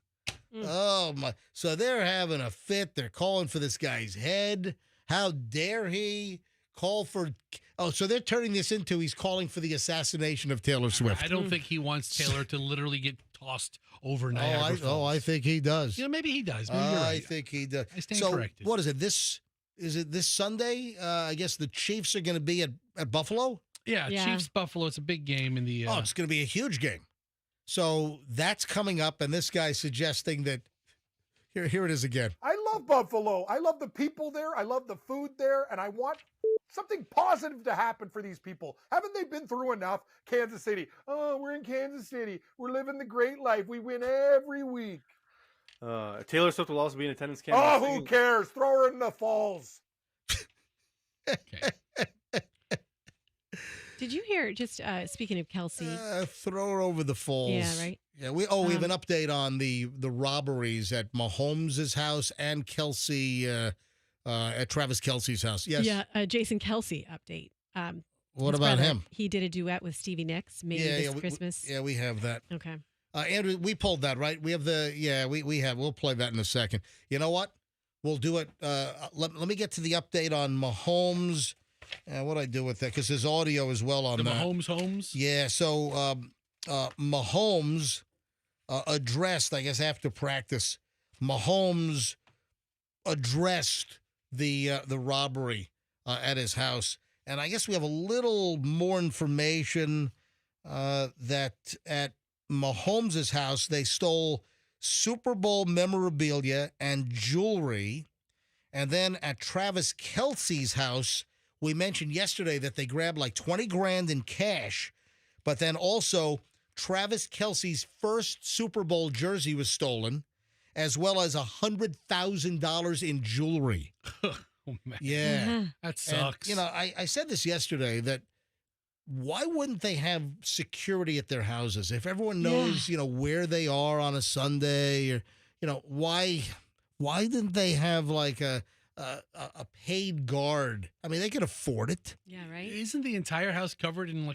Oh my. So they're having a fit. They're calling for this guy's head. How dare he call for... Oh, so they're turning this into he's calling for the assassination of Taylor Swift. I don't think he wants Taylor to literally get tossed over Niagara Falls. I think he does. Maybe he does. Maybe you're right. I think he does. I stand so corrected. What is it? Is it this Sunday? I guess the Chiefs are going to be at Buffalo? Yeah, Chiefs Buffalo. It's a big game in the. It's going to be a huge game. So that's coming up, and this guy's suggesting that. Here it is again. I love Buffalo. I love the people there. I love the food there. And I want something positive to happen for these people. Haven't they been through enough? Kansas City. Oh, we're in Kansas City. We're living the great life. We win every week. Taylor Swift will also be in attendance. Oh, who cares? Throw her in the falls. Did you hear, just speaking of Kelce? Throw her over the falls. Yeah, right. Yeah, we have an update on the robberies at Mahomes' house and Kelce, at Travis Kelce's house. Yes. Yeah, Jason Kelce update. What about him? He did a duet with Stevie Nicks, maybe this Christmas. We have that. Okay. Andrew, we pulled that, right? We have we'll play that in a second. You know what? We'll do it. Let me get to the update on Mahomes. What do I do with that? Because there's audio as well on the that. Mahomes homes? Yeah, so Mahomes addressed, I guess after practice, Mahomes addressed the robbery at his house. And I guess we have a little more information that at Mahomes' house, they stole Super Bowl memorabilia and jewelry. And then at Travis Kelce's house, we mentioned yesterday that they grabbed like 20 grand in cash, but then also Travis Kelce's first Super Bowl jersey was stolen, as well as $100,000 in jewelry. Oh, man. Yeah. That sucks. And, I said this yesterday that why wouldn't they have security at their houses? If everyone knows, where they are on a Sunday, or, why didn't they have like a paid guard? I mean, they could afford it. Yeah, right. Isn't the entire house covered in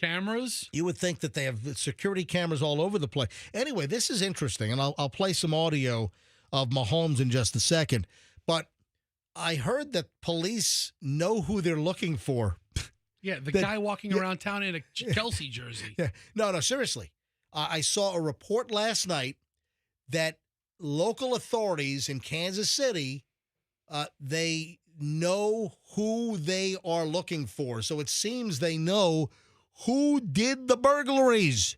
cameras? You would think that they have security cameras all over the place. Anyway, this is interesting, and I'll play some audio of Mahomes in just a second. But I heard that police know who they're looking for. Yeah, the guy walking around town in a Kelce jersey. Yeah. No, seriously. I saw a report last night that local authorities in Kansas City, they know who they are looking for. So it seems they know who did the burglaries,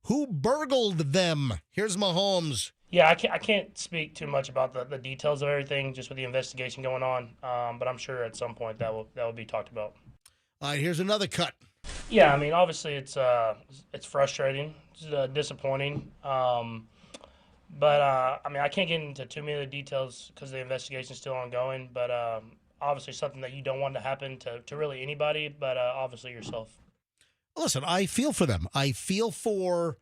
who burgled them. Here's Mahomes. Yeah, I can't speak too much about the details of everything, just with the investigation going on. But I'm sure at some point that will be talked about. All right, here's another cut. Yeah, I mean, obviously it's frustrating, it's disappointing. But I mean, I can't get into too many of the details because the investigation is still ongoing. But obviously, something that you don't want to happen to really anybody, but obviously yourself. Listen, I feel for them. I feel for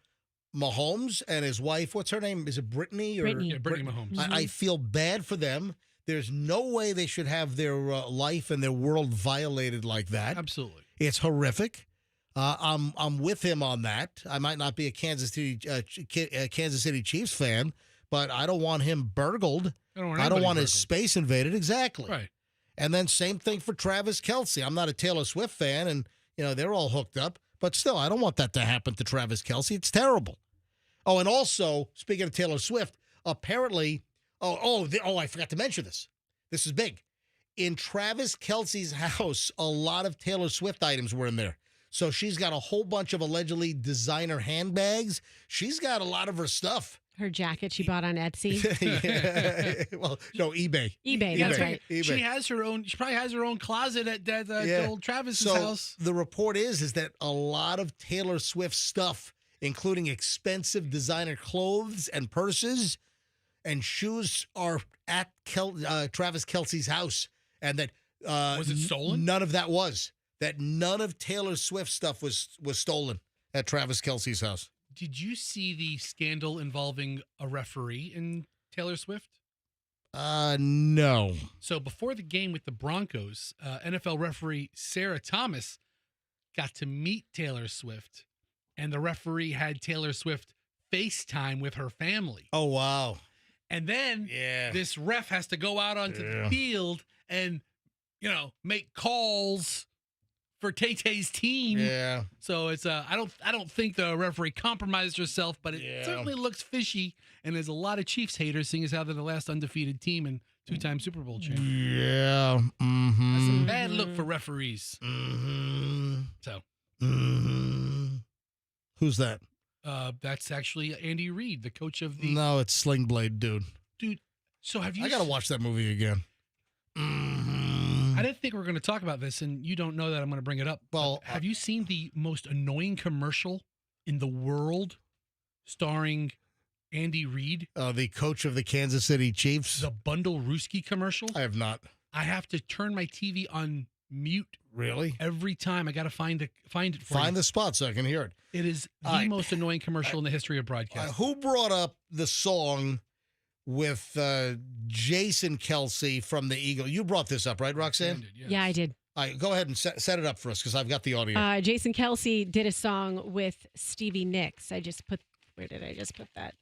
Mahomes and his wife, what's her name? Is it Brittany? Brittany. Yeah, Brittany Mahomes. I feel bad for them. There's no way they should have their life and their world violated like that. Absolutely. It's horrific. I'm with him on that. I might not be a Kansas City Chiefs fan, but I don't want him burgled. I don't want his space invaded. Exactly. Right. And then same thing for Travis Kelce. I'm not a Taylor Swift fan, and they're all hooked up. But still, I don't want that to happen to Travis Kelce. It's terrible. Oh, and also, speaking of Taylor Swift, apparently, I forgot to mention this. This is big. In Travis Kelce's house, a lot of Taylor Swift items were in there. So she's got a whole bunch of allegedly designer handbags. She's got a lot of her stuff. Her jacket she bought on Etsy. Yeah. Well, no, eBay. eBay, that's right. eBay. She probably has her own closet at old Travis's house. The report is that a lot of Taylor Swift stuff, including expensive designer clothes and purses and shoes, are at Travis Kelce's house, and that was it stolen? None of that was. That none of Taylor Swift stuff was stolen at Travis Kelce's house. Did you see the scandal involving a referee in Taylor Swift? No. So before the game with the Broncos, NFL referee Sarah Thomas got to meet Taylor Swift, and the referee had Taylor Swift FaceTime with her family. Oh, wow. And then this ref has to go out onto the field and, make calls for Tay-Tay's team. Yeah. So it's I don't think the referee compromised herself, but it certainly looks fishy. And there's a lot of Chiefs haters, seeing as how they're the last undefeated team and two-time Super Bowl champion. Yeah. Mm-hmm. That's a bad look for referees. Mm-hmm. So. Mm-hmm. Who's that? That's actually Andy Reid, the coach of the. No, it's Sling Blade, dude. Dude, so have you? I gotta watch that movie again. Mm-hmm. I didn't think we were going to talk about this, and you don't know that I'm going to bring it up. Well, have you seen the most annoying commercial in the world, starring Andy Reid, the coach of the Kansas City Chiefs? The Bundle Ruski commercial? I have not. I have to turn my TV on mute. Really? Every time. I got to find it. Find the spot so I can hear it. It is the most annoying commercial in the history of broadcasting. Who brought up the song with Jason Kelce from the Eagle? You brought this up, right, Roxanne? Yeah, I did. All right, go ahead and set it up for us because I've got the audio. Jason Kelce did a song with Stevie Nicks. Where did I just put that?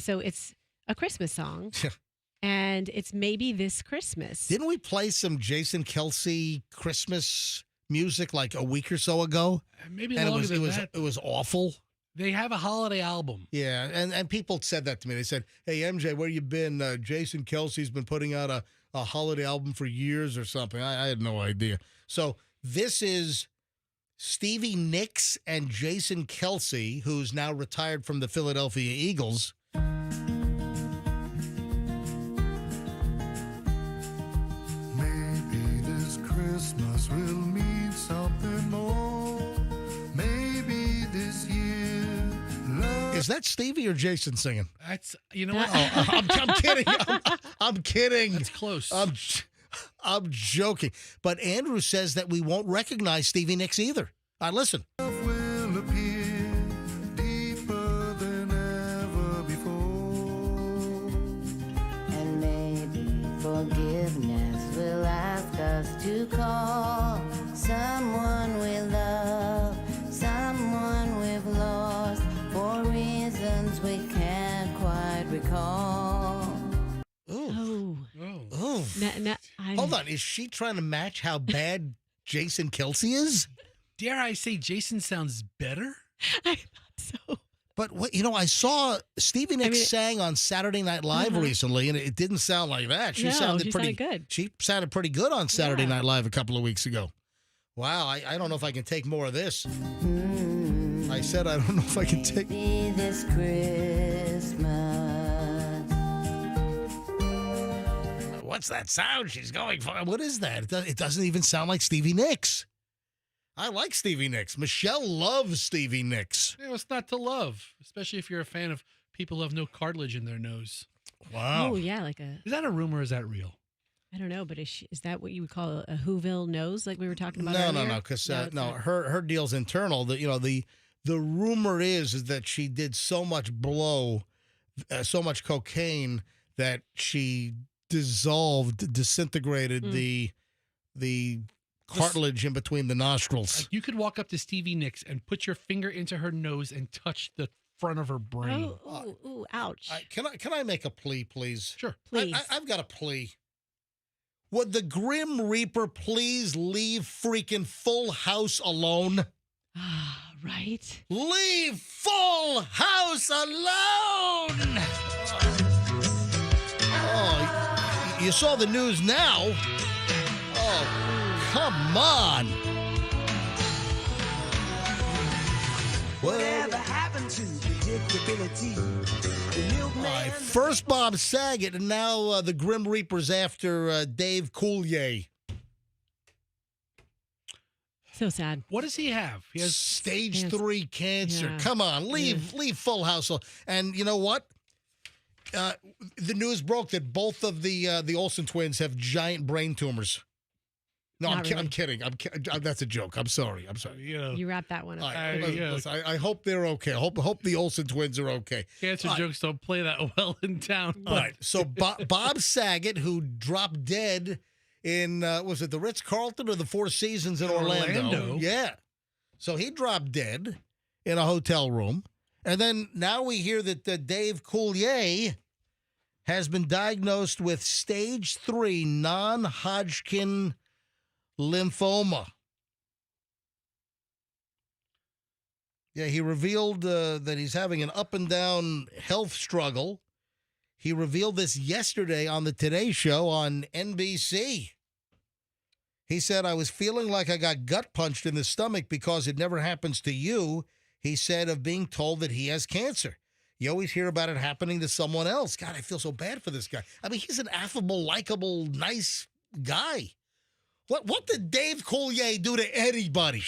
So it's a Christmas song. And it's maybe this Christmas. Didn't we play some Jason Kelce Christmas music like a week or so ago? Maybe longer than that. It was awful. They have a holiday album. Yeah, and people said that to me. They said, "Hey, MJ, where you been? Jason Kelce's been putting out a holiday album for years or something." I had no idea. So this is Stevie Nicks and Jason Kelce, who's now retired from the Philadelphia Eagles. Christmas will mean something more. Maybe this year. Is that Stevie or Jason singing? That's what? I'm kidding. I'm kidding. That's close. I'm joking. But Andrew says that we won't recognize Stevie Nicks either. All right, listen. Will appear deeper than ever before. And maybe forgiveness will ask us to call someone we love, someone we've lost for reasons we can't quite recall. Oh. Hold on. Is she trying to match how bad Jason Kelce is? Dare I say Jason sounds better? I thought so. But I saw Stevie Nicks sang on Saturday Night Live recently, and it didn't sound like that. She sounded pretty good. She sounded pretty good on Saturday Night Live a couple of weeks ago. Wow, I don't know if I can take more of this. I said I don't know if I can take. This Christmas. What's that sound she's going for? What is that? It doesn't even sound like Stevie Nicks. I like Stevie Nicks. Michelle loves Stevie Nicks. What's not to love? Especially if you're a fan of people who have no cartilage in their nose. Wow. Oh, yeah, Is that a rumor or is that real? I don't know, but is that what you would call a Whoville nose, like we were talking about No, earlier? because her deal's internal. The the rumor is that she did so much so much cocaine that she disintegrated the cartilage in between the nostrils. You could walk up to Stevie Nicks and put your finger into her nose and touch the front of her brain. Ooh, ouch. Can I make a plea, please? Sure. Please. I've got a plea. Would the Grim Reaper please leave freaking Full House alone? Right? Leave Full House alone! Oh, you saw the news now? Oh, come on. Whatever happened to predictability? The milkman. First Bob Saget, and now the Grim Reaper's after Dave Coulier. So sad. What does he have? He has stage 3 cancer. Yeah. Come on, leave Full House. And you know what? The news broke that both of the Olsen twins have giant brain tumors. No, I'm kidding. That's a joke. I'm sorry. You wrapped that one up. I hope they're okay. I hope the Olsen twins are okay. Cancer jokes don't play that well in town. All right. So Bob Saget, who dropped dead in was it the Ritz-Carlton or the Four Seasons in Orlando? Yeah. So he dropped dead in a hotel room. And then now we hear that Dave Coulier has been diagnosed with stage 3 non-Hodgkin lymphoma. Yeah, he revealed that he's having an up and down health struggle. He revealed this yesterday on the Today Show on NBC. He said, I was feeling like I got gut punched in the stomach because it never happens to you. He said, of being told that he has cancer. You always hear about it happening to someone else. God, I feel so bad for this guy. I mean, he's an affable, likable, nice guy. What did Dave Coulier do to anybody?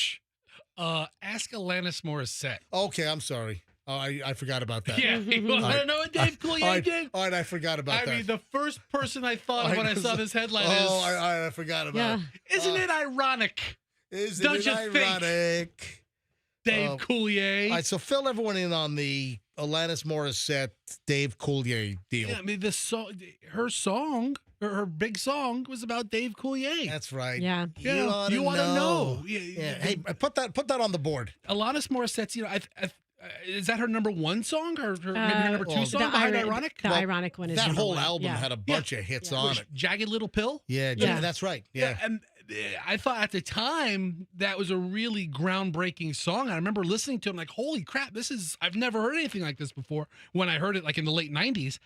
Ask Alanis Morissette. Okay, I'm sorry. Oh, I forgot about that. Yeah, you want to know what Dave Coulier did? All right, I forgot about that. I mean, the first person I thought of when I saw this headline is... I forgot about it. Isn't it ironic? Don't you think? Dave Coulier. All right, so fill everyone in on the Alanis Morissette, Dave Coulier deal. Yeah, I mean, her big song was about Dave Coulier. That's right. Yeah. You want to know. Yeah. Hey, put that on the board. Alanis Morissette's, is that her number 1 song or maybe her number 2 song behind Ironic? The Ironic one is that number whole 1. album had a bunch of hits on it. Jagged Little Pill? Yeah, that's right. Yeah. And I thought at the time that was a really groundbreaking song. I remember listening to it, I'm like, holy crap, I've never heard anything like this before when I heard it like in the late 90s.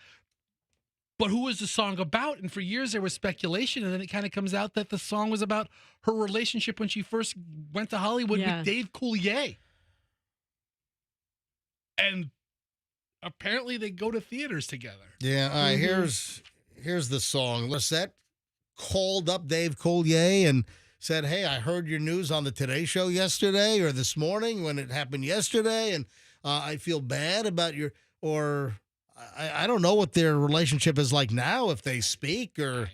But who was the song about? And for years there was speculation, and then it kind of comes out that the song was about her relationship when she first went to Hollywood with Dave Coulier. And apparently they go to theaters together. Yeah, all right, here's the song. Lisette called up Dave Coulier and said, hey, I heard your news on the Today Show yesterday or this morning when it happened yesterday, and I feel bad about I don't know what their relationship is like now, if they speak or...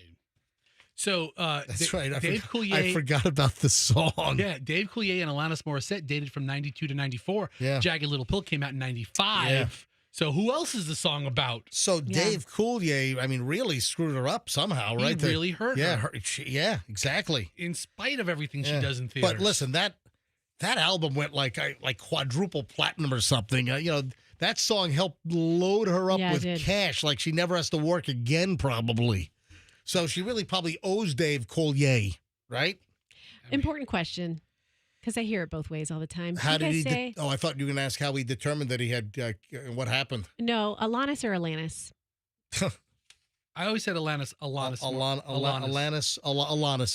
So that's right. Dave Coulier. I forgot about the song. Yeah, Dave Coulier and Alanis Morissette dated from 92 to 94. Yeah. Jagged Little Pill came out in 95. Yeah. So who else is the song about? So Dave Coulier, I mean, really screwed her up somehow, right? He really hurt her. Yeah, exactly. In spite of everything she does in theaters. But listen, that album went like quadruple platinum or something. That song helped load her up with cash, like she never has to work again, probably. So she really probably owes Dave Coulier, right? Important question, because I hear it both ways all the time. How did he say? I thought you were going to ask how he determined that he had what happened. No, Alanis or Alanis? I always said Alanis. Alanis.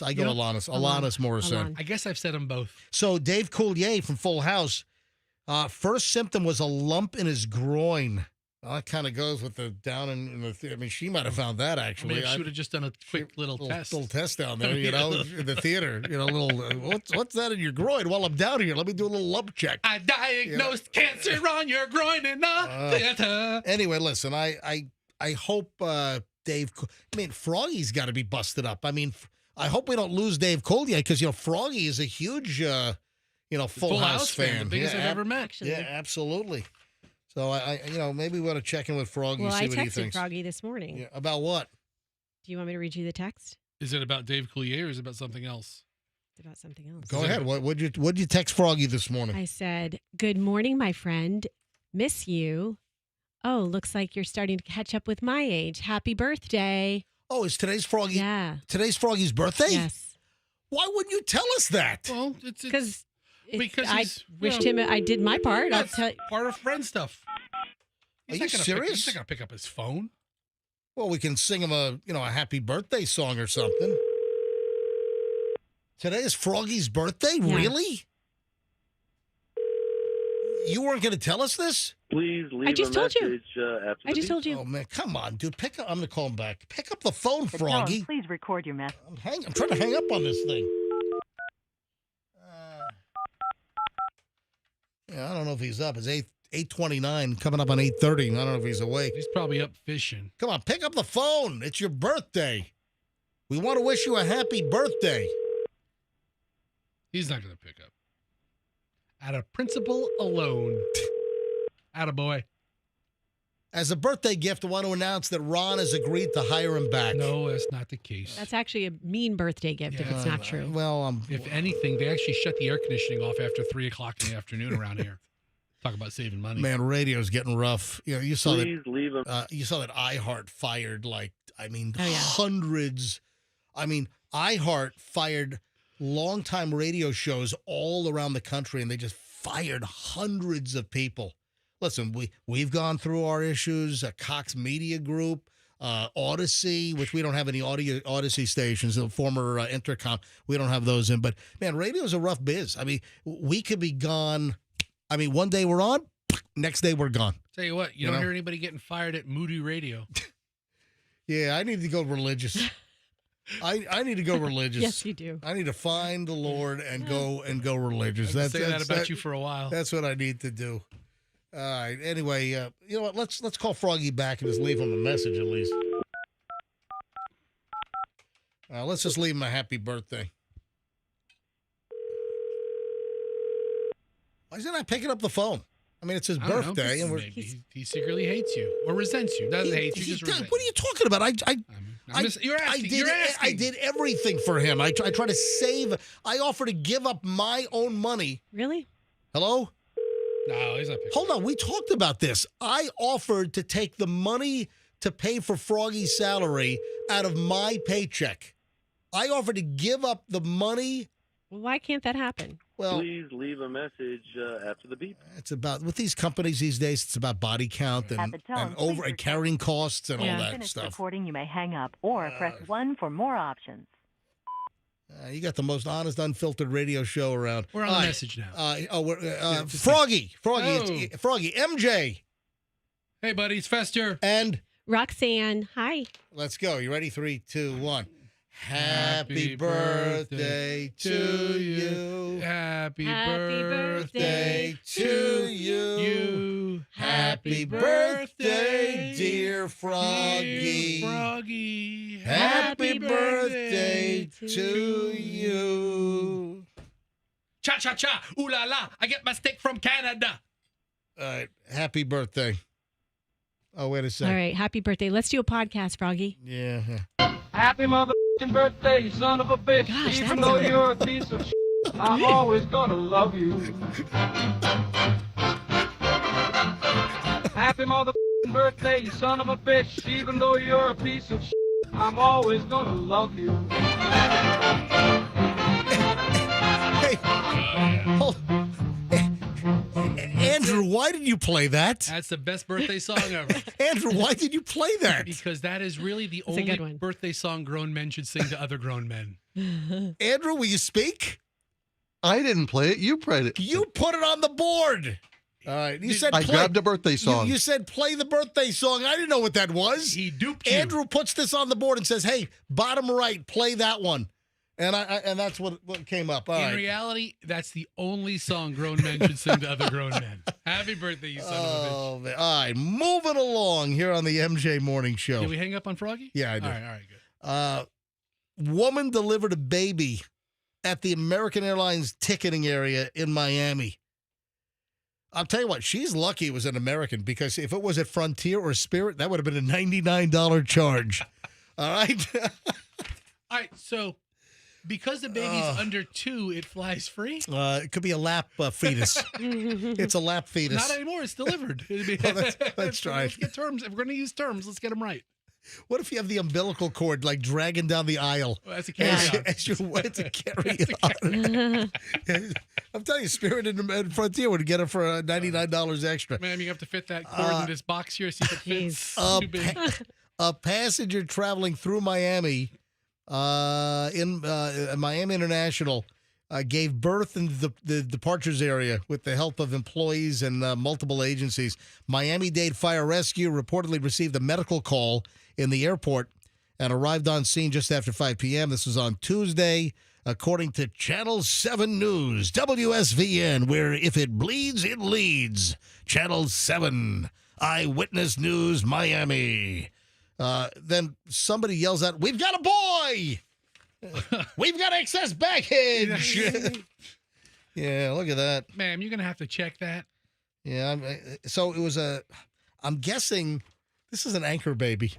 I go Alanis. Alanis Morissette. I guess I've said them both. So Dave Coulier from Full House, first symptom was a lump in his groin. Well, that kind of goes with the down in the. I mean, she might have found that actually. Maybe she would have just done a quick little test. Little test down there, in the theater. Little. What's that in your groin? Well, I'm down here. Let me do a little lump check. I diagnosed cancer on your groin in the theater. Anyway, listen. I hope Dave. I mean, Froggy's got to be busted up. I mean, I hope we don't lose Dave Coulier because Froggy is a huge. Full House fan. The biggest I've ever met. Actually. Yeah, absolutely. So I maybe we ought to check in with Froggy, Well, see I what he texted thinks. Froggy this morning. Yeah, about what? Do you want me to read you the text? Is it about Dave Coulier or is it about something else? It's about something else. Go ahead. What'd you text Froggy this morning? I said, "Good morning, my friend. Miss you. Oh, looks like you're starting to catch up with my age. Happy birthday." Oh, is today's Froggy? Yeah. Today's Froggy's birthday? Yes. Why wouldn't you tell us that? Well, Because I wished him. I did my part. I'll tell you. Part of friend stuff. Are you serious? He's not gonna pick up his phone. Well, we can sing him a happy birthday song or something. Today is Froggy's birthday? Yeah. Really? You weren't going to tell us this? Please leave I just a told you. message after the I just beep. told you. Oh, man, come on, dude. Pick up. I'm going to call him back. Pick up the phone, Froggy. Please record your message. I'm trying to hang up on this thing. Yeah, I don't know if he's up. It's 8:29, coming up on 8:30. I don't know if he's awake. He's probably up fishing. Come on, pick up the phone. It's your birthday. We want to wish you a happy birthday. He's not gonna pick up. Out of principle alone. Attaboy. As a birthday gift, I want to announce that Ron has agreed to hire him back. No, that's not the case. That's actually a mean birthday gift if it's not true. Well, if anything, they actually shut the air conditioning off after 3:00 in the afternoon around here. Talk about saving money. Man, radio's getting rough. You saw Please leave him. You saw that iHeart fired yeah. hundreds. iHeart fired longtime radio shows all around the country, and they just fired hundreds of people. Listen, we've gone through our issues. Cox Media Group, Odyssey, which we don't have any Odyssey stations. The former Intercom, we don't have those in. But man, radio's a rough biz. We could be gone. One day we're on, next day we're gone. Tell you what, you don't hear anybody getting fired at Moody Radio. Yeah, I need to go religious. I need to go religious. Yes, you do. I need to find the Lord and go religious. I've been saying that about you for a while. That's what I need to do. All right. Anyway, you know what? Let's call Froggy back and just leave him a message at least. Let's just leave him a happy birthday. Why is he not picking up the phone? It's his birthday, and he secretly hates you or resents you. Doesn't hate you, just resents. What are you talking about? You're asking. I did everything for him. I try to save. I offer to give up my own money. Really? Hello? No, he's not picking. Hold on. We talked about this. I offered to take the money to pay for Froggy's salary out of my paycheck. I offered to give up the money. Well, why can't that happen? Well, Please leave a message after the beep. it's about, with these companies these days, it's about body count and carrying costs and all that Finish stuff. recording, you may hang up or press 1 for more options. You got the most honest, unfiltered radio show around. We're on the message now. Froggy, it's Froggy, MJ. Hey, buddy, it's Fester. And Roxanne, hi. Let's go. You ready? 3, 2, 1. Happy birthday to you. Happy birthday to you. Happy birthday, dear Froggy. Froggy. Happy birthday to you. Cha cha cha. Ooh la la. I get my steak from Canada. All right. Happy birthday. Oh, wait a second. All right. Happy birthday. Let's do a podcast, Froggy. Yeah. Happy motherfucking birthday, you son of a bitch. Gosh, Even though you're a piece of shit, I'm always gonna love you. Happy motherfucking birthday, you son of a bitch. Even though you're a piece of shit, I'm always gonna love you. Hey, hold. Andrew, why did you play that? That's the best birthday song ever. Andrew, why did you play that? Because that is really the It's a good only one. birthday song grown men should sing to other grown men. Andrew, will you speak? I didn't play it. You played it. You put it on the board. All right. You said I grabbed a birthday song. You said play the birthday song. I didn't know what that was. He duped you. Andrew puts this on the board and says, "Hey, bottom right, play that one." And and that's what came up. All In right. reality, that's the only song grown men should sing to other grown men. Happy birthday, you son of a bitch. Oh, man. All right. Moving along here on the MJ Morning Show. Did we hang up on Froggy? Yeah, I did. All right, good. Woman delivered a baby at the American Airlines ticketing area in Miami. I'll tell you what, she's lucky it was an American, because if it was at Frontier or Spirit, that would have been a $99 charge. All right? All right, so because the baby's under 2, it flies free? It could be a lap fetus. It's a lap fetus. Not anymore. It's delivered. Let's try. Let's get terms. If we're going to use terms, let's get them right. What if you have the umbilical cord like dragging down the aisle? Well, that's a carry-on. It's a carry-on. I'm telling you, Spirit and Frontier would get it for $99 extra. Man, you have to fit that cord in this box here, see if it fits. Too big. A passenger traveling through Miami, in Miami International, gave birth in the departures area with the help of employees and multiple agencies. Miami-Dade Fire Rescue reportedly received a medical call in the airport and arrived on scene just after 5 p.m. This was on Tuesday, according to Channel 7 News, WSVN, where if it bleeds, it leads. Channel 7, Eyewitness News, Miami. Then somebody yells out, "We've got a boy! We've got excess baggage!" Yeah, look at that. Ma'am, you're going to have to check that. Yeah, so it was I'm guessing this is an anchor baby.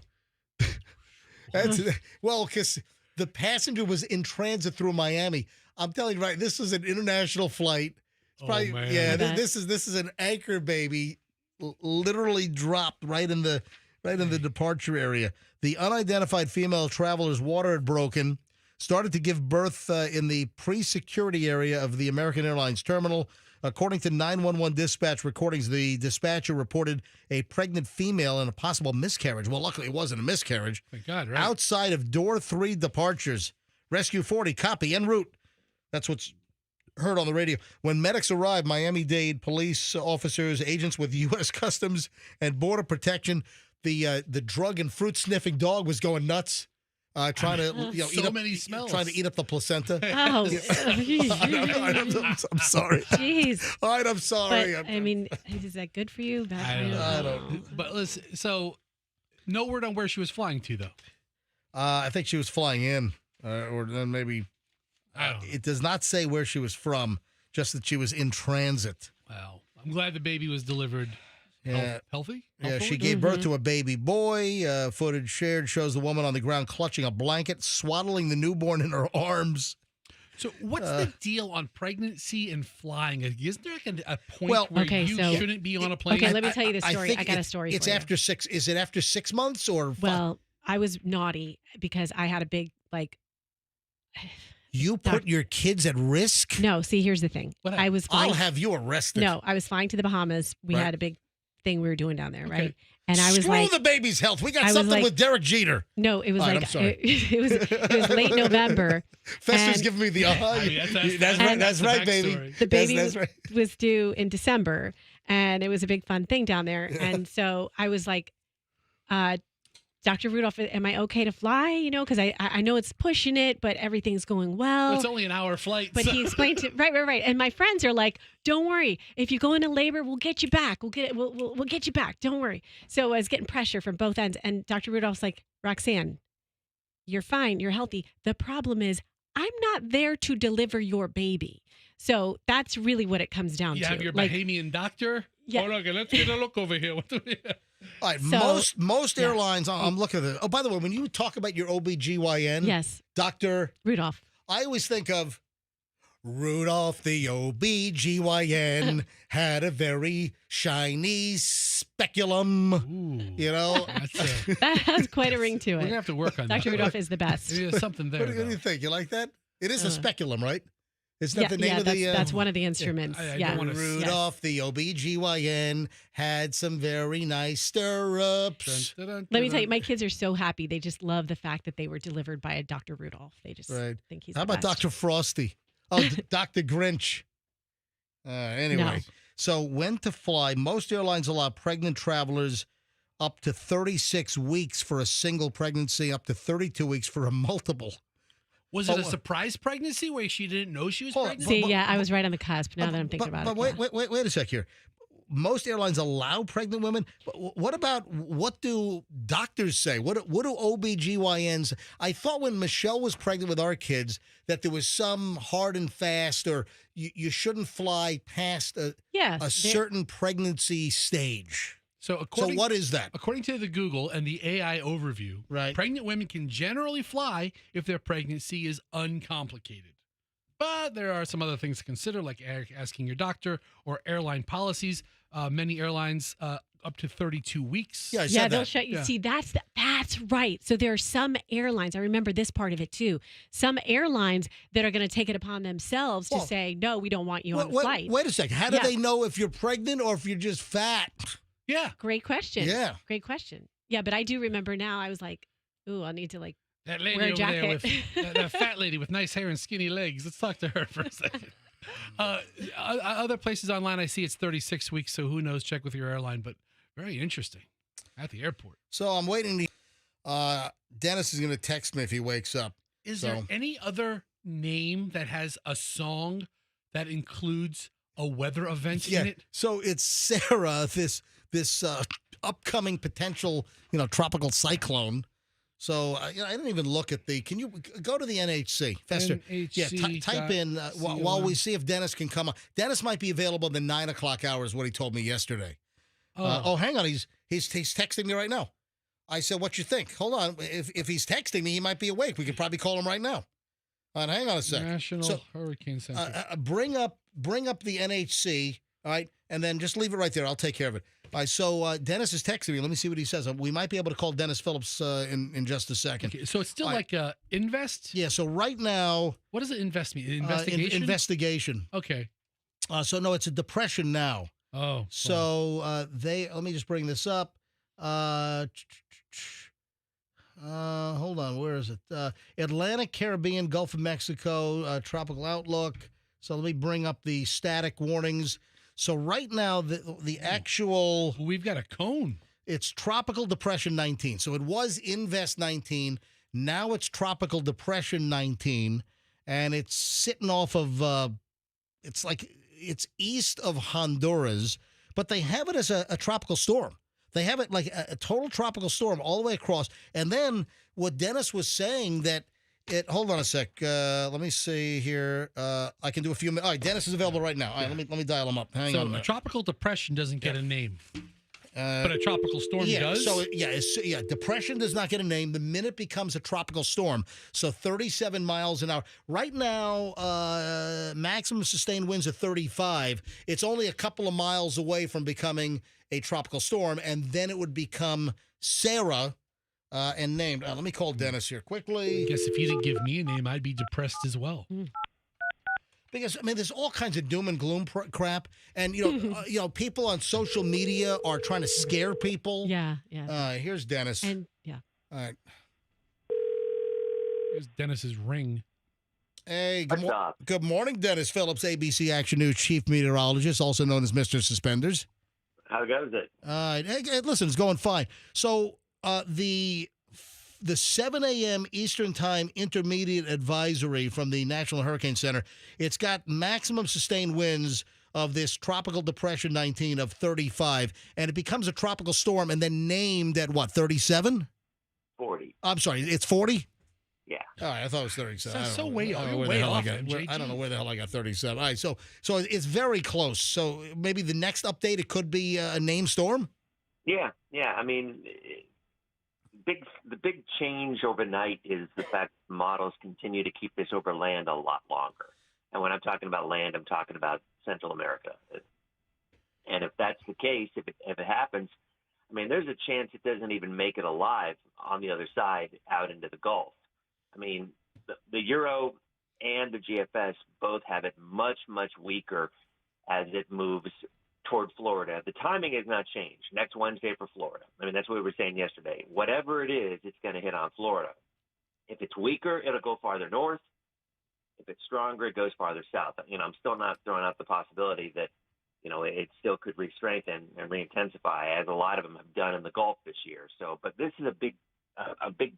Well, because the passenger was in transit through Miami. I'm telling you, right, this is an international flight. It's probably, man. yeah, this is an anchor baby, literally dropped right in the departure area. The unidentified female traveler's water had broken, started to give birth in the pre-security area of the American Airlines terminal. According to 911 dispatch recordings, the dispatcher reported a pregnant female and a possible miscarriage. Well, luckily it wasn't a miscarriage. Thank God, right? Outside of door 3 departures. Rescue 40, copy, en route. That's what's heard on the radio. When medics arrived, Miami-Dade police officers, agents with U.S. Customs and Border Protection, the drug and fruit sniffing dog was going nuts, trying to trying to eat up the placenta. Oh, I'm sorry. Jeez. All right, I'm sorry. But, I mean, is that good for you? I don't know. But listen, so no word on where she was flying to, though. I think she was flying in, or then maybe. It does not say where she was from, just that she was in transit. Wow. I'm glad the baby was delivered. Yeah. Healthy? Yeah, she gave birth to a baby boy. Footage shared shows the woman on the ground clutching a blanket, swaddling the newborn in her arms. So what's the deal on pregnancy and flying? Isn't there like a point where you shouldn't be on a plane? Okay, let me tell you the story. I got a story It's for after you. 6. Is it after 6 months or? Well, I was naughty because I had a big, You put your kids at risk? No, see, here's the thing. I was flying, I'll have you arrested. No, I was flying to the Bahamas. We had a big thing we were doing down there, Okay. right? And I was Screw the baby's health. We got I was something like- with Derek Jeter. No, it was All right, like I'm sorry. it was late November. Fester's and- giving me the eye. That's and right, baby. The baby That's right. was due in December, and it was a big fun thing down there. And so I was like, Dr. Rudolph, am I okay to fly? You know, because I know it's pushing it, but everything's going well. It's only an hour flight. But he explained to right. And my friends are like, "Don't worry. If you go into labor, we'll get you back. We'll get you back. Don't worry." So I was getting pressure from both ends. And Dr. Rudolph's like, "Roxanne, you're fine. You're healthy. The problem is I'm not there to deliver your baby." So that's really what it comes down You to. have your Bahamian doctor? Yeah. Hold on, okay, let's get a look over here. All right, So- most airlines, I'm looking at it. Oh, by the way, when you talk about your OBGYN, Yes. Dr. Rudolph, I always think of Rudolph the OBGYN had a very shiny speculum. You know? that has quite a ring to it. We're going to have to work on that. Dr. Rudolph is the best. There's something there. What do you think? You like that? It is a speculum, right? Isn't Yeah, that the name of the... that's one of the instruments. I yeah. don't wanna- Rudolph the OBGYN had some very nice stirrups. Let me tell you, my kids are so happy. They just love the fact that they were delivered by a Dr. Rudolph. They just think he's How the about best. Dr. Frosty? Oh, Dr. Grinch. Anyway, No. so when to fly, most airlines allow pregnant travelers up to 36 weeks for a single pregnancy, up to 32 weeks for a multiple. Was it a surprise pregnancy where she didn't know she was pregnant? See, yeah, I was right on the cusp now that I'm thinking about it. But wait a sec here. most airlines allow pregnant women. But what do doctors say? What do OBGYNs? I thought when Michelle was pregnant with our kids that there was some hard and fast, or you shouldn't fly past a certain pregnancy stage. So what is that? According to the Google and the AI overview, pregnant women can generally fly if their pregnancy is uncomplicated. But there are some other things to consider, like asking your doctor or airline policies. Many airlines up to 32 weeks. They'll shut you. See, that's right. So there are some airlines. I remember this part of it too. Some airlines that are going to take it upon themselves to say, no, we don't want you on the flight. Wait a second. How do they know if you're pregnant or if you're just fat? Yeah. Great question. Yeah. Great question. Yeah, but I do remember now. I was like, ooh, I'll need to that lady wear a over jacket. there with that fat lady with nice hair and skinny legs. Let's talk to her for a second. Other places online, I see it's 36 weeks. So who knows? Check with your airline. But very interesting at the airport. So I'm waiting. Dennis is going to text me if he wakes up. Is there any other name that has a song that includes a weather event in it? So it's Sarah, this upcoming potential, tropical cyclone. So I didn't even look at can you go to the NHC? Fester. NHC. Type in while we see if Dennis can come on. Dennis might be available in the 9 o'clock hour is what he told me yesterday. Hang on. He's texting me right now. I said, what you think? Hold on. If he's texting me, he might be awake. We could probably call him right now. All right, hang on a second. National Hurricane Center. Bring up the NHC, all right, and then just leave it right there. I'll take care of it. All right, so Dennis is texting me. Let me see what he says. We might be able to call Dennis Phillips in just a second. Okay, so it's still like invest? Yeah, so right now. What does it invest mean? Investigation? Investigation. Okay. So no, it's a depression now. Oh. So let me just bring this up. Hold on, where is it? Atlantic, Caribbean, Gulf of Mexico, tropical outlook. So let me bring up the static warnings. So right now, the actual... We've got a cone. It's Tropical Depression 19. So it was Invest 19. Now it's Tropical Depression 19. And it's sitting off of... it's east of Honduras. But they have it as a tropical storm. They have it like a total tropical storm all the way across. And then what Dennis was saying that hold on a sec. Let me see here. I can do a few minutes. All right, Dennis is available right now. All right, let me dial him up. Hang on a minute. A tropical depression doesn't get a name. But a tropical storm does? So, depression does not get a name. The minute it becomes a tropical storm. So 37 miles an hour. Right now, maximum sustained winds are 35. It's only a couple of miles away from becoming a tropical storm, and then it would become Sarah and named. Let me call Dennis here quickly. I guess if you didn't give me a name, I'd be depressed as well. Because there's all kinds of doom and gloom crap, and people on social media are trying to scare people. Yeah. Here's Dennis. All right. Here's Dennis's ring. Hey, good morning, Dennis Phillips, ABC Action News chief meteorologist, also known as Mr. Suspenders. How goes it? Hey, listen, it's going fine. So the 7 a.m. Eastern Time intermediate advisory from the National Hurricane Center, it's got maximum sustained winds of this Tropical Depression 19 of 35, and it becomes a tropical storm and then named at what, 37? 40. I'm sorry, it's 40? Yeah. All right, I thought it was 37. So way off. I don't know where the hell I got 37. All right, so it's very close. So maybe the next update, it could be a named storm? Yeah. I mean, the big change overnight is the fact that models continue to keep this over land a lot longer. And when I'm talking about land, I'm talking about Central America. And if that's the case, if it happens, I mean, there's a chance it doesn't even make it alive on the other side out into the Gulf. I mean, the Euro and the GFS both have it much, much weaker as it moves toward Florida. The timing has not changed. Next Wednesday for Florida. I mean, that's what we were saying yesterday. Whatever it is, it's going to hit on Florida. If it's weaker, it'll go farther north. If it's stronger, it goes farther south. I'm still not throwing out the possibility that, it still could re-strengthen and re-intensify, as a lot of them have done in the Gulf this year. So, but this is a big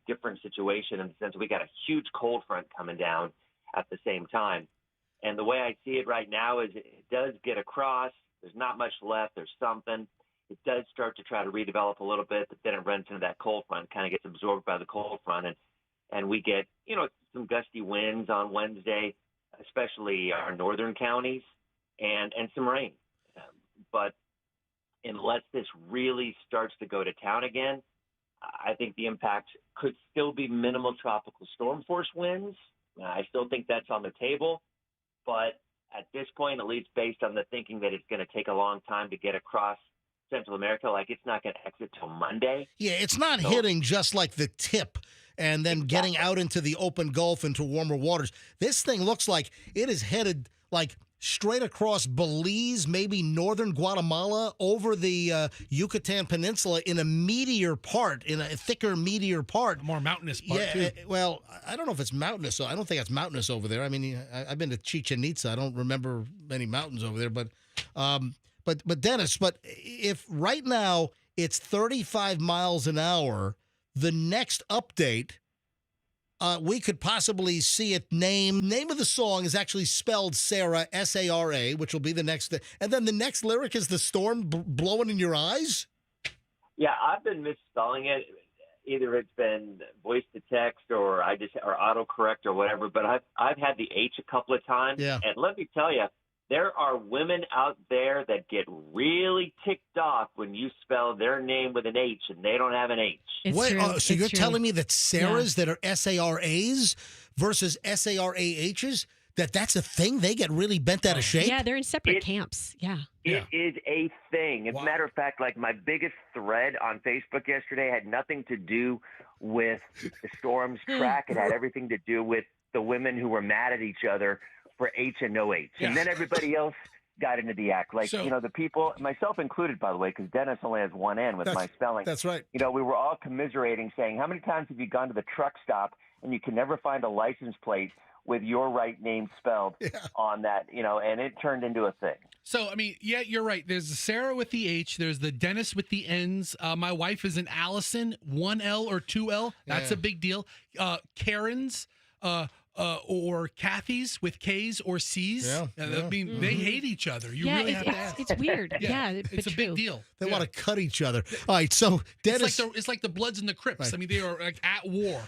different situation in the sense we got a huge cold front coming down at the same time. And the way I see it right now is it does get across, There's not much left. There's something. It does start to try to redevelop a little bit, but then it runs into that cold front, kind of gets absorbed by the cold front, and we get, some gusty winds on Wednesday, especially our northern counties, and some rain. But unless this really starts to go to town again, I think the impact could still be minimal tropical storm force winds. I still think that's on the table, but at this point, at least based on the thinking that it's going to take a long time to get across Central America, like it's not going to exit till Monday. Yeah, it's not hitting just like the tip and then getting out into the open Gulf into warmer waters. This thing looks like it is headed like straight across Belize, maybe northern Guatemala, over the Yucatan Peninsula in a meteor part, in a thicker meteor part. More mountainous part, yeah, too. Well, I don't know if it's mountainous. So I don't think it's mountainous over there. I mean, I've been to Chichen Itza. I don't remember many mountains over there, but Dennis, if right now it's 35 miles an hour, the next update, we could possibly see it name of the song is actually spelled Sarah, S-A-R-A, which will be the next. And then the next lyric is the storm blowing in your eyes? Yeah, I've been misspelling it. Either it's been voice to text or or autocorrect or whatever, but I've had the H a couple of times. Yeah. And let me tell you, there are women out there that get really ticked off when you spell their name with an H and they don't have an H. Wait, so you're telling me that Sarah's that are S-A-R-A's versus S-A-R-A-H's, that's a thing? They get really bent out of shape? Yeah, they're in separate camps. Yeah. It is a thing. As a matter of fact, like my biggest thread on Facebook yesterday had nothing to do with the storm's track. It had everything to do with the women who were mad at each other for H and no H. And then everybody else got into the act. Like, the people, myself included, by the way, because Dennis only has one N with my spelling. That's right. We were all commiserating, saying, how many times have you gone to the truck stop and you can never find a license plate with your right name spelled on that, and it turned into a thing. So, I mean, yeah, you're right. There's the Sarah with the H. There's the Dennis with the N's. My wife is an Allison, 1L or 2L. That's a big deal. Karen's, or Kathy's with K's or C's. I mean, they hate each other. You really have to ask. It's weird. It's a big deal. They want to cut each other. All right, so Dennis. It's like the Bloods and the Crips. Right. I mean, they are like at war.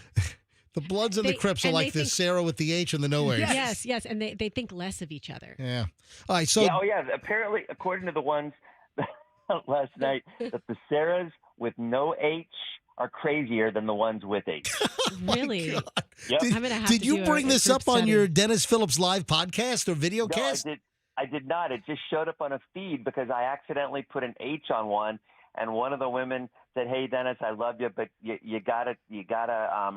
The Bloods and the Crips are like the Sarah with the H and the no H. Yes, and they think less of each other. Yeah. All right, so. Apparently, according to the ones last night, that the Sarahs with no H are crazier than the ones with H. Really? Yep. Did you bring this up on your Dennis Phillips live podcast or video cast? I did not. It just showed up on a feed because I accidentally put an H on one, and one of the women said, "Hey, Dennis, I love you, but you gotta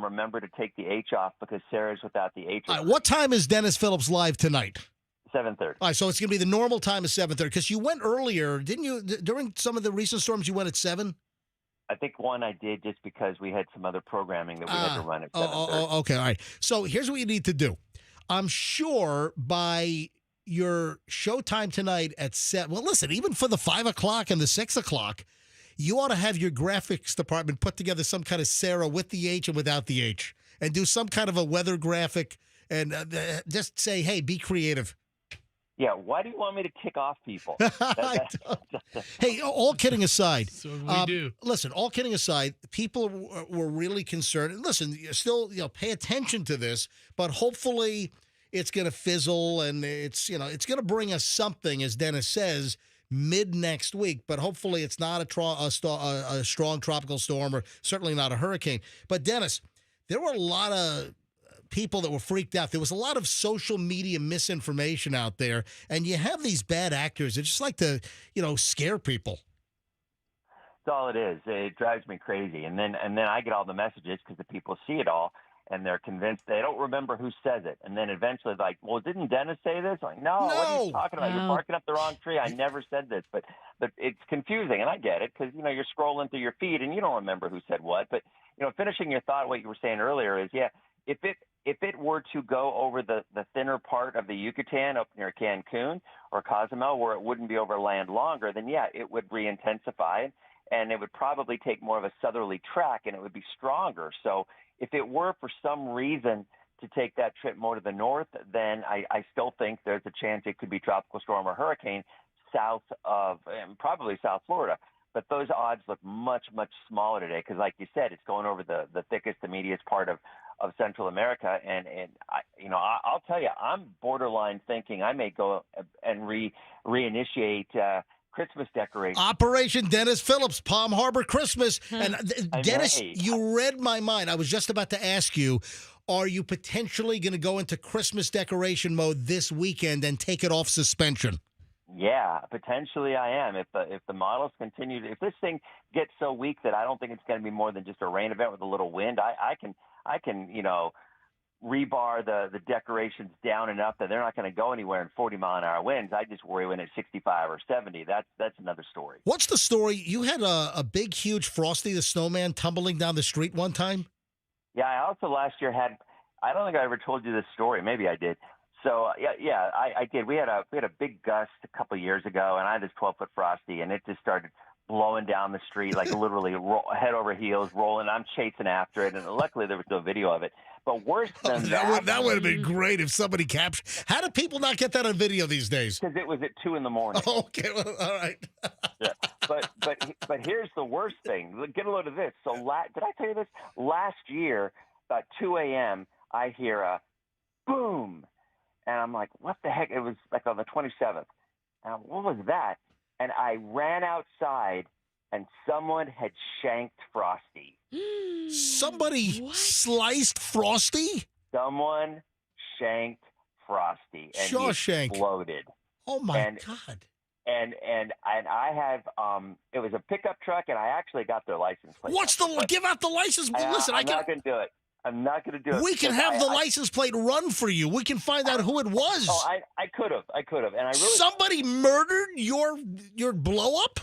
remember to take the H off because Sarah's without the H." All right, what time is Dennis Phillips live tonight? 7:30. All right, so it's going to be the normal time of 7:30 because you went earlier, didn't you? During some of the recent storms, you went at 7. I think one I did just because we had some other programming that we had to run at 7:30. Okay, all right. So here's what you need to do. I'm sure by your showtime tonight at 7. Well, listen, even for the 5 o'clock and the 6 o'clock, you ought to have your graphics department put together some kind of Sarah with the H and without the H and do some kind of a weather graphic and just say, hey, be creative. Yeah, why do you want me to kick off people? Hey, all kidding aside. So we do. Listen, all kidding aside, people were really concerned. And listen, still, pay attention to this, but hopefully it's going to fizzle and it's going to bring us something, as Dennis says, mid next week. But hopefully it's not a strong tropical storm or certainly not a hurricane. But Dennis, there were a lot of people that were freaked out. There was a lot of social media misinformation out there, and you have these bad actors that just like to, scare people. That's all it is. It drives me crazy. And then I get all the messages because the people see it all, and they're convinced they don't remember who says it. And then eventually like, well, didn't Dennis say this? I'm like, no, what are you talking about? You're barking up the wrong tree. I never said this. But it's confusing, and I get it because, you're scrolling through your feed, and you don't remember who said what. But, finishing your thought, what you were saying earlier is, if it were to go over the thinner part of the Yucatan up near Cancun or Cozumel where it wouldn't be over land longer, then, it would re-intensify, and it would probably take more of a southerly track, and it would be stronger. So if it were for some reason to take that trip more to the north, then I still think there's a chance it could be tropical storm or hurricane. south of probably South Florida. But those odds look much, much smaller today because, like you said, it's going over the thickest, the meatiest part of Central America. And I'll tell you, I'm borderline thinking I may go and reinitiate Christmas decorations. Operation Dennis Phillips, Palm Harbor Christmas. And Dennis, may. you read my mind. I was just about to ask you, are you potentially going to go into Christmas decoration mode this weekend and take it off suspension? Yeah, potentially I am. If the models continue if this thing gets so weak that I don't think it's going to be more than just a rain event with a little wind, I can rebar the decorations down enough that they're not going to go anywhere in 40-mile-an-hour winds. I just worry when it's 65 or 70. That's another story. What's the story? You had a big, huge Frosty the Snowman tumbling down the street one time? Yeah, I also last year I don't think I ever told you this story. Maybe I did. So yeah, I did. We had a big gust a couple of years ago, and I had this 12-foot Frosty, and it just started blowing down the street, like literally head over heels, rolling. I'm chasing after it, and luckily there was no video of it. But worse than that would have been great if somebody captured. How do people not get that on video these days? Because it was at 2 a.m. Okay, well, all right. Yeah. But here's the worst thing. Get a load of this. So did I tell you this? Last year, about 2 a.m., I hear a boom. And I'm like, what the heck? It was like on the 27th. And what was that? And I ran outside, and someone had shanked Frosty. Somebody sliced Frosty? Someone shanked Frosty. And he exploded. Oh, my God. And I have it was a pickup truck, and I actually got their license plate. Give out the license plate. Listen, I'm not going to do it. I'm not going to do it. We can have the license plate run for you. We can find out who it was. Oh, I could have. And I really somebody murdered your blow up?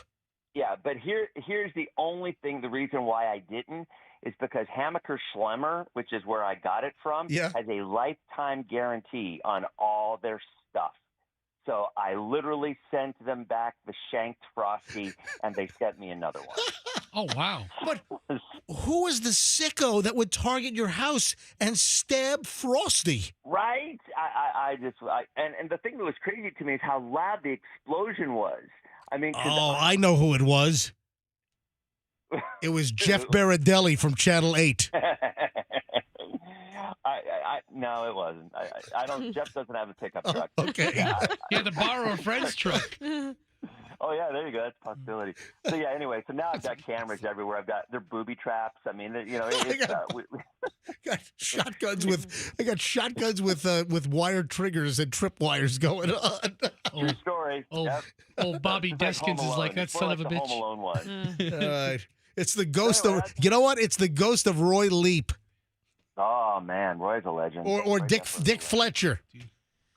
Yeah, but here's the only thing. The reason why I didn't is because Hammaker Schlemmer, which is where I got it from, has a lifetime guarantee on all their stuff. So I literally sent them back the shanked Frosty, and they sent me another one. Oh, wow. But who is the sicko that would target your house and stab Frosty? Right? And the thing that was crazy to me is how loud the explosion was. I mean, I know who it was. It was Jeff Baradelli from Channel 8. No, it wasn't. I don't. Jeff doesn't have a pickup truck. Okay. He had to borrow a friend's truck. Oh yeah, there you go. That's a possibility. So yeah. Anyway, so now I've got cameras everywhere. They're booby traps. I mean, got shotguns with. I got shotguns with wired triggers and tripwires going on. True story. Old Bobby Deskins is like that son of a bitch. Home Alone one. All right. It's the ghost of. You know what? It's the ghost of Roy Leap. Oh man, Roy's a legend. Or Dick Fletcher.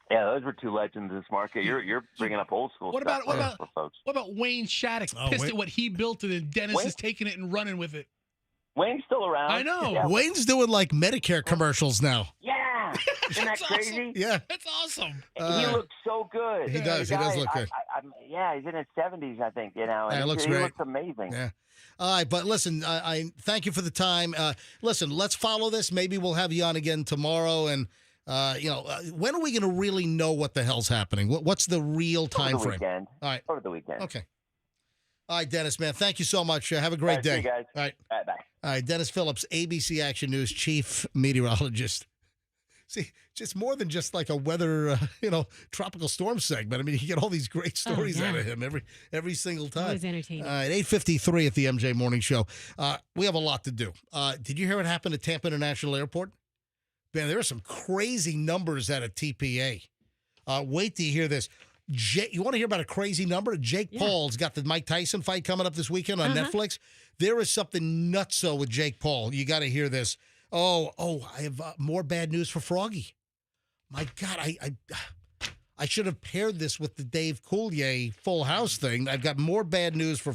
Yeah, those were two legends in this market. You're bringing up old school stuff. What about Wayne Shattuck? Pissed at what he built, and then Dennis is taking it and running with it. Wayne's still around. I know. Yeah. Wayne's doing like Medicare commercials now. Yeah, isn't that crazy? Awesome. Yeah, that's awesome. He looks so good. He does. He does look good. Yeah, he's in his 70s, I think. And he looks great. He looks amazing. Yeah. All right, but listen, I thank you for the time. Listen, let's follow this. Maybe we'll have you on again tomorrow. And, when are we going to really know what the hell's happening? What's the real time frame? Weekend. All right. Over the weekend. Okay. All right, Dennis, man. Thank you so much. Have a great day. See you guys. All right. All right, bye. All right, Dennis Phillips, ABC Action News chief meteorologist. See, just more than just like a weather, tropical storm segment. I mean, you get all these great stories out of him every single time. Always entertaining. All right, 8:53 at the MJ Morning Show. We have a lot to do. Did you hear what happened at Tampa International Airport? Man, there are some crazy numbers out of TPA. Wait till you hear this. You want to hear about a crazy number? Jake Paul's got the Mike Tyson fight coming up this weekend on Netflix. There is something nutso with Jake Paul. You got to hear this. I have more bad news for Froggy. My God, I should have paired this with the Dave Coulier Full House thing. I've got more bad news for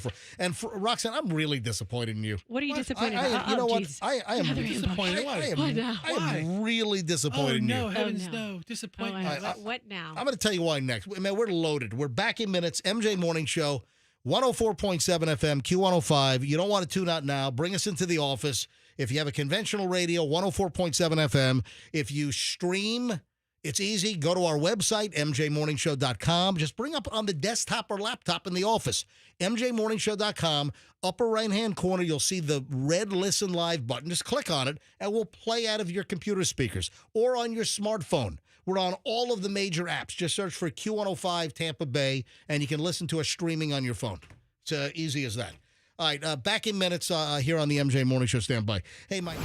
Roxanne, I'm really disappointed in you. What are you disappointed about? You know what? Geez. I am disappointed. I am really disappointed in you. Heavens no. Disappointment. What now? I'm going to tell you why next. Man, we're loaded. We're back in minutes. MJ Morning Show, 104.7 FM, Q105. You don't want to tune out now. Bring us into the office. If you have a conventional radio, 104.7 FM. If you stream It's easy. Go to our website, mjmorningshow.com. Just bring up on the desktop or laptop in the office, mjmorningshow.com. Upper right-hand corner, you'll see the red Listen Live button. Just click on it, and we'll play out of your computer speakers or on your smartphone. We're on all of the major apps. Just search for Q105 Tampa Bay, and you can listen to us streaming on your phone. It's easy as that. All right, back in minutes here on the MJ Morning Show. Stand by. Hey, Mike.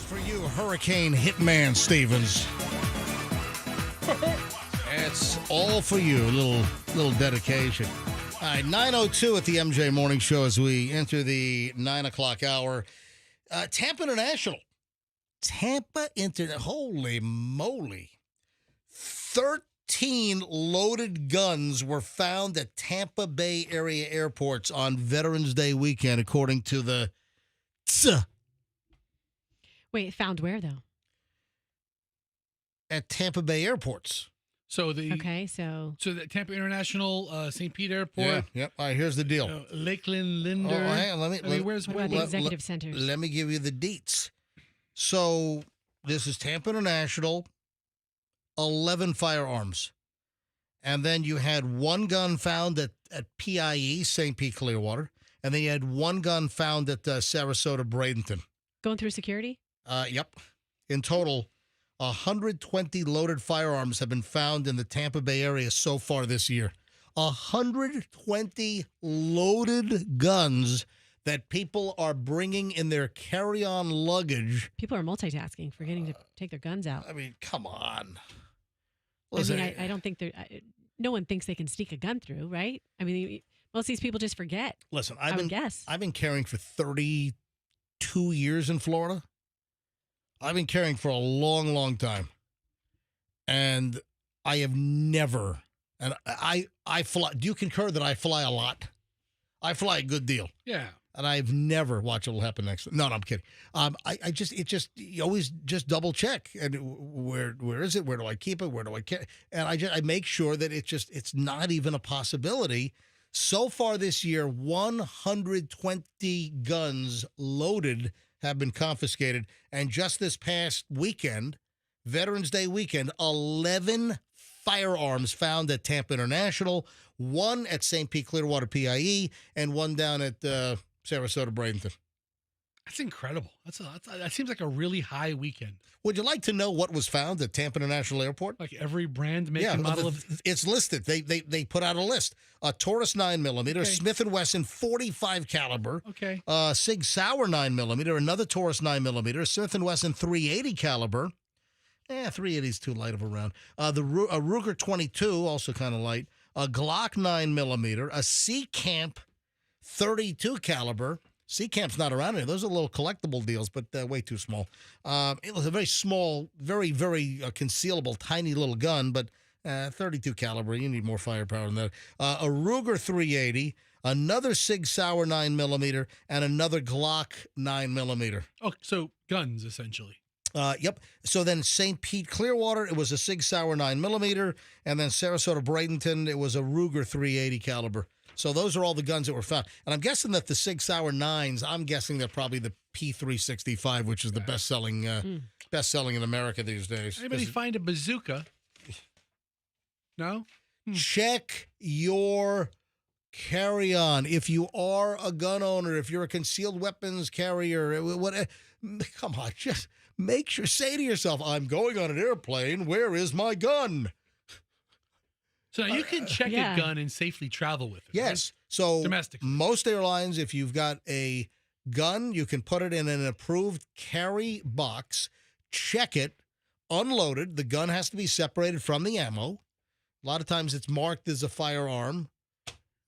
For you, Hurricane Hitman Stevens. It's all for you. A little dedication. All right, 9:02 at the MJ Morning Show as we enter the 9 o'clock hour. Tampa International. Holy moly. 13 loaded guns were found at Tampa Bay area airports on Veterans Day weekend, according to the Wait, found where, though? At Tampa Bay airports. So the the Tampa International, St. Pete Airport. Yeah, yep. All right, here's the deal. Lakeland, Linder. Oh, hang on, What about the executive centers? Let me give you the deets. So this is Tampa International, 11 firearms. And then you had one gun found at PIE, St. Pete Clearwater. And then you had one gun found at Sarasota Bradenton. Going through security? Yep. In total, 120 loaded firearms have been found in the Tampa Bay area so far this year. 120 loaded guns that people are bringing in their carry-on luggage. People are multitasking, forgetting to take their guns out. I mean, come on. Listen, I don't think no one thinks they can sneak a gun through, right? I mean, most of these people just forget. Listen, I would guess. I've been carrying for 32 years in Florida. I've been carrying for a long, long time. And I have never, and I fly, do you concur that I fly a lot? I fly a good deal. Yeah. And I've never, watch what'll happen next. No, I'm kidding. You always just double check. And where is it? Where do I keep it? Where do I carry? And I make sure that it's not even a possibility. So far this year, 120 guns loaded have been confiscated. And just this past weekend, Veterans Day weekend, 11 firearms found at Tampa International, 1 at St. Pete Clearwater PIE, and 1 down at Sarasota Bradenton. That's incredible. That seems like a really high weekend. Would you like to know what was found at Tampa International Airport? Like every brand, make, and model of... It's listed. They put out a list. A Taurus 9mm, okay. Smith & Wesson 45 caliber, okay. Sig Sauer 9mm, another Taurus 9mm, Smith & Wesson 380 caliber. 380 is too light of a round. A Ruger 22, also kind of light. A Glock 9mm, a Sea Camp 32 caliber. Sea Camp's not around here. Those are little collectible deals, but way too small. It was a very small, very, very concealable, tiny little gun, but 32 caliber. You need more firepower than that. A Ruger 380, another Sig Sauer 9mm, and another Glock 9mm. Oh, so guns, essentially. Yep. So then St. Pete Clearwater, it was a Sig Sauer 9mm, and then Sarasota Bradenton, it was a Ruger 380 caliber. So those are all the guns that were found. And I'm guessing that the Sig Sauer 9s, I'm guessing they're probably the P365, which is the best-selling in America these days. Anybody find a bazooka? No? Check your carry-on. If you are a gun owner, if you're a concealed weapons carrier, come on, just make sure, say to yourself, I'm going on an airplane, where is my gun? So now you can check a gun and safely travel with it. Yes. Right? So domestically. Most airlines, if you've got a gun, you can put it in an approved carry box, check it, unload it. The gun has to be separated from the ammo. A lot of times it's marked as a firearm,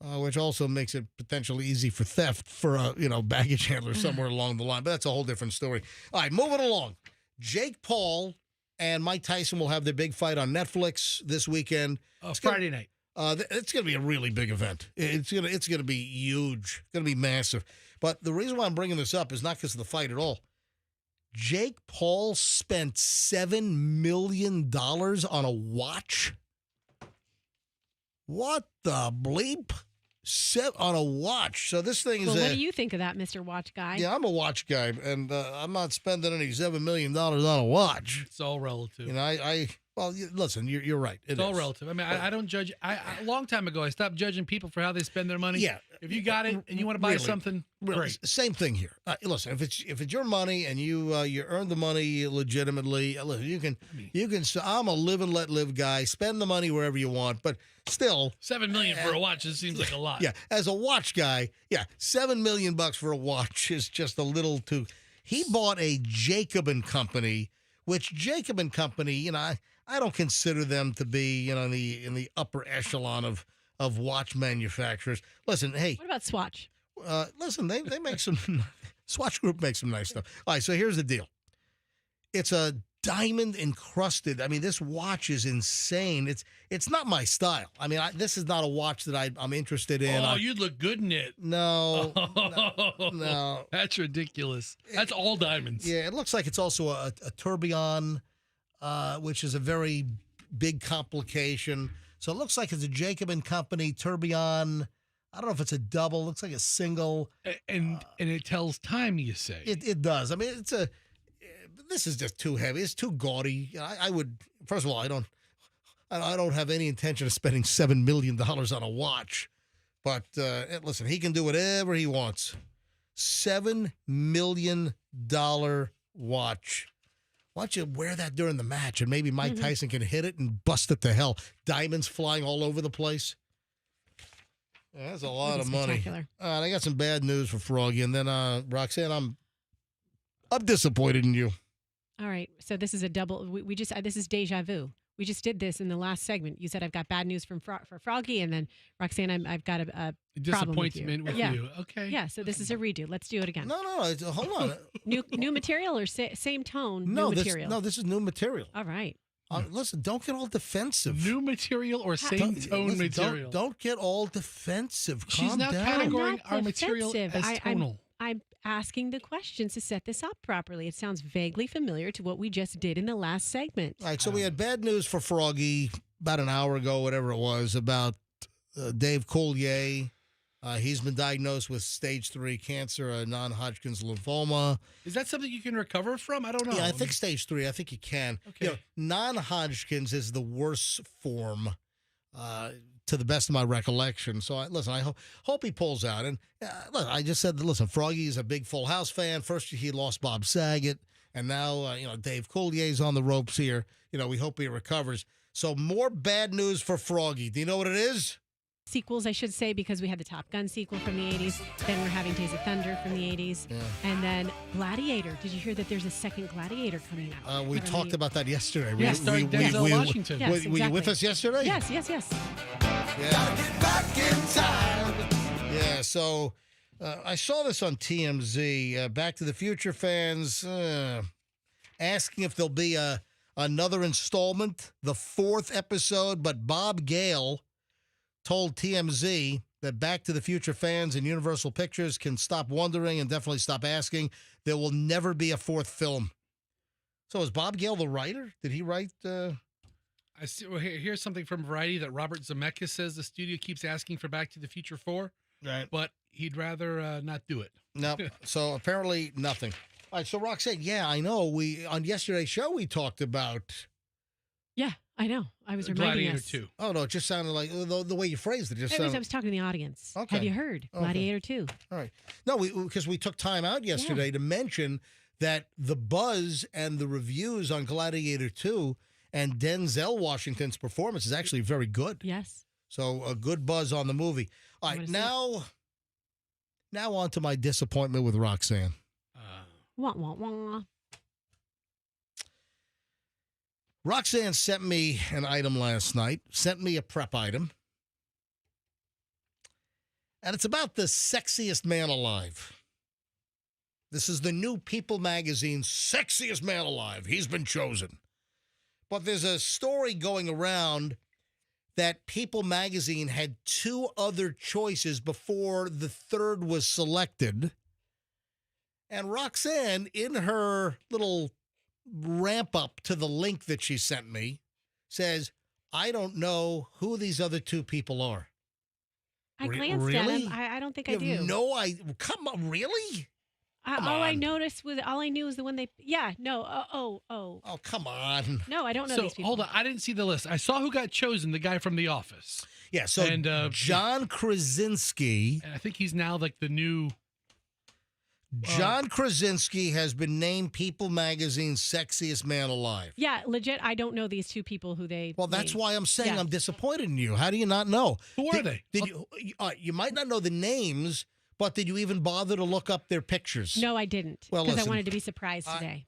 which also makes it potentially easy for theft for a baggage handler somewhere along the line. But that's a whole different story. All right, moving along. Jake Paul and Mike Tyson will have their big fight on Netflix this weekend. Friday night. It's going to be a really big event. It's going to be huge. It's going to be massive. But the reason why I'm bringing this up is not because of the fight at all. Jake Paul spent $7 million on a watch. What the bleep? On a watch. So this thing is. Well, what do you think of that, Mr. Watch Guy? Yeah, I'm a watch guy, and I'm not spending any $7 million on a watch. It's all relative. Well, listen, you're right. It's all relative. I mean, I don't judge. A long time ago, I stopped judging people for how they spend their money. Yeah. If you got it and you want to buy something, great. Same thing here. Listen, if it's your money and you earn the money legitimately, listen, you can. I'm a live and let live guy. Spend the money wherever you want, but still, $7 million for a watch. It seems like a lot. Yeah, as a watch guy, $7 million for a watch is just a little too. He bought a Jacob and Company, which Jacob and Company, I don't consider them to be, in the upper echelon of watch manufacturers. Listen, hey. What about Swatch? Listen, they make some. Swatch Group makes some nice stuff. All right, so here's the deal. It's a diamond encrusted. I mean, this watch is insane. It's not my style. I mean, this is not a watch that I'm interested in. Oh, you'd look good in it. No, no. No. That's ridiculous. That's all diamonds. Yeah, it looks like it's also a tourbillon, which is a very big complication. So it looks like it's a Jacob and Company tourbillon. I don't know if it's a double. It looks like a single. And it tells time, you say? It does. I mean, this is just too heavy. It's too gaudy. I would, first of all, I don't have any intention of spending $7 million on a watch. But listen, he can do whatever he wants. $7 million watch. Why don't you wear that during the match and maybe Mike Tyson can hit it and bust it to hell? Diamonds flying all over the place. Yeah, that's a lot of money. I got some bad news for Froggy, and then Roxanne, I'm disappointed in you. All right, so this is a double. We just this is deja vu. We just did this in the last segment. You said I've got bad news for Froggy, and then Roxanne, I've got a disappointment with you. Okay. Yeah. So this is a redo. Let's do it again. No. Hold on. new material or same tone? No, new material. This is new material. All right. Listen, don't get all defensive. New material or same tone material? Don't get all defensive. She's Calm now down. categorizing our material as tonal. I'm asking the questions to set this up properly. It sounds vaguely familiar to what we just did in the last segment. All right, so we had bad news for Froggy about an hour ago, whatever it was, about Dave Coulier He's been diagnosed with stage 3 cancer, non-Hodgkin's lymphoma. Is that something you can recover from? I don't know. Yeah, I think stage 3. I think you can. Okay. You know, non-Hodgkin's is the worst form, to the best of my recollection. So, listen, I hope he pulls out. And look, I just said that, listen, Froggy is a big Full House fan. First, he lost Bob Saget. And now, Dave Coulier is on the ropes here. We hope he recovers. So, more bad news for Froggy. Do you know what it is? Sequels, I should say, because we had the Top Gun sequel from the 80s. Then we're having Days of Thunder from the 80s. Yeah. And then Gladiator. Did you hear that there's a second Gladiator coming out? We talked about that yesterday. Yeah, starring Denzel Washington. Yes, Were you exactly. with us yesterday? Yes. Yeah. Gotta get back in time. Yeah, so I saw this on TMZ. Back to the Future fans asking if there'll be another installment, the 4th episode, but Bob Gale told TMZ that Back to the Future fans and Universal Pictures can stop wondering and definitely stop asking. There will never be a 4th film. So is Bob Gale the writer? Did he write... I see. Well, here's something from Variety that Robert Zemeckis says the studio keeps asking for Back to the Future 4, right? But he'd rather not do it. No. So apparently nothing. All right. So Roxanne, yeah, I know. On yesterday's show we talked about. Yeah, I know. I was reminding Gladiator us. 2. Oh no, it just sounded like the way you phrased it. I was talking to the audience. Okay. Have you heard Gladiator 2? All right. No, because we took time out yesterday to mention that the buzz and the reviews on Gladiator 2 and Denzel Washington's performance is actually very good. Yes. So a good buzz on the movie. All right, now on to my disappointment with Roxanne. Wah, wah, wah. Roxanne sent me an item last night, sent me a prep item. And it's about the sexiest man alive. This is the new People magazine's sexiest man alive. He's been chosen. But there's a story going around that People magazine had 2 other choices before the 3rd was selected. And Roxanne, in her little ramp up to the link that she sent me, says, I don't know who these other 2 people are. I glanced at him. I don't think I do. No, come on, really? All I knew was the one they. Yeah, no. Oh, come on. No, I don't know So these people. hold on, I didn't see the list. I saw who got chosen, the guy from The Office. Yeah, so John Krasinski. And I think he's now like the new. John Krasinski has been named People magazine's sexiest man alive. Yeah, legit. I don't know these 2 people who they. Well, that's named. why I'm saying Yeah. I'm disappointed in you. How do you not know? Who are they? Did you might not know the names, but did you even bother to look up their pictures? No, I didn't. Well, because I listen, wanted to be surprised today.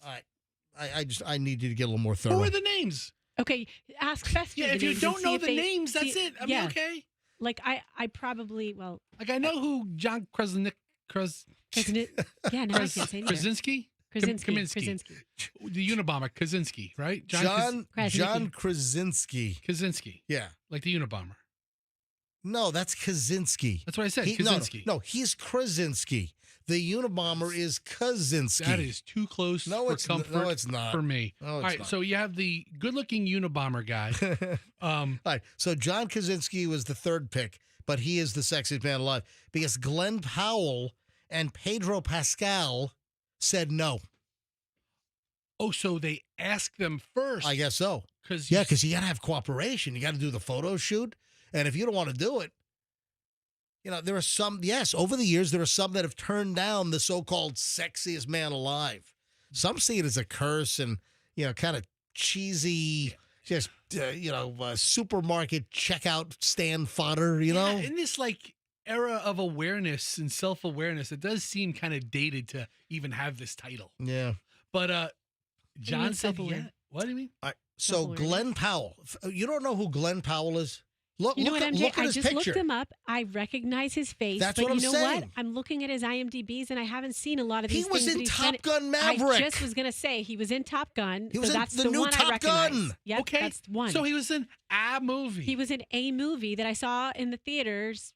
I need you to get a little more thorough. Who are the names? Okay, ask Fester. Yeah, the if you names don't and know see if the they- names, that's see- it. I mean, okay. Like I probably Like I know who John Krasinski. Yeah, no, I can't say neither. Krasinski. Krasinski. The Unabomber, Krasinski, right? John Krasinski. Krasinski. Yeah. Like the Unabomber. No, that's Kaczynski. That's what I said, No, Kaczynski. No, he's Krasinski. The Unabomber is Kaczynski. That is too close for comfort no, it's not. for me. No, it's All right, not. so you have the good-looking Unabomber guy. All right, so John Krasinski was the 3rd pick, but he is the sexiest man alive because Glenn Powell and Pedro Pascal said no. Oh, so they asked them first. I guess so. Because you got to have cooperation. You got to do the photo shoot. And if you don't want to do it, there are some, yes, over the years, there are some that have turned down the so-called sexiest man alive. Some see it as a curse and, kind of cheesy, just, supermarket checkout stand fodder, Yeah, in this, era of awareness and self-awareness, it does seem kind of dated to even have this title. Yeah. But John said, self-aware? yeah. What do you mean? All right, so Glenn Powell, you don't know who Glenn Powell is? Look what, at MJ? I his just picture. looked him up. I recognize his face. That's but what I'm you know saying. what? I'm looking at his IMDb's and I haven't seen a lot of He these was things. in that he's Top done. Gun Maverick. I just was gonna say he was in Top Gun. He was so in that's the new one Top I recognize. Gun. Yep, Okay, that's one. So he was in a movie. He was in a movie that I saw in the theaters,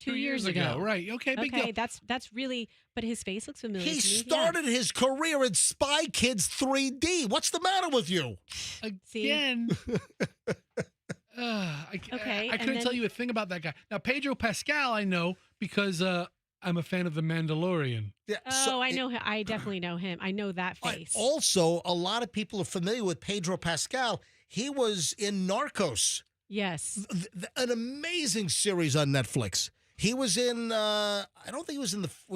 2 years ago. Right. Okay, big deal. That's really, but his face looks familiar He to me. started his career in Spy Kids 3D. What's the matter with you? Again. I Okay, and couldn't then- tell you a thing about that guy. Now, Pedro Pascal, I know Because I'm a fan of The Mandalorian. Yeah. Oh, I know him. I definitely know him. I know that face. Also, a lot of people are familiar with Pedro Pascal. He was in Narcos. Yes. An amazing series on Netflix. He was in, I don't think he was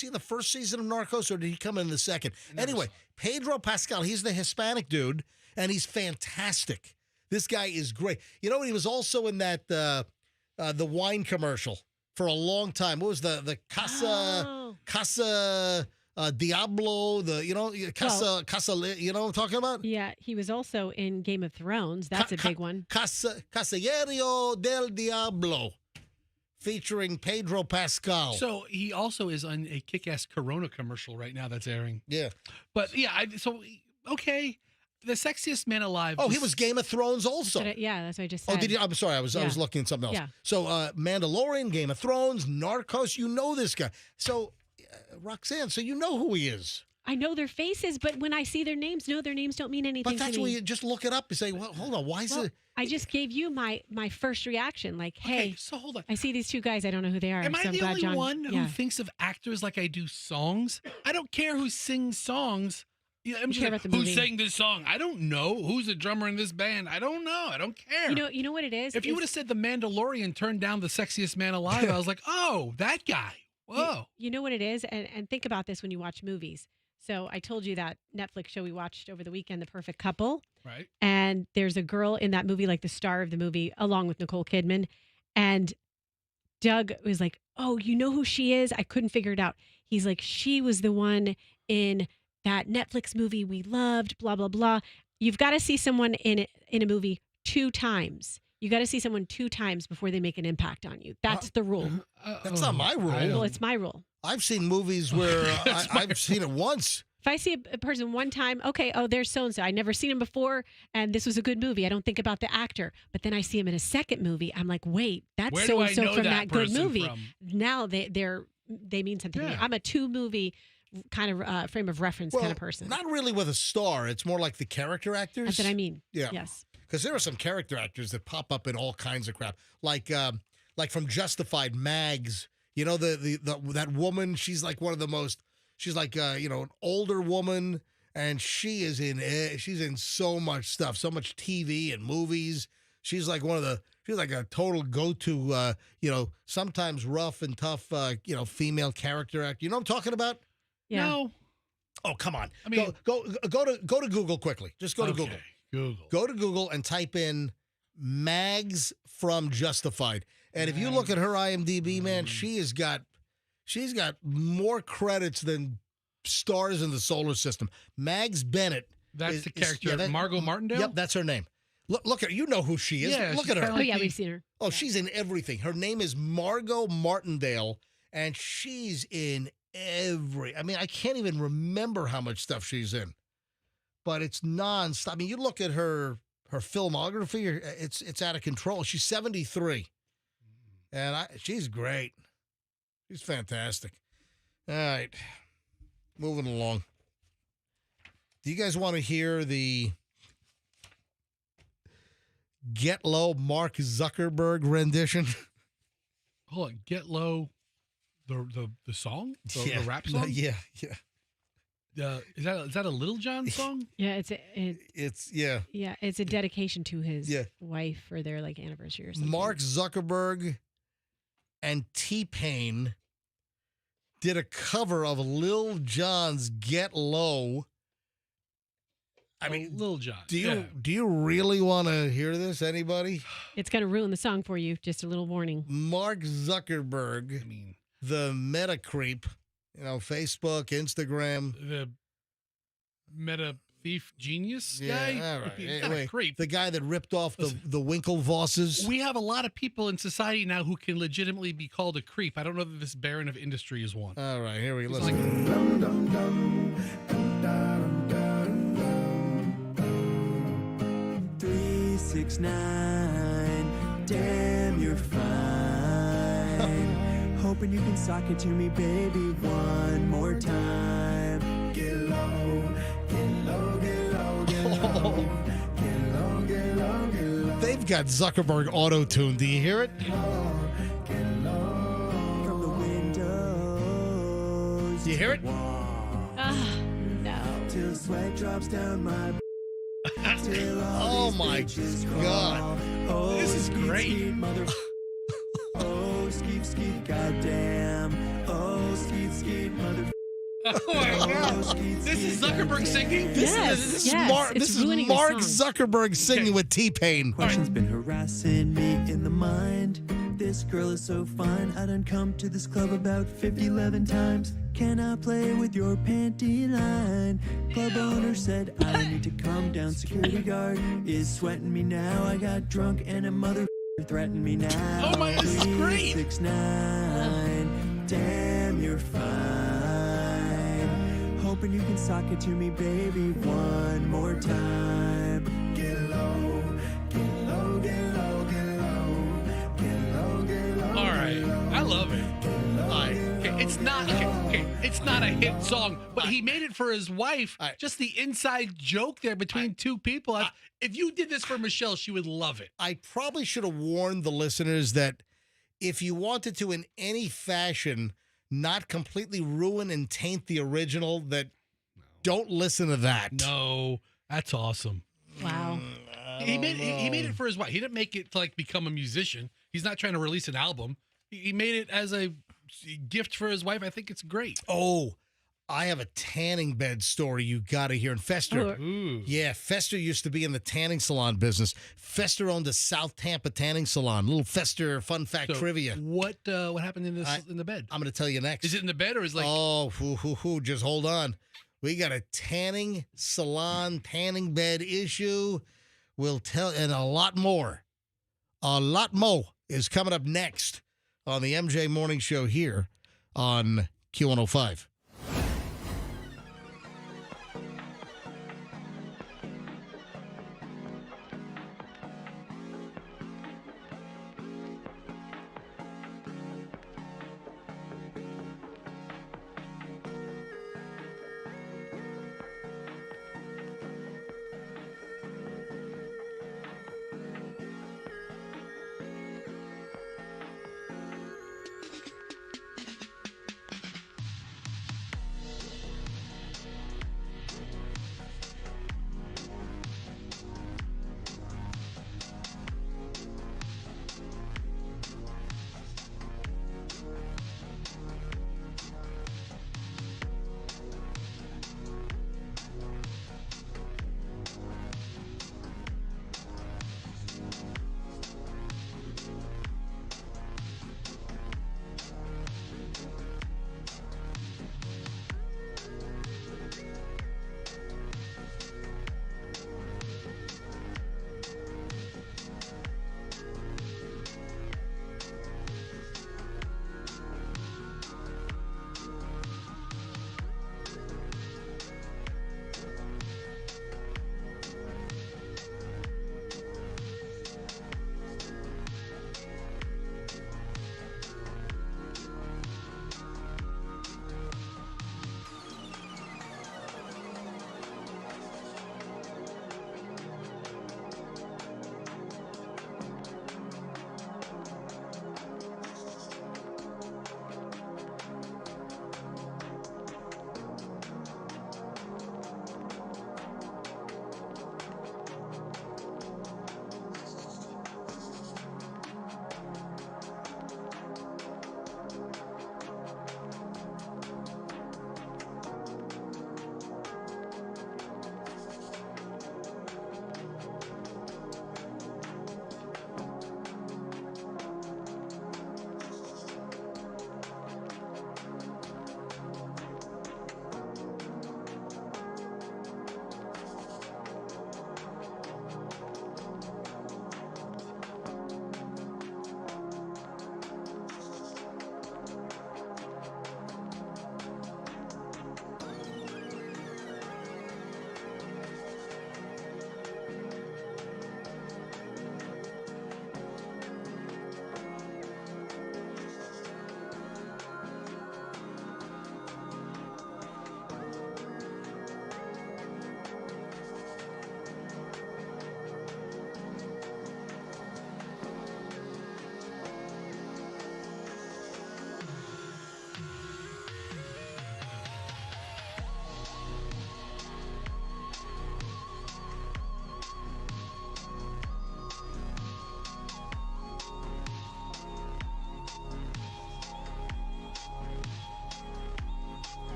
he in the first season of Narcos, or did he come in the second? Anyway, Pedro Pascal, he's the Hispanic dude, and he's fantastic. This guy is great. You know, he was also in that, the wine commercial for a long time. What was the Casa Diablo, Casa, you know what I'm talking about? Yeah, he was also in Game of Thrones. That's a big one. Casallerio del Diablo, featuring Pedro Pascal. So he also is on a kick-ass Corona commercial right now that's airing. Yeah. But yeah, okay. The Sexiest Man Alive. Oh, he was Game of Thrones also. Yeah, that's what I just said. Oh, did you? I'm sorry, I was looking at something else. Yeah. So Mandalorian, Game of Thrones, Narcos, you know this guy. So Roxanne, so you know who he is. I know their faces, but when I see their names, their names don't mean anything But that's to me. where you just look it up and say, well, hold on, why is it? I just gave you my first reaction. Like, hey, Okay, so hold on. I see these two guys. I don't know who they are. Am so I I'm the glad only John, one who yeah. thinks of actors like I do songs? I don't care who sings songs. Yeah, I'm You just care like, about the who movie. sang this song? I don't know. Who's the drummer in this band? I don't know. I don't care. You know what it is? If you would have said The Mandalorian turned down The Sexiest Man Alive, I was like, oh, that guy. Whoa. You know what it is? And think about this when you watch movies. So I told you that Netflix show we watched over the weekend, The Perfect Couple. Right. And there's a girl in that movie, like the star of the movie, along with Nicole Kidman. And Doug was like, oh, you know who she is? I couldn't figure it out. He's like, she was the one in that Netflix movie we loved, blah, blah, blah. You've got to see someone in a movie 2 times. You got to see someone 2 times before they make an impact on you. That's the rule. That's not my rule. Well, it's my rule. I've seen movies where I've seen it once. If I see a person one time, okay, oh, there's so-and-so. I've never seen him before, and this was a good movie. I don't think about the actor. But then I see him in a second movie. I'm like, wait, that's Where do I so-and-so know from that that good person movie. from? Now they mean something to me. Yeah. I'm a 2-movie kind of frame of reference kind of person. Not really with a star. It's more like the character actors. That's what I mean. Yeah. Yes. Because there are some character actors that pop up in all kinds of crap. Like from Justified, Mags. You know, that woman, she's like one of the most, she's like, an older woman, and she's in so much stuff, so much TV and movies. She's like she's like a total go-to, sometimes rough and tough, female character actor. You know what I'm talking about? Yeah. No. Oh, come on. I mean, go to Google quickly. Just go to Google. Google. Go to Google and type in Mags from Justified. And if you look at her IMDb, man, she's got more credits than stars in the solar system. Mags Bennett. That's the character. Margot Martindale? Yep, that's her name. Look at her. You know who she is. Yeah, look she's at her. kinda like yeah, we've seen her. Oh, she's in everything. Her name is Margot Martindale, and she's in I mean, I can't even remember how much stuff she's in, but it's nonstop. I mean, you look at her filmography, it's out of control. She's 73, and she's great. She's fantastic. All right, moving along. Do you guys want to hear the Get Low Mark Zuckerberg rendition? Hold on. Get Low. The song? The rap song? Yeah. Is that a Little John song? Yeah, it's a dedication to his wife for their anniversary or something. Mark Zuckerberg and T-Pain did a cover of Lil Jon's Get Low. I mean, Lil Jon. Do you really want to hear this, anybody? It's going to ruin the song for you. Just a little warning. Mark Zuckerberg, the meta creep, Facebook, Instagram. The meta thief genius guy? Yeah, all right. He's not a creep. The guy that ripped off the Winklevosses. We have a lot of people in society now who can legitimately be called a creep. I don't know that this baron of industry is one. All right, here we go. 369, damn, you're fine. Hoping you can sock it to me, baby, one more time. Get low, get low, get low, get low. Get low, get low, get low. They've got Zuckerberg auto-tuned. Do you hear it? From the You hear it? No. Till sweat drops down my. Oh my God. Oh, This is great. Skeet, mother. Oh, skeet, skeet, goddamn. Oh, skeet, skeet, mother. Oh my God. This is Zuckerberg singing? This is Mark Zuckerberg singing with T-Pain. Question's been harassing me in the mind. This girl is so fine. I done come to this club about 11 times. Can I play with your panty line? Club owner said I need to calm down. Security guard is sweating me now. I got drunk and a mother threatened me now. Oh my, this is great. 369. Damn, you're fine. Hoping you can sock it to me, baby, one more time. Get low, get low, get low, get low, get low, get low. All right, I love it. It's not it's not a hit song, but he made it for his wife. Just the inside joke there between two people. If you did this for Michelle, she would love it. I probably should have warned the listeners that if you wanted to in any fashion not completely ruin and taint the original, that don't listen to that. No, that's awesome. Wow. He made it for his wife. He didn't make it to like become a musician. He's not trying to release an album. He made it as a gift for his wife. I think it's great. Oh, I have a tanning bed story you got to hear. And Fester, yeah, Fester used to be in the tanning salon business. Fester owned a South Tampa tanning salon. Little Fester fun fact trivia. What happened in the bed? I'm going to tell you next. Is it in the bed or is like? Oh, just hold on. We got a tanning salon, tanning bed issue. We'll tell, and a lot more. A lot more is coming up next on the MJ Morning Show here on Q105.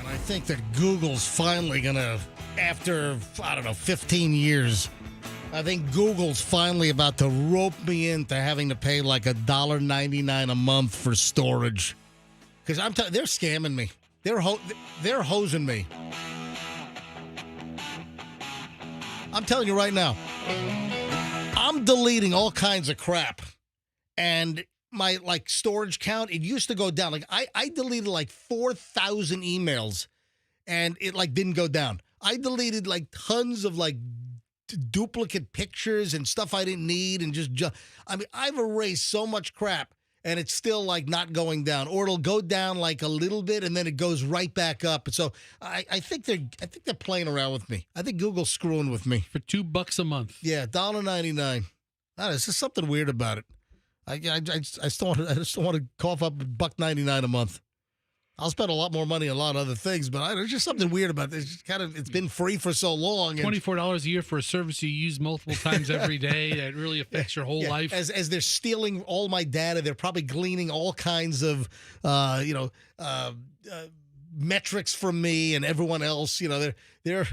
I think that Google's finally going to, after, 15 years, I think Google's finally about to rope me into having to pay like $1.99 a month for storage. Because they're scamming me. They're hosing me. I'm telling you right now, I'm deleting all kinds of crap. And my storage count, it used to go down. I deleted 4,000 emails and it didn't go down. I deleted tons of duplicate pictures and stuff I didn't need and I've erased so much crap and it's still not going down, or it'll go down a little bit and then it goes right back up. And so I think they're playing around with me. I think Google's screwing with me for $2 a month. Yeah, $1.99. There's just something weird about it. I just don't want to cough up $1.99 a month. I'll spend a lot more money on a lot of other things, but there's just something weird about this. It's been free for so long. $24 a year for a service you use multiple times every day that really affects your whole life. As they're stealing all my data, they're probably gleaning all kinds of metrics from me and everyone else. They're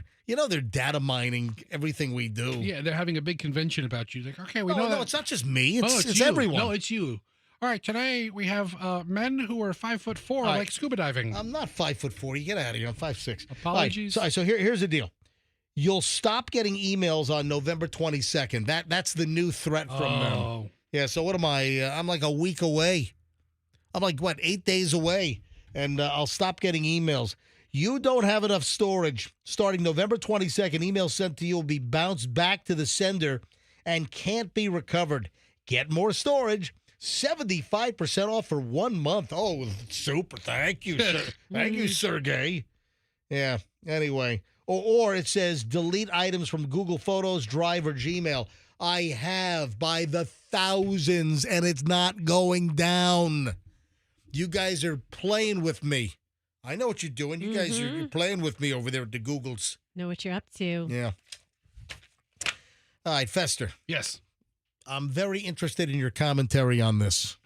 data mining everything we do. Yeah, they're having a big convention about you. Okay, we know that. No, it's not just me. It's you. everyone. No, it's you. All right, today we have men who are 5'4", like scuba diving. I'm not 5'4". You get out of here. I'm 5'6". Apologies. Right, so here's the deal. You'll stop getting emails on November 22nd. That's the new threat from them. Yeah. So what am I? I'm a week away. I'm 8 days away, and I'll stop getting emails. You don't have enough storage. Starting November 22nd, emails sent to you will be bounced back to the sender and can't be recovered. Get more storage. 75% off for 1 month. Oh, super. Thank you, sir. Thank you, Sergey. Yeah, anyway. Or it says delete items from Google Photos, Drive, or Gmail. I have by the thousands, and it's not going down. You guys are playing with me. I know what you're doing. You guys are playing with me over there at the Googles. Know what you're up to. Yeah. All right, Fester. Yes. I'm very interested in your commentary on this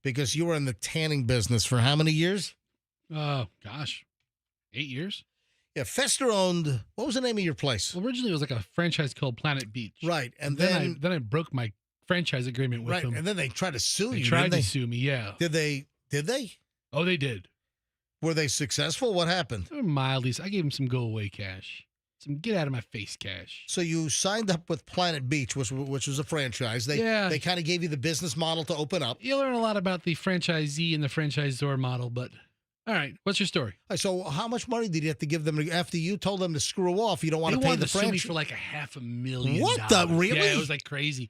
because you were in the tanning business for how many years? Oh, gosh. 8 years? Yeah, Fester owned, what was the name of your place? Well, originally, it was like a franchise called Planet Beach. Right. And then I broke my franchise agreement with them. And then they tried to sue They you. tried didn't to sue me, yeah. Did they? Oh, they did. Were they successful? What happened? They were mildly. I gave them some go-away cash. Some get-out-of-my-face cash. So you signed up with Planet Beach, which was a franchise. They kind of gave you the business model to open up. You learn a lot about the franchisee and the franchisor model, but all right, what's your story? All right, so how much money did you have to give them after you told them to screw off? You don't want to pay the franchise. They wanted to sue me franchise for like $500,000. What the really? Yeah, it was like crazy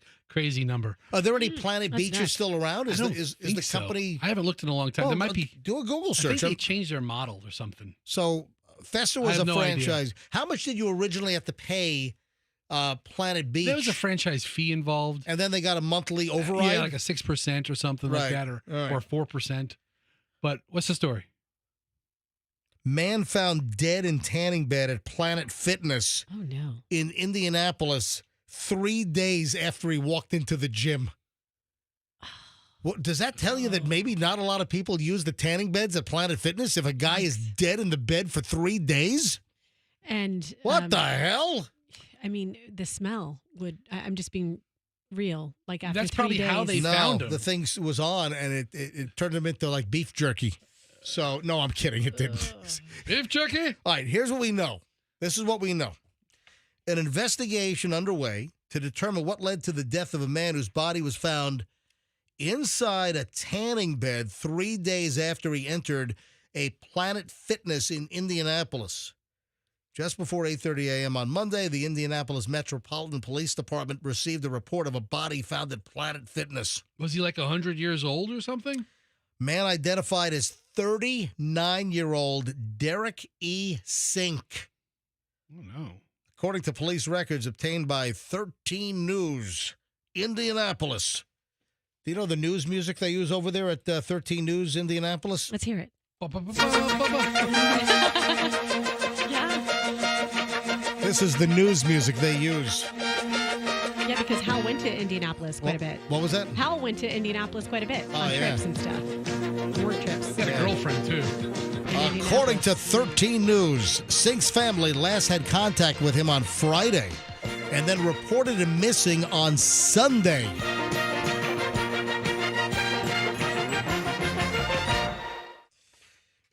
number. Are there any Planet Beaches nuts. still around? Is the company? I haven't looked in a long time. Well, There might be. Do a Google I search. think they changed their model or something. So Fester was I a have no franchise. idea. How much did you originally have to pay Planet Beach? There was a franchise fee involved, and then they got a monthly override. Yeah, like a 6% or something like that, or 4%. But what's the story? Man found dead in tanning bed at Planet Fitness. Oh no! In Indianapolis, 3 days after he walked into the gym. What, does that tell you that maybe not a lot of people use the tanning beds at Planet Fitness if a guy is dead in the bed for 3 days? And what the hell? I mean, the smell would. I'm just being real. Like after That's 3 probably days. how they found him. The thing was on, and it turned him into like beef jerky. So, no, I'm kidding. It didn't. Beef jerky? All right, here's what we know. This is what we know. An investigation underway to determine what led to the death of a man whose body was found inside a tanning bed 3 days after he entered a Planet Fitness in Indianapolis. Just before 8:30 a.m. on Monday, the Indianapolis Metropolitan Police Department received a report of a body found at Planet Fitness. Was he like 100 years old or something? Man identified as 39-year-old Derek E. Sink. Oh, no. According to police records obtained by 13 News, Indianapolis. Do you know the news music they use over there at 13 News, Indianapolis? Let's hear it. This is the news music they use. Yeah, because Hal went to Indianapolis quite a bit. What was that? Hal went to Indianapolis quite a bit on trips and stuff. Work trips. He had a girlfriend, too. According to 13 News, Sink's family last had contact with him on Friday and then reported him missing on Sunday.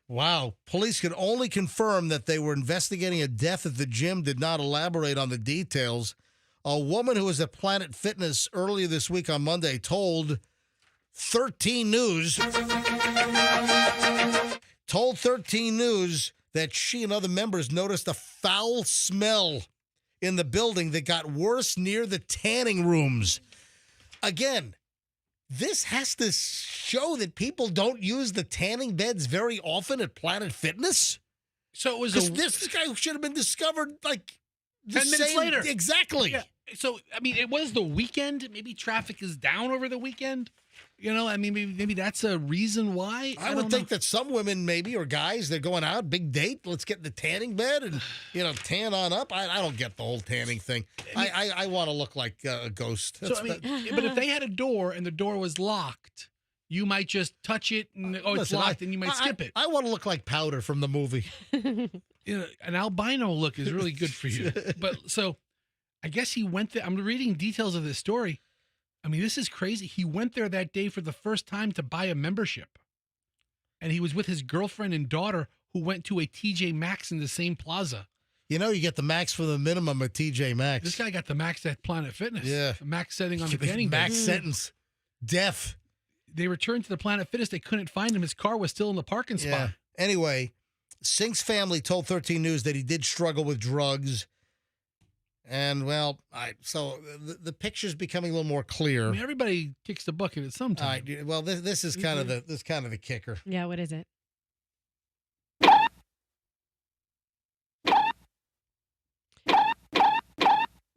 Wow. Police could only confirm that they were investigating a death at the gym, did not elaborate on the details. A woman who was at Planet Fitness earlier this week on Monday told 13 News that she and other members noticed a foul smell in the building that got worse near the tanning rooms. Again, this has to show that people don't use the tanning beds very often at Planet Fitness. So it was this guy should have been discovered like 10 minutes later. Exactly. Yeah. So, I mean, it was the weekend. Maybe traffic is down over the weekend. You know, I mean, maybe that's a reason why. I would think that some women maybe, or guys, they're going out, big date, let's get in the tanning bed and, tan on up. I don't get the whole tanning thing. I want to look like a ghost. So, I mean, but if they had a door and the door was locked, you might just touch it and, it's locked, and you might skip it. I want to look like Powder from the movie. An albino look is really good for you. But so I guess he went there. I'm reading details of this story. I mean, this is crazy. He went there that day for the first time to buy a membership. And he was with his girlfriend and daughter who went to a TJ Maxx in the same plaza. You get the max for the minimum at TJ Maxx. This guy got the max at Planet Fitness. Yeah. The max setting on the tanning bed. Max sentence. Death. They returned to the Planet Fitness. They couldn't find him. His car was still in the parking spot. Anyway, Sink's family told 13 News that he did struggle with drugs. And, so the picture's becoming a little more clear. I mean, everybody kicks the bucket at some time. All right, well, this is kind of the kicker. Yeah, what is it?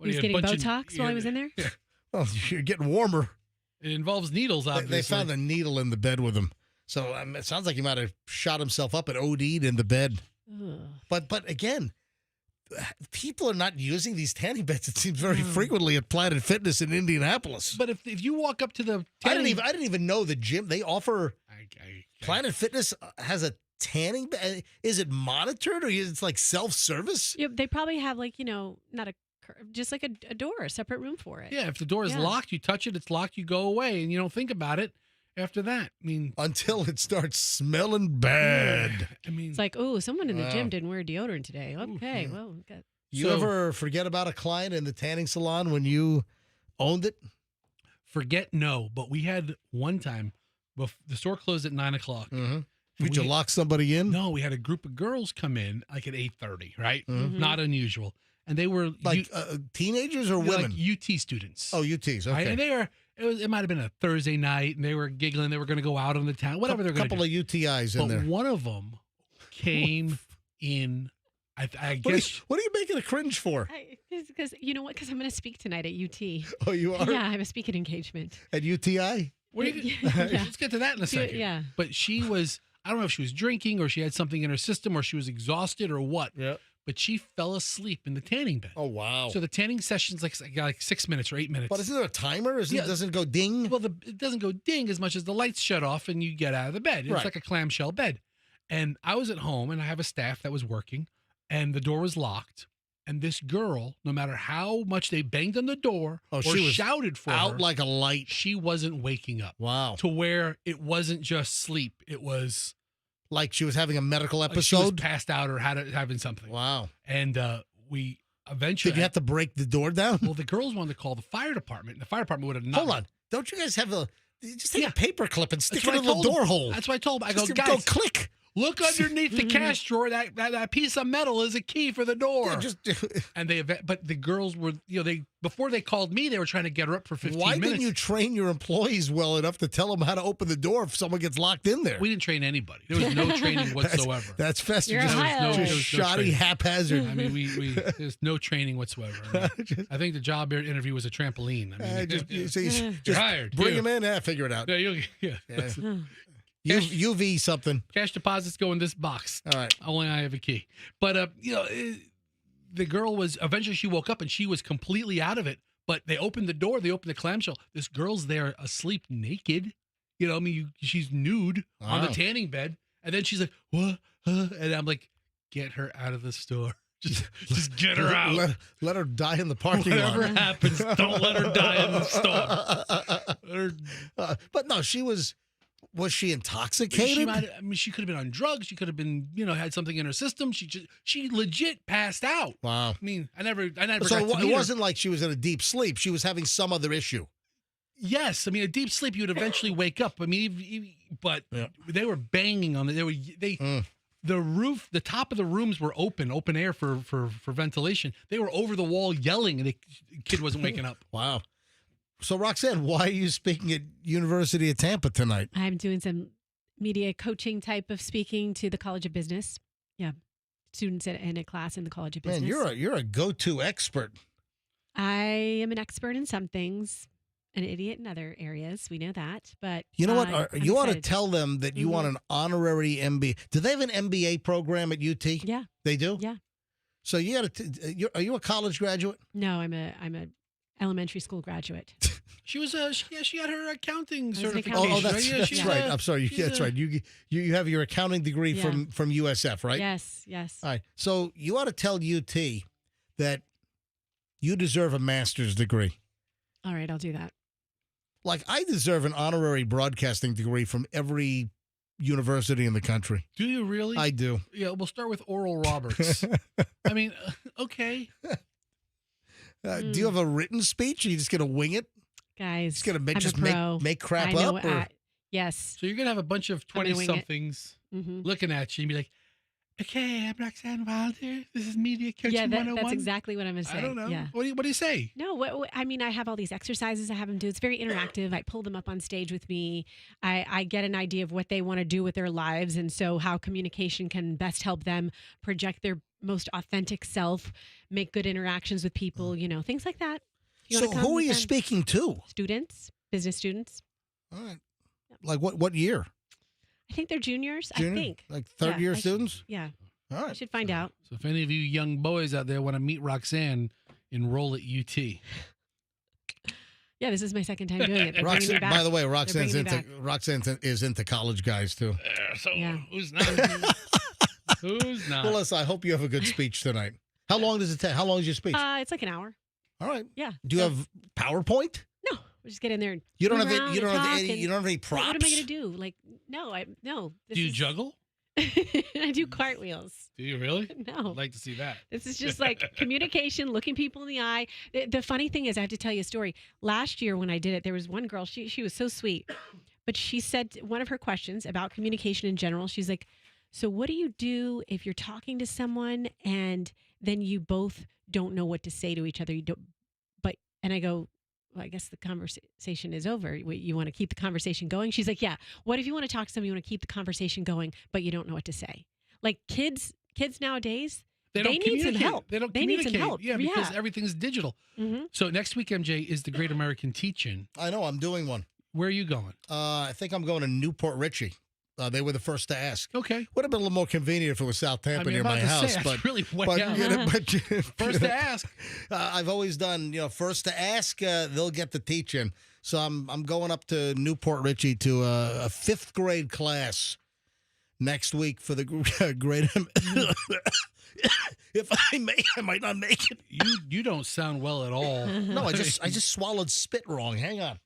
He's getting Botox while he was in there? Yeah. Well, you're getting warmer. It involves needles, obviously. They found a needle in the bed with him. So it sounds like he might have shot himself up and OD'd in the bed. Ugh. But again, people are not using these tanning beds, it seems, very frequently at Planet Fitness in Indianapolis. But if you walk up to the I didn't even know the gym. They offer Planet Fitness has a tanning? Is it monitored or is it like self-service? Yeah, they probably have like, not just like a door, a separate room for it. Yeah, if the door is locked, you touch it, it's locked, you go away, and you don't think about it after that. I mean, until it starts smelling bad. I mean, it's like, oh, someone in the gym didn't wear deodorant today. Okay, well, good. You ever forget about a client in the tanning salon when you owned it? No, but we had one time, the store closed at 9 o'clock. Mm-hmm. Did you lock somebody in? No, we had a group of girls come in like at 8:30, right? Mm-hmm. Not unusual. And they were like teenagers or women? Like UT students. Oh, UTs, okay. Right? And it might have been a Thursday night, and they were giggling. They were going to go out on the town, whatever they're going to do. A couple of UTIs in there. But one of them came in, I guess. What are you making a cringe for? Because you know what? Because I'm going to speak tonight at UT. Oh, you are? Yeah, I have a speaking engagement. At UTI? Let's get to that in a second. Yeah. But she was, I don't know if she was drinking or she had something in her system or she was exhausted or what. Yeah. But she fell asleep in the tanning bed. Oh, wow. So the tanning session's like 6 minutes or 8 minutes. But isn't there a timer? Doesn't it go ding? Well, it doesn't go ding as much as the lights shut off and you get out of the bed. It's like a clamshell bed. And I was at home and I have a staff that was working and the door was locked. And this girl, no matter how much they banged on the door or she was shouted for out her, like a light. She wasn't waking up. Wow. To where it wasn't just sleep. It was like she was having a medical episode. Like she was passed out or having something. Wow. And we eventually did you have to break the door down? Well, the girls wanted to call the fire department. The fire department would have not. Hold on. Don't you guys have just take a paper clip and stick That's it in the door hole? That's what I told them. I go, Just guys, go click. Look underneath the cash drawer. That piece of metal is a key for the door. Yeah, and but the girls were, before they called me, they were trying to get her up for 15 minutes. Why didn't you train your employees well enough to tell them how to open the door if someone gets locked in there? We didn't train anybody. There was no training whatsoever. That's festive. Just shoddy, haphazard. I mean, there's no training whatsoever. I think the job interview was a trampoline. I mean, just hired. Bring him in. Figure it out. Yeah. UV something. Cash deposits go in this box. All right. Only I have a key. But the girl was eventually she woke up and she was completely out of it. But they opened the door. They opened the clamshell. This girl's there asleep naked. She's nude on the tanning bed. And then she's like, what? And I'm like, get her out of the store. Just get her out. Let her die in the parking lot. Whatever happens, don't let her die in the store. But no, was she intoxicated? She could have been on drugs. She could have been, had something in her system. She legit passed out. Wow. I mean, I never. So it wasn't like she was in a deep sleep. She was having some other issue. Yes, I mean, a deep sleep, you'd eventually wake up. I mean, but they were banging on it. The roof, the top of the rooms were open air for ventilation. They were over the wall yelling, and the kid wasn't waking up. Wow. So, Roxanne, why are you speaking at University of Tampa tonight? I'm doing some media coaching type of speaking to the College of Business. Yeah, students in a class in the College of Business. Man, you're a go-to expert. I am an expert in some things, an idiot in other areas. We know that. But you know what? You ought to tell them that you want an honorary MBA. Do they have an MBA program at UT? Yeah. They do? Yeah. So you got to. Are you a college graduate? No, I'm a elementary school graduate. She was she had her accounting certification. Oh, that's right. I'm sorry. That's right. You have your accounting degree from USF, right? Yes. All right. So you ought to tell UT that you deserve a master's degree. All right, I'll do that. Like I deserve an honorary broadcasting degree from every university in the country. Do you really? I do. Yeah, we'll start with Oral Roberts. I mean, okay. Do you have a written speech? Or are you just going to wing it? Guys, just going to make crap up? Yes. So you're going to have a bunch of 20-somethings looking at you and be like, okay, I'm Roxanne Wilder. This is Media Coaching 101. That's exactly what I'm going to say. I don't know. Yeah. What do you say? No, I mean, I have all these exercises I have them do. It's very interactive. I pull them up on stage with me. I get an idea of what they want to do with their lives and so how communication can best help them project their most authentic self, make good interactions with people, things like that. So who are you speaking to? Students, business students. All right. Like what year? I think they're juniors. I think. Like third year students? Yeah. All right. I should find out. So if any of you young boys out there want to meet Roxanne, enroll at UT. Yeah, this is my second time doing it. They're bringing me back. By the way, They're Roxanne bringing me is into college guys too. So Yeah. who's not? Who's not? Well, listen, I hope you have a good speech tonight. How long does it take? How long is your speech? It's like an hour. All right. Yeah. Do you have PowerPoint? No, we just get in there. And You don't move have around any, you don't and have talk any, and- you don't have any props. What am I going to do? Like, no. Do you juggle? I do cartwheels. Do you really? No. I'd like to see that. This is just like communication, looking people in the eye. The funny thing is, I have to tell you a story. Last year when I did it, there was one girl, she was so sweet, but she said one of her questions about communication in general. She's like, so what do you do if you're talking to someone and then you both don't know what to say to each other? And I go, well, I guess the conversation is over. You want to keep the conversation going? She's like, yeah. What if you want to talk to someone, you want to keep the conversation going, but you don't know what to say? Like kids nowadays, They they don't need some communicate. help. They don't They need communicate. some help. Yeah, because everything's digital. Mhm. So next week, MJ, is the Great American Teach-In. I know. I'm doing one. Where are you going? I think I'm going to Newport Richie. They were the first to ask. Okay. Would have been a little more convenient if it was Southampton near about my to house. say, but that's really way but, out. you know, but First to ask. I've always done, first to ask, they'll get the teaching. So I'm going up to Newport Richie to a 5th grade class next week for the great. If I might not make it. You don't sound well at all. No, I just swallowed spit wrong. Hang on.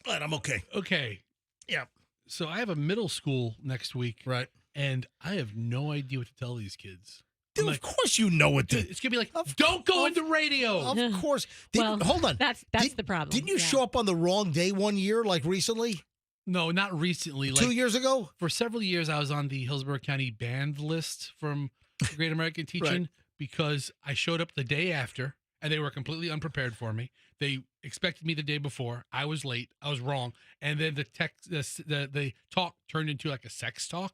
But I'm okay. Okay. Yeah. So I have a middle school next week. Right. And I have no idea what to tell these kids. Dude, of course you know what to. It's going to be like, don't go into radio. Of course. Hold on. That's the problem. Didn't you show up on the wrong day one year, like recently? No, not recently. 2 years ago? For several years, I was on the Hillsborough County band list from the Great American Teach-In because I showed up the day after, and they were completely unprepared for me. They expected me the day before. I was late. I was wrong. And then the talk turned into like a sex talk.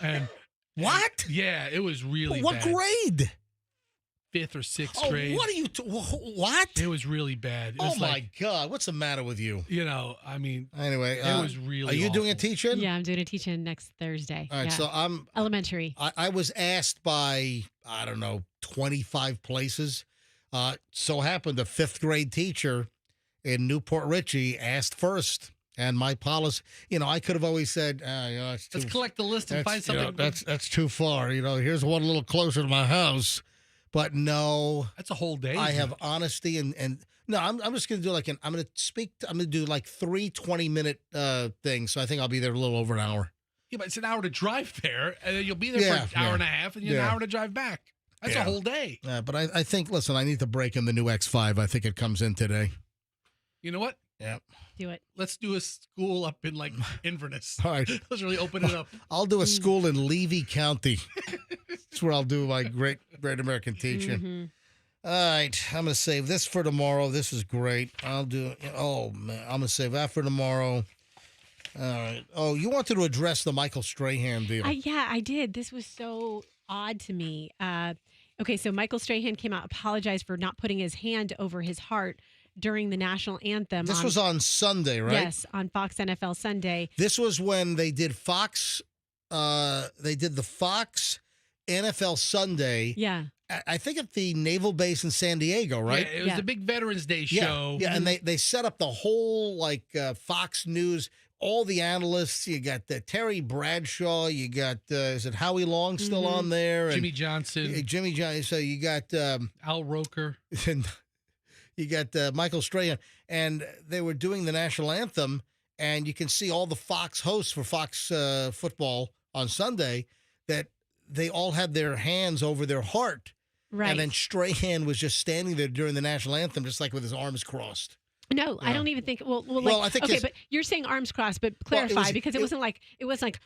And what? Yeah, it was really What bad. grade? 5th or 6th grade. What are you? What? It was really bad. It Oh was my like, God! What's the matter with you? I mean, Anyway, it was really. Are you doing a awful. teach-in? Yeah, I'm doing a teach-in next Thursday. All right, Yeah. so I'm elementary. I was asked by 25 places. So happened a 5th grade teacher in Newport Richie asked first, and my policy. I could have always said, it's too, Let's collect the list and find something. that's too far. Here's one a little closer to my house. But no, That's a whole day. I have honesty and no, I'm just going to do I'm going to do like 3 20-minute things. So I think I'll be there a little over an hour. Yeah, but it's an hour to drive there, and then you'll be there Yeah, for an hour yeah. and a half, and an Yeah. hour to drive back. That's Yeah. a whole day. But I think, listen, I need to break in the new X5. I think it comes in today. You know what? Yeah. Do it. Let's do a school up in like Inverness. All right. Let's really open it up. I'll do a school in Levy County. That's where I'll do my great American teaching. Mhm. All right. I'm going to save this for tomorrow. This is great. I'll do, man, I'm going to save that for tomorrow. All right. Oh, you wanted to address the Michael Strahan deal. Yeah, I did. This was so odd to me. Okay, so Michael Strahan came out, apologized for not putting his hand over his heart during the national anthem. This was on Sunday, right? Yes, on Fox NFL Sunday. This was when they did Fox. They did the Fox NFL Sunday. Yeah. I think at the Naval Base in San Diego, right? Yeah, it was the big Veterans Day show. Yeah, and they set up the whole Fox News, all the analysts. You got Terry Bradshaw. You got is it Howie Long still on there? And Jimmy Johnson. Jimmy Johnson. So you got Al Roker. And you got Michael Strahan, and they were doing the national anthem, and you can see all the Fox hosts for Fox football on Sunday that they all had their hands over their heart. Right. And then Strahan was just standing there during the national anthem, just like with his arms crossed. No, I don't even think. Well, I think okay, his- but you're saying arms crossed, but clarify because it wasn't like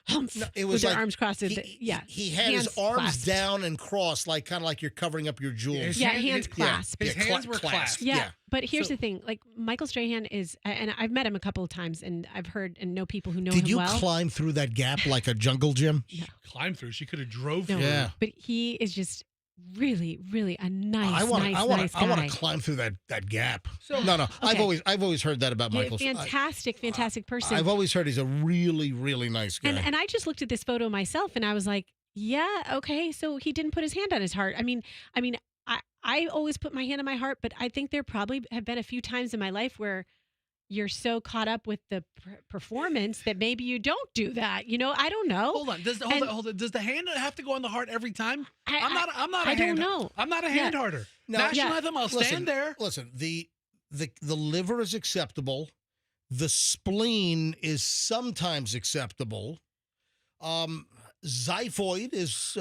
humph. It with was your like arms crossed. Yeah, He had his hands arms clasped. down and crossed, like kind of like you're covering up your jewels. Yeah, hands clasped. His hands were clasped. Yeah, but here's the thing: like Michael Strahan is, and I've met him a couple of times, and I've heard and know people who know Did him you well. climb through that gap like a jungle gym? Climb through. She could have drove No, through. Yeah. but he is just really, really a nice, I want nice guy. to climb through that gap. So- no, Okay. I've always heard that about Yeah, Michael. fantastic person. I've always heard he's a really, really nice guy. And I just looked at this photo myself, and I was like, yeah, okay, so he didn't put his hand on his heart. I mean, I always put my hand on my heart, but I think there probably have been a few times in my life where you're so caught up with the performance that maybe you don't do that. You know, I don't know. Hold on. Does the hand have to go on the heart every time? I'm not. I don't know. I'm not a hand harder. National anthem. I'll stand there. Listen, the liver is acceptable. The spleen is sometimes acceptable. Xiphoid is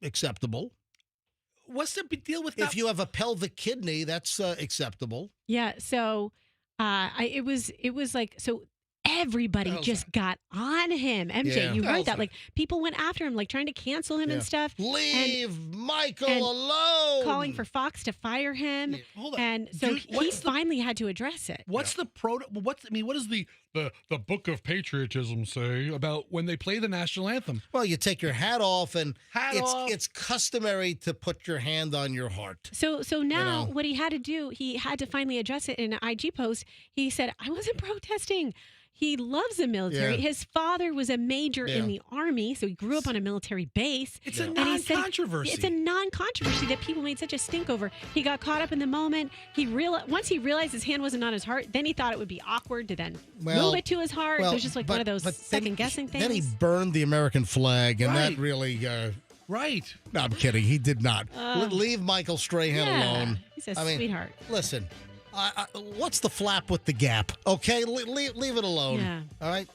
acceptable. What's the big deal with that? If you have a pelvic kidney, that's acceptable. Yeah. So it was like, so everybody just got on him. MJ, you heard that. Like, people went after him, like trying to cancel him and stuff. Leave Michael alone. Calling for Fox to fire him. Hold on. And so he finally had to address it. What's the what does the Book of Patriotism say about when they play the national anthem? Well, you take your hat off, and it's customary to put your hand on your heart. So now what he had to do, he had to finally address it in an IG post. He said, I wasn't protesting. He loves the military. Yeah. His father was a major in the Army, so he grew up on a military base. It's a non-controversy. It's a non-controversy that people made such a stink over. He got caught up in the moment. Once he realized his hand wasn't on his heart, then he thought it would be awkward to then move it to his heart. It was just like one of those second-guessing things. Then he burned the American flag, and that really... Right. No, I'm kidding. He did not. Leave Michael Strahan alone. He's a sweetheart. Listen, what's the flap with the gap? Okay, leave it alone. Yeah. All right.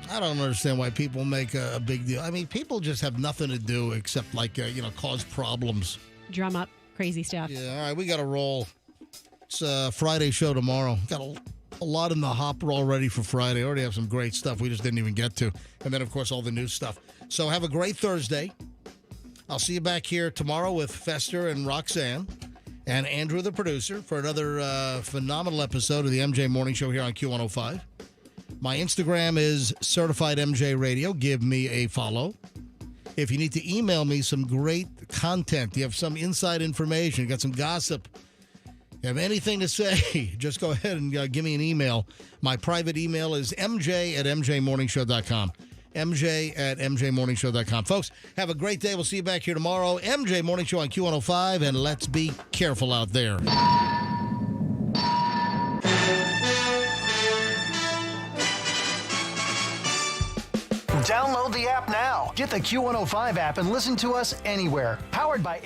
I don't understand why people make a big deal. I mean, people just have nothing to do except cause problems. Drum up crazy stuff. Yeah. All right, we got to roll. It's a Friday show tomorrow. Got a lot in the hopper already for Friday. Already have some great stuff we just didn't even get to, and then of course all the new stuff. So have a great Thursday. I'll see you back here tomorrow with Fester and Roxanne and Andrew, the producer, for another phenomenal episode of the MJ Morning Show here on Q105. My Instagram is Certified MJ Radio. Give me a follow. If you need to email me some great content, you have some inside information, you got some gossip, you have anything to say, just go ahead and give me an email. My private email is mj@mjmorningshow.com. mj@mjmorningshow.com. Folks, have a great day. We'll see you back here tomorrow. MJ Morning Show on Q105, and let's be careful out there. Download the app now. Get the Q105 app and listen to us anywhere. Powered by...